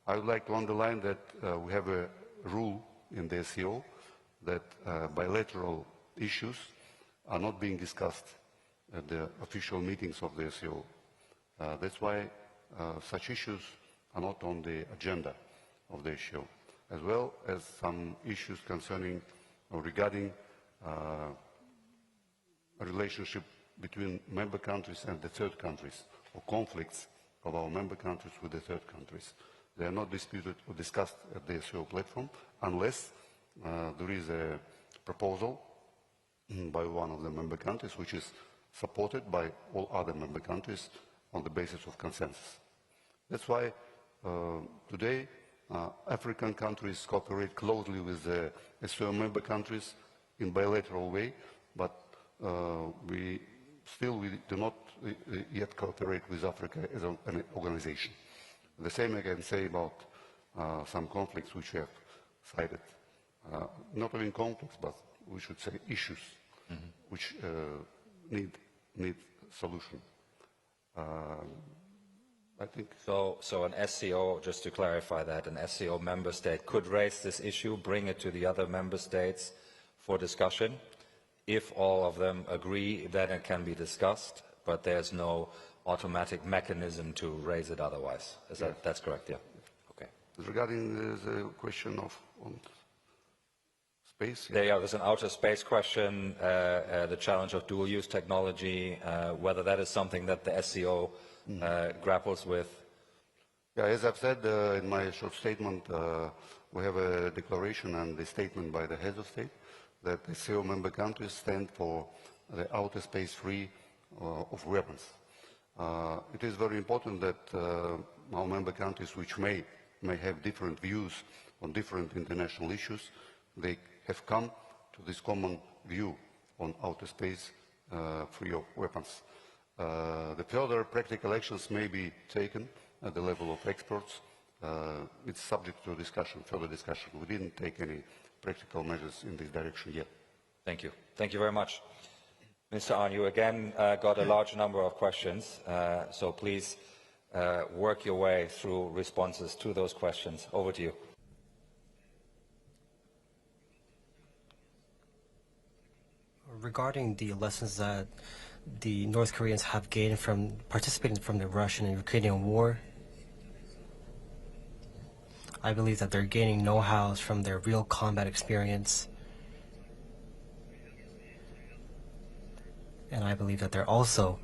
I would like to underline that we have a rule in the SCO that bilateral issues are not being discussed at the official meetings of the SCO. That's why such issues are not on the agenda of the SCO, as well as some issues concerning or regarding a relationship between member countries and the third countries, or conflicts of our member countries with the third countries. They are not disputed or discussed at the SCO platform unless there is a proposal by one of the member countries which is supported by all other member countries on the basis of consensus. That's why today African countries cooperate closely with the SCO member countries in bilateral way, but we do not yet cooperate with Africa as an organization. The same I can say about some conflicts which we have cited. Not even conflicts, but we should say issues which need solution. I think so an SCO, just to clarify that, an SCO member state could raise this issue, bring it to the other member states for discussion. If all of them agree, then it can be discussed, but there's no automatic mechanism to raise it otherwise. That's correct, yeah. Okay. Regarding the question of space? There's an outer space question, the challenge of dual-use technology, whether that is something that the SCO grapples with. Yeah, as I've said in my short statement, we have a declaration and a statement by the heads of state that the SCO member countries stand for the outer space free of weapons. It is very important that our member countries, which may have different views on different international issues, they have come to this common view on outer space free of weapons. The further practical actions may be taken at the level of experts. It's subject to discussion, further discussion. We didn't take any practical measures in this direction yet. Thank you. Thank you very much. Mr. Ahn, you again got a large number of questions, so please work your way through responses to those questions. Over to you. Regarding the lessons that the North Koreans have gained from participating from the Russian and Ukrainian war, I believe that they're gaining know-hows from their real combat experience. And I believe that they're also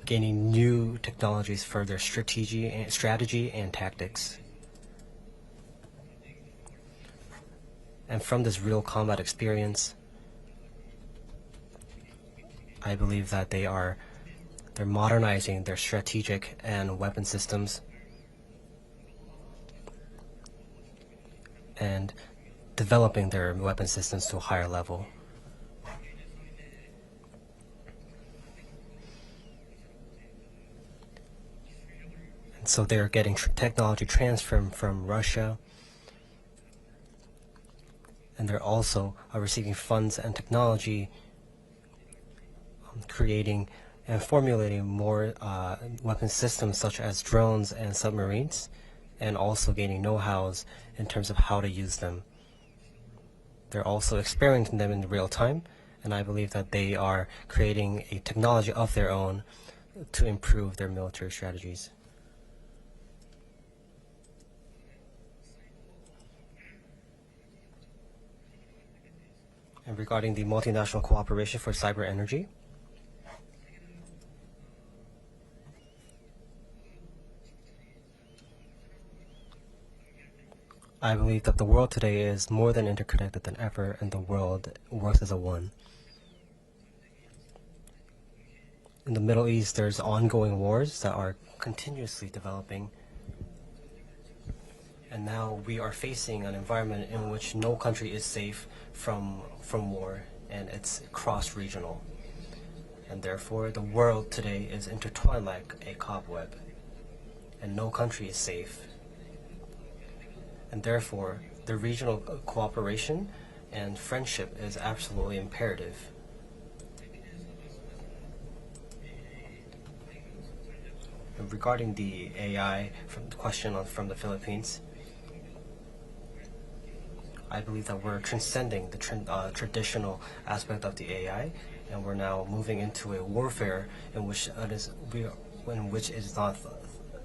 gaining new technologies for their strategy and tactics. And from this real combat experience, I believe that they're modernizing their strategic and weapon systems and developing their weapon systems to a higher level. And so they're getting technology transfer from Russia, and they're also receiving funds and technology, creating and formulating more weapon systems such as drones and submarines, and also gaining know-hows in terms of how to use them. They're also experimenting them in real time, and I believe that they are creating a technology of their own to improve their military strategies. And regarding the multinational cooperation for cyber energy, I believe that the world today is more than interconnected than ever, and the world works as a one. In the Middle East, there's ongoing wars that are continuously developing, and now we are facing an environment in which no country is safe from war, and it's cross-regional. And therefore, the world today is intertwined like a cobweb, and no country is safe. And therefore, the regional cooperation and friendship is absolutely imperative. And regarding the AI from the Philippines, I believe that we're transcending the traditional aspect of the AI, and we're now moving into a warfare in which it is not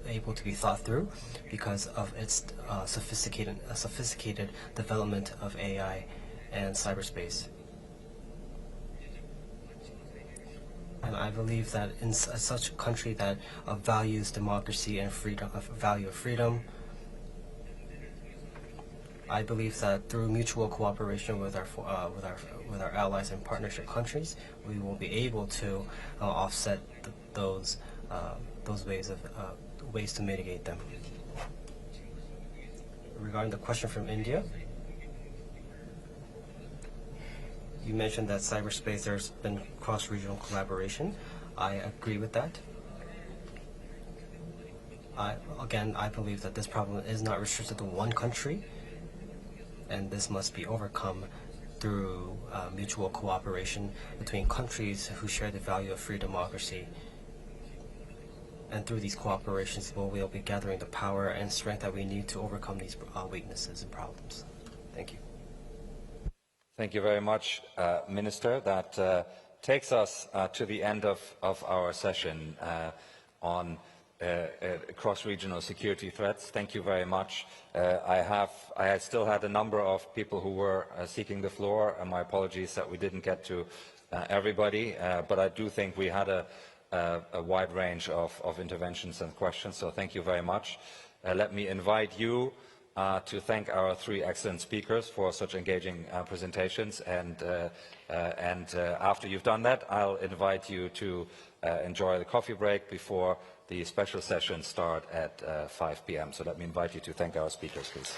able to be thought through because of its sophisticated development of AI and cyberspace. And I believe that in such a country that values democracy and freedom, value of freedom, I believe that through mutual cooperation with our allies and partnership countries, we will be able to offset those ways to mitigate them. Regarding the question from India, you mentioned that cyberspace, there's been cross-regional collaboration. I agree with that. Again, I believe that this problem is not restricted to one country, and this must be overcome through mutual cooperation between countries who share the value of free democracy. And through these cooperations, we'll be gathering the power and strength that we need to overcome these weaknesses and problems. Thank you. Thank you very much, Minister. That takes us to the end of our session on cross-regional security threats. Thank you very much. I still had a number of people who were seeking the floor, and my apologies that we didn't get to everybody, but I do think we had a wide range of interventions and questions, so thank you very much. Let me invite you to thank our three excellent speakers for such engaging presentations, and after you've done that, I'll invite you to enjoy the coffee break before the special sessions start at 5 p.m. So let me invite you to thank our speakers, please.